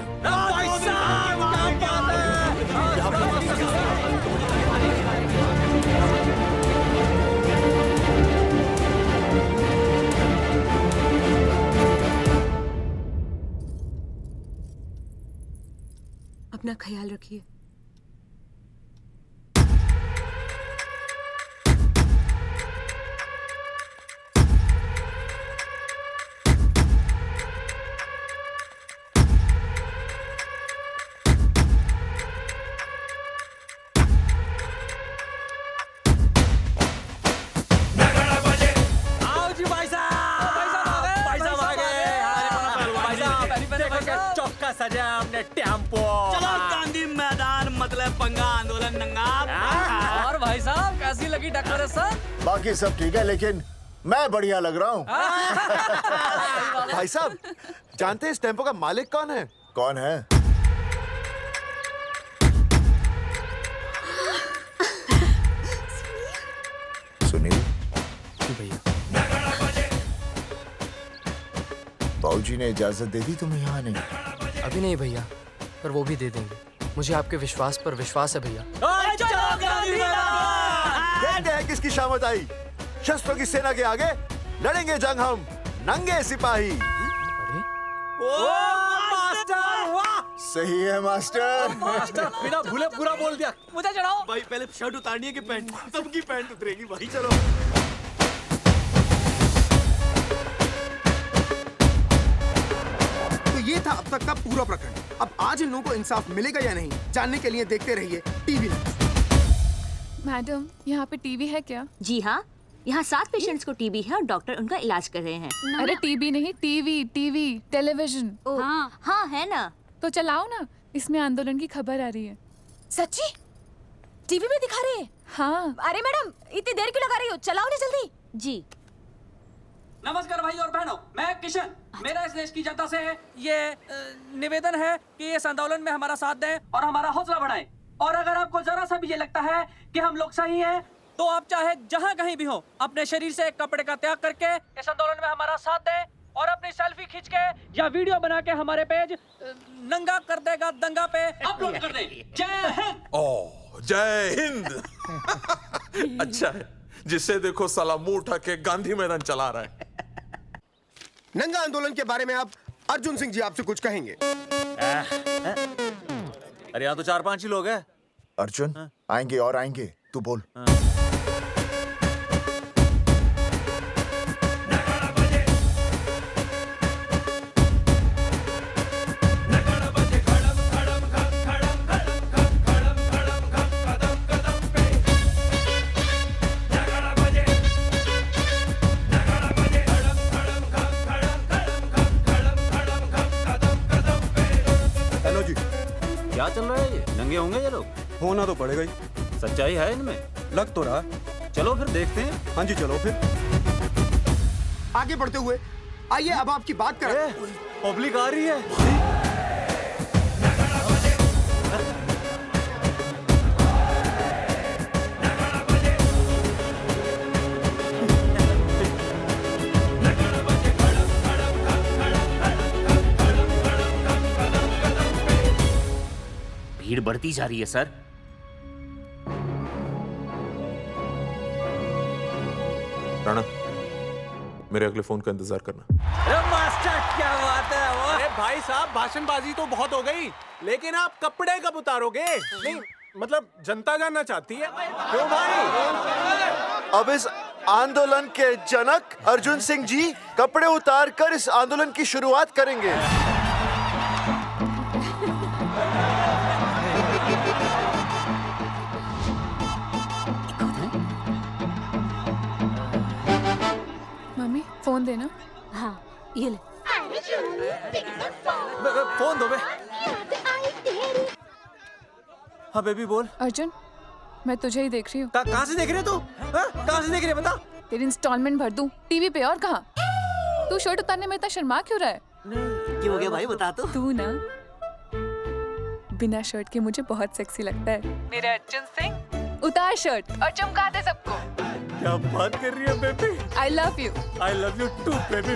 अपना ख्याल रखिए। सजा हमने टेम्पो। चलो गांधी मैदान, मतलब पंगा आंदोलन नंगा। और भाई साहब कैसी लगी डेकोरेशन? बाकी सब ठीक है, लेकिन मैं बढ़िया लग रहा हूँ। भाई साहब, जानते हैं इस टेम्पो का मालिक कौन है? कौन है? सुनील। भैया। बाबूजी ने इजाजत दे दी तुम्हें यहाँ आने की? अभी नहीं भैया, पर वो भी दे देंगे। मुझे आपके विश्वास पर विश्वास है भैया। कहते हैं किसकी शामत आई, शस्त्रों की सेना के आगे लड़ेंगे जंग हम नंगे सिपाही। सही है मास्टर। मास्टर बिना भूले पूरा बोल दिया। मुझे चढ़ाओ भाई, पहले शर्ट उतारनी है कि पैंट? सबकी पैंट उतरेगी भाई। चलो ये था अब तक का पूरा प्रकरण। अब आज इन लोगों को इंसाफ मिलेगा या नहीं, जानने के लिए देखते रहिए टीवी। मैडम, यहाँ पे टीवी है क्या? जी हाँ, यहाँ 7 पेशेंट्स को टीबी है और डॉक्टर उनका इलाज कर रहे हैं। अरे टीबी नहीं, टीवी, टेलीविजन। हाँ हाँ है ना। तो चलाओ ना, इसमें आंदोलन की खबर आ रही है। सच्ची? टीवी में दिखा रहे हैं? हाँ। अरे मैडम, इतनी देर क्यों लगा रही हो? चलाओ ना जल्दी। जी। नमस्कार भाई और बहनों, मैं किशन। मेरा इस देश की जनता से ये निवेदन है कि इस आंदोलन में हमारा साथ दें और हमारा हौसला बढ़ाएं। और अगर आपको जरा सा भी ये लगता है कि हम लोग सही हैं, तो आप चाहे जहां कहीं भी हो अपने शरीर से एक कपड़े का त्याग करके इस आंदोलन में हमारा साथ दें और अपनी सेल्फी खींच के या वीडियो बना के हमारे पेज नंगा कर देगा दंगा पे अपलोड कर दे। जय हिंद। ओह जय हिंद। अच्छा है, जिसे देखो साला मुंह उठा के गांधी मैदान चला रहा है। नंगा आंदोलन के बारे में आप अर्जुन सिंह जी आपसे कुछ कहेंगे। अरे यहाँ तो 4-5 ही लोग हैं। अर्जुन आएंगे और आएंगे, तू बोल। क्या चल रहा है ये? नंगे होंगे ये लोग? होना तो पड़ेगा ही। सच्चाई है इनमें? लग तो रहा। चलो फिर देखते हैं। हाँ जी चलो फिर। आगे बढ़ते हुए आइए अब आपकी बात करें। पब्लिक आ रही है। भीड़ बढ़ती जा रही है सर। राणा, मेरे अगले फोन का इंतजार करना। अरे मास्टर क्या बात है वो। अरे भाई साहब, भाषणबाजी तो बहुत हो गई, लेकिन आप कपड़े कब उतारोगे? नहीं मतलब जनता जानना चाहती है। क्यों भाई? अब इस आंदोलन के जनक अर्जुन सिंह जी कपड़े उतार कर इस आंदोलन की शुरुआत करेंगे। मम्मी फोन देना। हाँ ये ले। फोन दो बे। हाँ बेबी बोल। अर्जुन मैं तुझे ही देख रही हूँ। कहाँ से देख रहे तू? कहाँ से देख रही है बता? तेरी इंस्टॉलमेंट भर दूं टीवी पे और कहाँ? तू शर्ट उतारने में इतना शर्मा क्यों रहा है? क्यों हो गया भाई, बता तो। तू ना बिना शर्ट के मुझे बहुत सेक्सी लगता है। मेरे अर्जुन सिंह उतार शर्ट और चमका दे सबको। क्या बात कर रही है baby? I love you. I love you too baby.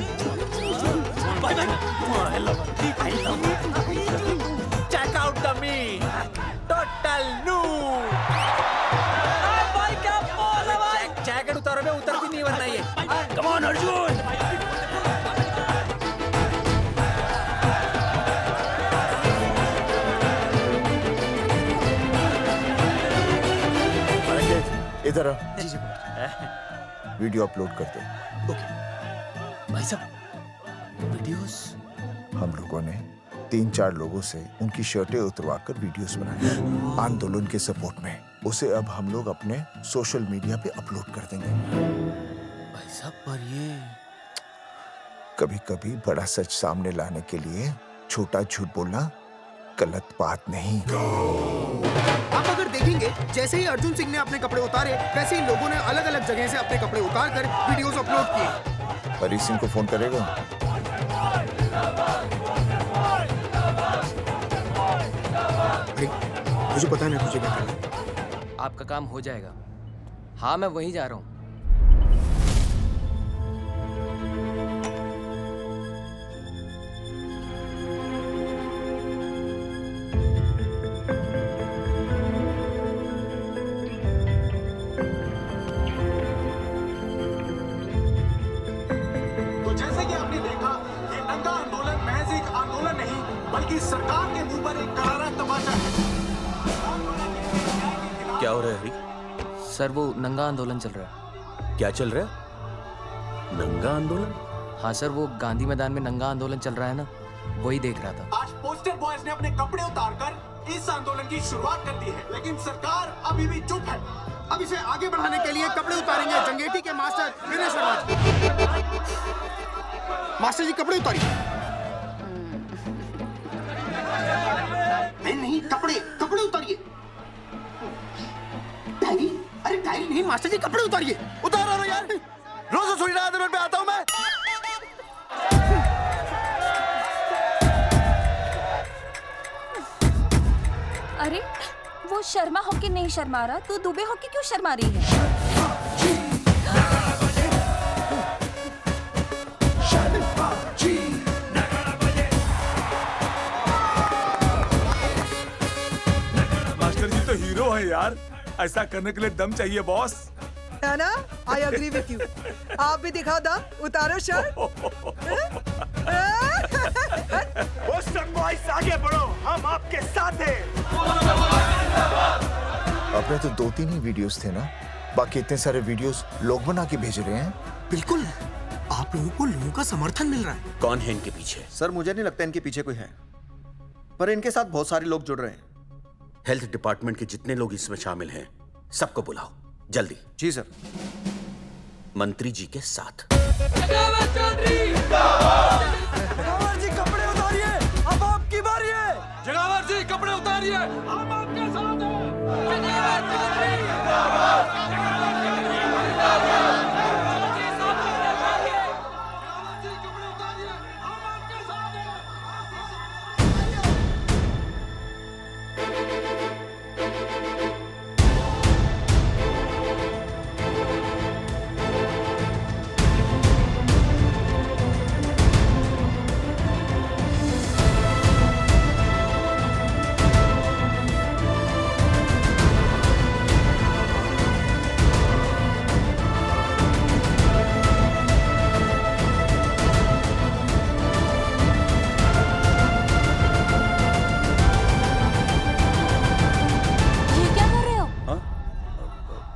Check out the me total new. भाई क्या बोल रहा भाई? जैकेट उतारो में उतर भी नहीं वरना ये। Come on Arjun. इधर आ। वीडियो अपलोड कर दो। भाई साहब वीडियोस? हम लोगों ने 3-4 लोगों से उनकी शर्टें उतरवा कर वीडियोस बनाए आंदोलन के सपोर्ट में। उसे अब हम लोग अपने सोशल मीडिया पे अपलोड कर देंगे। भाई साहब पर ये कभी कभी बड़ा सच सामने लाने के लिए छोटा झूठ बोलना गलत बात नहीं। आप अगर देखेंगे जैसे ही अर्जुन सिंह ने अपने कपड़े उतारे वैसे ही लोगों ने अलग अलग जगह से अपने कपड़े उतार कर वीडियोस अपलोड किए। हरी सिंह को फोन करेगा? मुझे पता नहीं तुझे क्या करना है। आपका काम हो जाएगा। हाँ मैं वहीं जा रहा हूँ। तो जैसे कि आपने देखा, ये नंगा आंदोलन महज एक आंदोलन नहीं बल्कि सरकार के मुंह पर एक करारा तमाचा है। क्या हो रहा है हरी? सर वो नंगा आंदोलन चल रहा है। क्या चल रहा है? नंगा आंदोलन? हाँ सर वो गांधी मैदान में नंगा आंदोलन चल रहा है ना, वही देख रहा था। आज पोस्टर बॉयज ने अपने कपड़े उतारकर इस आंदोलन की शुरुआत कर दी है, लेकिन सरकार अभी भी चुप है। अब इसे आगे बढ़ाने के लिए कपड़े उतारेंगे जंगेटी के मास्टर विनय शर्मा जी। मास्टर जी कपड़े उतारिए। नहीं कपड़े कपड़े उतारिए। डायरी? अरे डायरी नहीं मास्टर जी, कपड़े उतारिए। उतारो यार, रोज थोड़ी आंदोलन पे आता हूँ मैं। अरे वो वो शर्मा हो के नहीं शर्मा रहा, तू दुबे हो के क्यों शर्मा रही है? मास्टर जी तो हीरो है यार, ऐसा करने के लिए दम चाहिए बॉस। है ना? I agree with you. आप भी दिखाओ दम, उतारो शर्ट। बॉयज आगे बढ़ो, हम आपके साथ हैं। अपने तो 2-3 ही वीडियोस थे ना, बाकी इतने सारे वीडियोस लोग बना के भेज रहे हैं। बिल्कुल, आप लोगों को लोगों का समर्थन मिल रहा है। कौन है इनके पीछे? सर मुझे नहीं लगता इनके पीछे कोई है, पर इनके साथ बहुत सारे लोग जुड़ रहे हैं। हेल्थ डिपार्टमेंट के जितने लोग इसमें शामिल हैं, सबको बुलाओ जल्दी। जी सर। मंत्री जी के साथ। जगावर जी कपड़े उतारिए, अब आपकी बारी है। जगावर जी कपड़े उतारिए, हम आपके साथ हैं।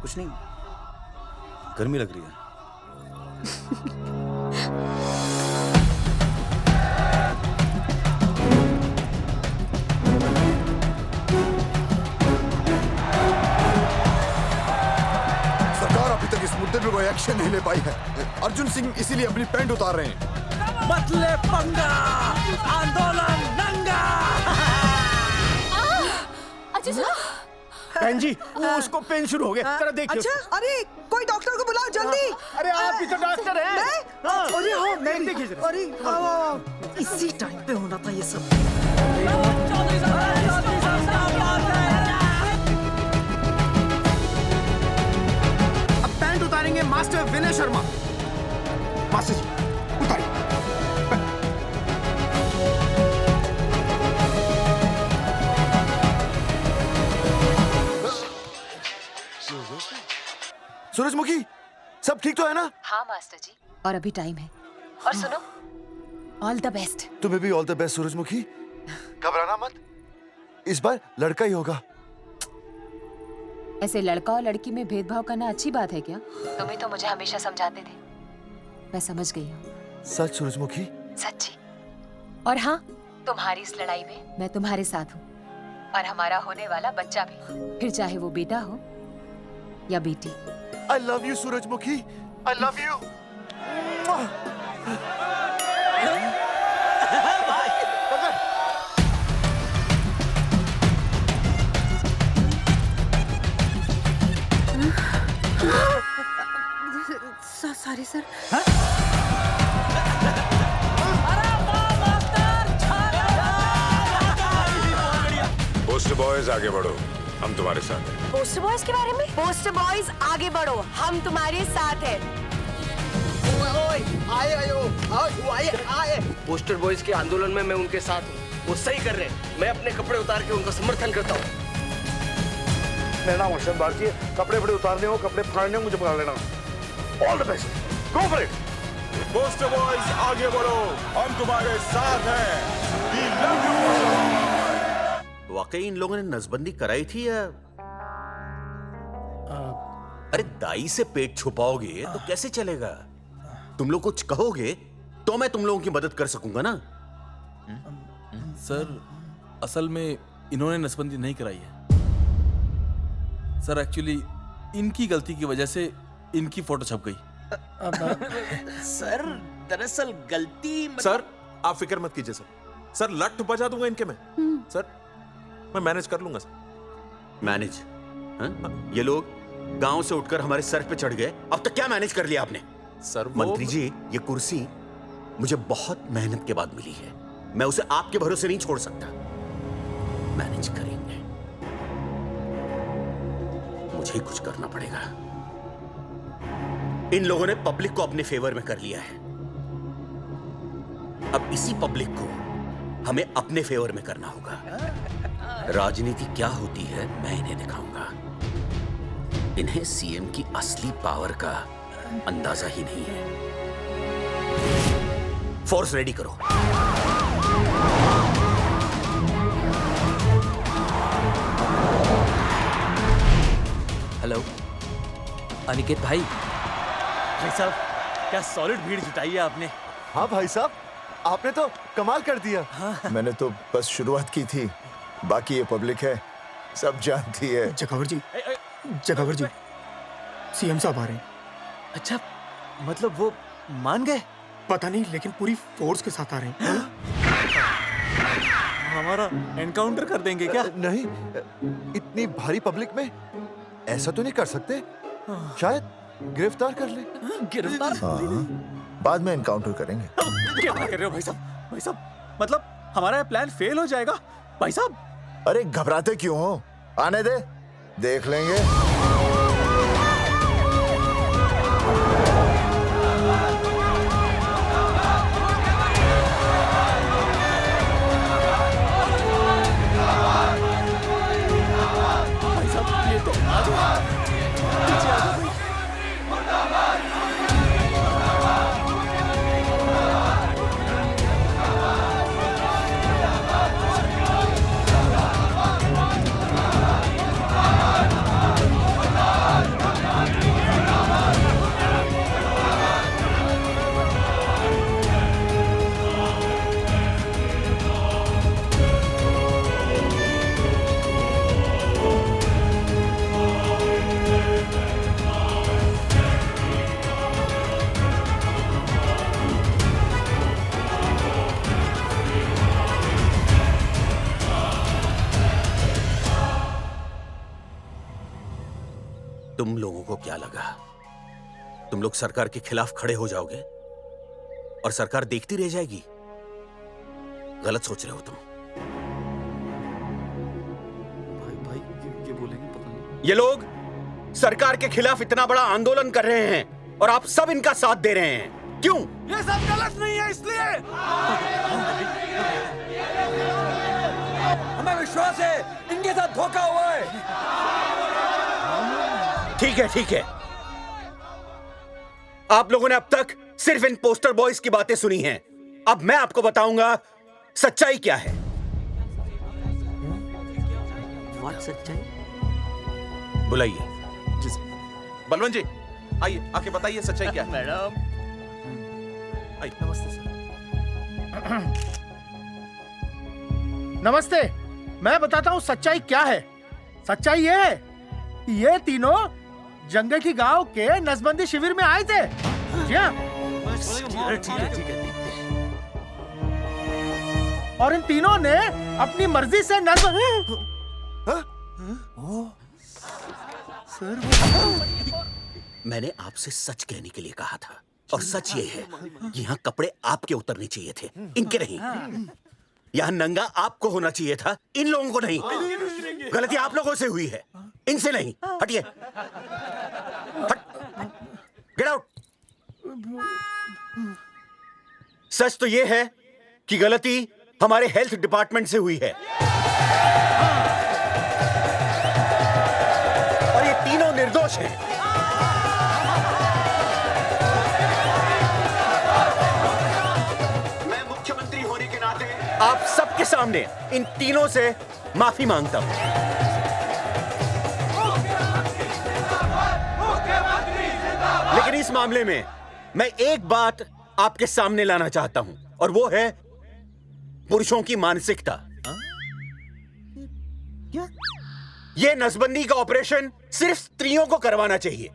कुछ नहीं, गर्मी लग रही है। सरकार अभी तक इस मुद्दे पे कोई एक्शन नहीं ले पाई है। अर्जुन सिंह इसीलिए अपनी पैंट उतार रहे हैं। मत ले पंगा, आंदोलन नंगा। अच्छा सुनो। बहन जी, वो उसको पेन शुरू हो गया, जरा देखिए। अच्छा, अरे कोई डॉक्टर को बुलाओ जल्दी। अरे आप भी तो डॉक्टर हैं। मैं? अरे हाँ, मैं भी। देखिए जरा। अरे आओ, इसी टाइम पे होना था ये सब। अब पैंट उतारेंगे मास्टर विनय शर्मा। मास्टर जी उतारिए। सूरजमुखी, सब ठीक तो है ना? हाँ मास्टर जी, और अभी टाइम है। और सुनो, ऑल द बेस्ट। तुम्हें भी ऑल द बेस्ट सूरजमुखी। घबराना मत, इस बार लड़का ही होगा। ऐसे लड़का और लड़की में भेदभाव करना अच्छी बात है क्या? तुम्हें तो मुझे हमेशा समझाते थे। मैं समझ गई हूँ। सच सूरजमुखी? सच्ची। और हाँ, तुम्हारी इस लड़ाई में मैं तुम्हारे साथ हूँ, और हमारा होने वाला बच्चा भी, फिर चाहे वो बेटा हो या बेटी। I love you, सूरजमुखी। I love you. Sorry sir. Post boys आगे बढ़ो, हम तुम्हारे साथ हैं। पोस्टर बॉयज के बारे में? पोस्टर बॉयज आगे बढ़ो, हम तुम्हारे साथ हैं। आए। पोस्टर बॉयज के आंदोलन में मैं उनके साथ हूँ, वो सही कर रहे हैं। मैं अपने कपड़े उतार के उनका समर्थन करता हूँ। मेरा नाम अर्शद बारची है। कपड़े उतारने हो, कपड़े फाड़ने हो, मुझे बुला लेना। All the best, go for it. Post boys आगे बढ़ो, हम तुम्हारे साथ हैं। We love you। वाकई इन लोगों ने नसबंदी कराई थी या? अरे दाई से पेट छुपाओगे तो कैसे चलेगा? तुम लोग कुछ कहोगे तो मैं तुम लोगों की मदद कर सकूंगा ना। सर असल में इन्होंने नसबंदी नहीं कराई है सर। एक्चुअली इनकी गलती की वजह से इनकी फोटो छप गई। सर दरअसल गलती सर आप फिक्र मत कीजिए सर। सर लट बजा दूंगा इनके में। सर मैं मैनेज कर लूंगा सर। मैनेज? ये लोग गांव से उठकर हमारे सर पे चढ़ गए, अब तक क्या मैनेज कर लिया आपने? सर मंत्री जी, ये कुर्सी मुझे बहुत मेहनत के बाद मिली है, मैं उसे आपके भरोसे नहीं छोड़ सकता। मैनेज करेंगे। मुझे ही कुछ करना पड़ेगा। इन लोगों ने पब्लिक को अपने फेवर में कर लिया है। अब इसी पब्लिक को हमें अपने फेवर में करना होगा। राजनीति क्या होती है मैं इन्हें दिखाऊंगा। इन्हें सीएम की असली पावर का अंदाजा ही नहीं है। फोर्स रेडी करो। हेलो अनिकेत भाई। भाई साहब क्या सॉलिड भीड़ जुटाई है आपने। हाँ भाई साहब, आपने तो कमाल कर दिया। मैंने तो बस शुरुआत की थी, बाकी ये पब्लिक है, सब जानती है। जगावर जी, जगावर जी, सीएम साहब आ रहे हैं। अच्छा, मतलब वो मान गए? पता नहीं, लेकिन पूरी फोर्स के साथ आ रहे हैं। हमारा एनकाउंटर कर देंगे क्या? नहीं, इतनी भारी पब्लिक में ऐसा तो नहीं कर सकते। शायद गिरफ्तार कर ले। गिरफ्तार? हाँ, बाद में एनकाउंटर करेंगे। क्या कर रहे हो भाई साहब? भाई साहब मतलब हमारा प्लान फेल हो जाएगा भाई साहब। अरे घबराते क्यों हो, आने दे, देख लेंगे। भाई साहब ये तो पीछे आ जाओ। तुम लोगों को क्या लगा तुम लोग सरकार के खिलाफ खड़े हो जाओगे और सरकार देखती रह जाएगी? गलत सोच रहे हो तुम। भाई ये बोलेंगे पता नहीं। ये लोग सरकार के खिलाफ इतना बड़ा आंदोलन कर रहे हैं और आप सब इनका साथ दे रहे हैं, क्यों? ये सब गलत नहीं है इसलिए। हमें विश्वास है इनके साथ धोखा हुआ है। ठीक है, ठीक है। आप लोगों ने अब तक सिर्फ इन पोस्टर बॉयज की बातें सुनी हैं। अब मैं आपको बताऊंगा सच्चाई क्या है। सच्चाई? बुलाइए। बलवंत जी आइए, आके बताइए सच्चाई क्या है। मैडम आइए। नमस्ते सर। नमस्ते, मैं बताता हूँ सच्चाई क्या है। सच्चाई ये है, ये तीनों जंगे की गांव के नसबंदी शिविर में आए थे। जी हाँ। ठीक है। और इन तीनों ने अपनी मर्जी से मैंने आपसे सच कहने के लिए कहा था और सच ये है कि यहाँ कपड़े आपके उतरने चाहिए थे, इनके नहीं। यहाँ नंगा आपको होना चाहिए था, इन लोगों को नहीं। गलती आप लोगों से हुई है, इनसे नहीं। हटिए, हट, गेट आउट। सच तो ये है कि गलती हमारे हेल्थ डिपार्टमेंट से हुई है और ये तीनों निर्दोष हैं। मैं मुख्यमंत्री होने के नाते आप सबके सामने इन तीनों से माफी मांगता हूं। लेकिन इस मामले में मैं एक बात आपके सामने लाना चाहता हूं और वो है पुरुषों की मानसिकता। क्या? ये नसबंदी का ऑपरेशन सिर्फ स्त्रियों को करवाना चाहिए,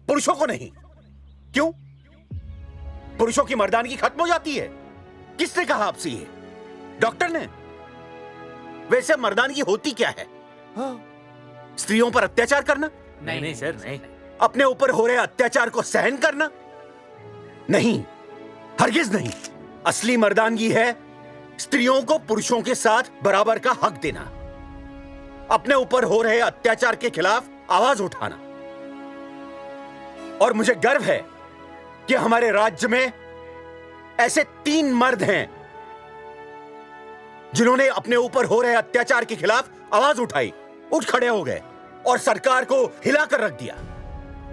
पुरुषों को नहीं। क्यों? पुरुषों की मर्दानगी खत्म हो जाती है? किसने कहा आपसे ये? डॉक्टर ने? वैसे मर्दानगी होती क्या है? स्त्रियों पर अत्याचार करना? नहीं सर, नहीं। अपने ऊपर हो रहे अत्याचार को सहन करना? नहीं, हरगिज नहीं। असली मर्दानगी है स्त्रियों को पुरुषों के साथ बराबर का हक देना, अपने ऊपर हो रहे अत्याचार के खिलाफ आवाज उठाना। और मुझे गर्व है कि हमारे राज्य में ऐसे 3 मर्द हैं जिन्होंने अपने ऊपर हो रहे अत्याचार के खिलाफ आवाज उठाई, उठ खड़े हो गए और सरकार को हिलाकर रख दिया।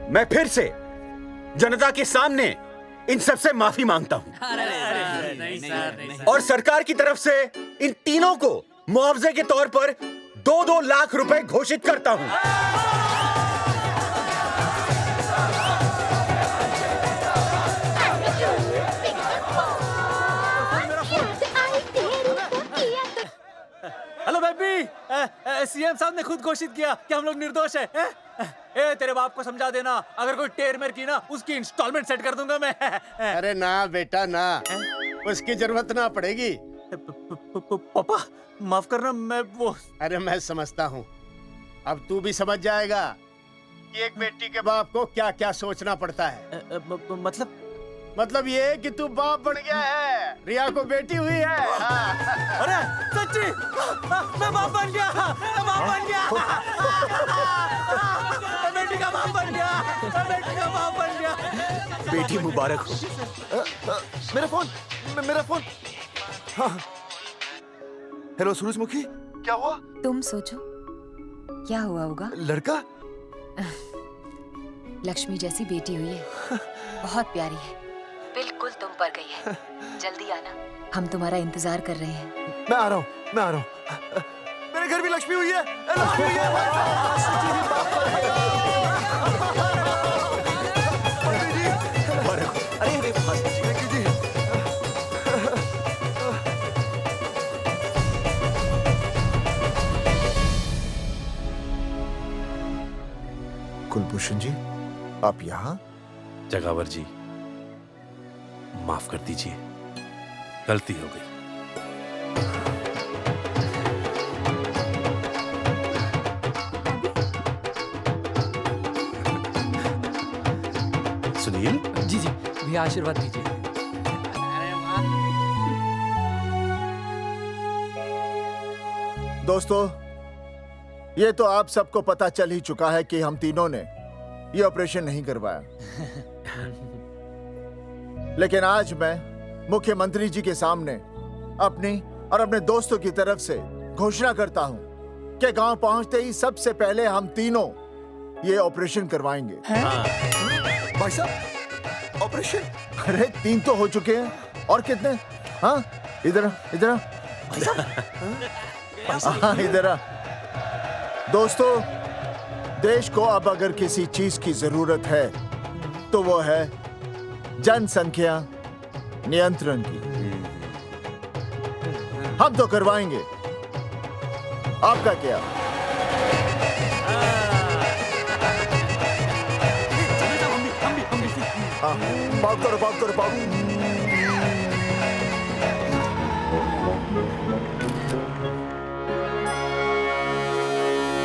मैं फिर से जनता के सामने इन सबसे माफी मांगता हूं और सरकार की तरफ से इन तीनों को मुआवजे के तौर पर 2-2 लाख रुपए घोषित करता हूं। हेलो बेबी, सीएम साहब ने खुद घोषित किया कि हम लोग निर्दोष हैं। ए तेरे बाप को समझा देना, अगर कोई टेर मेर की ना उसकी इंस्टॉलमेंट सेट कर दूंगा मैं। अरे ना बेटा ना, उसकी जरूरत ना पड़ेगी। पापा माफ करना, मैं वो। अरे मैं समझता हूँ, अब तू भी समझ जाएगा कि एक बेटी के बाप को क्या क्या सोचना पड़ता है। मतलब ये कि तू बाप बन गया है, रिया को बेटी हुई है। अरे सच्ची, मैं बाप बन गया, मैं बाप बन गया, मैं बेटी का बाप बन गया, मैं बेटी का बाप बन गया। बेटी मुबारक हो। मेरा फोन। हाँ। हेलो सूरजमुखी, क्या हुआ? तुम सोचो क्या हुआ होगा। लड़का? लक्ष्मी जैसी बेटी हुई है, बहुत प्यारी है, बिल्कुल तुम पर गई है। जल्दी आना, हम तुम्हारा इंतजार कर रहे हैं। मैं आ रहा हूँ। मेरे घर भी लक्ष्मी हुई है, लक्ष्मी हुई है। कुलभूषण जी, आप यहाँ? जगावर जी, माफ कर दीजिए, गलती हो गई। सुनील जी भैया आशीर्वाद दीजिए। दोस्तों, ये तो आप सबको पता चल ही चुका है कि हम तीनों ने ये ऑपरेशन नहीं करवाया। लेकिन आज मैं मुख्यमंत्री जी के सामने अपनी और अपने दोस्तों की तरफ से घोषणा करता हूं कि गांव पहुंचते ही सबसे पहले हम तीनों ये ऑपरेशन करवाएंगे। भाई साहब, ऑपरेशन? अरे 3 तो हो चुके हैं, और कितने? हाँ, इधर हाँ, इधर आ। दोस्तों, देश को अब अगर किसी चीज की जरूरत है तो वो है जनसंख्या नियंत्रण की। हम तो करवाएंगे, आपका क्या? हाँ, पाव करो।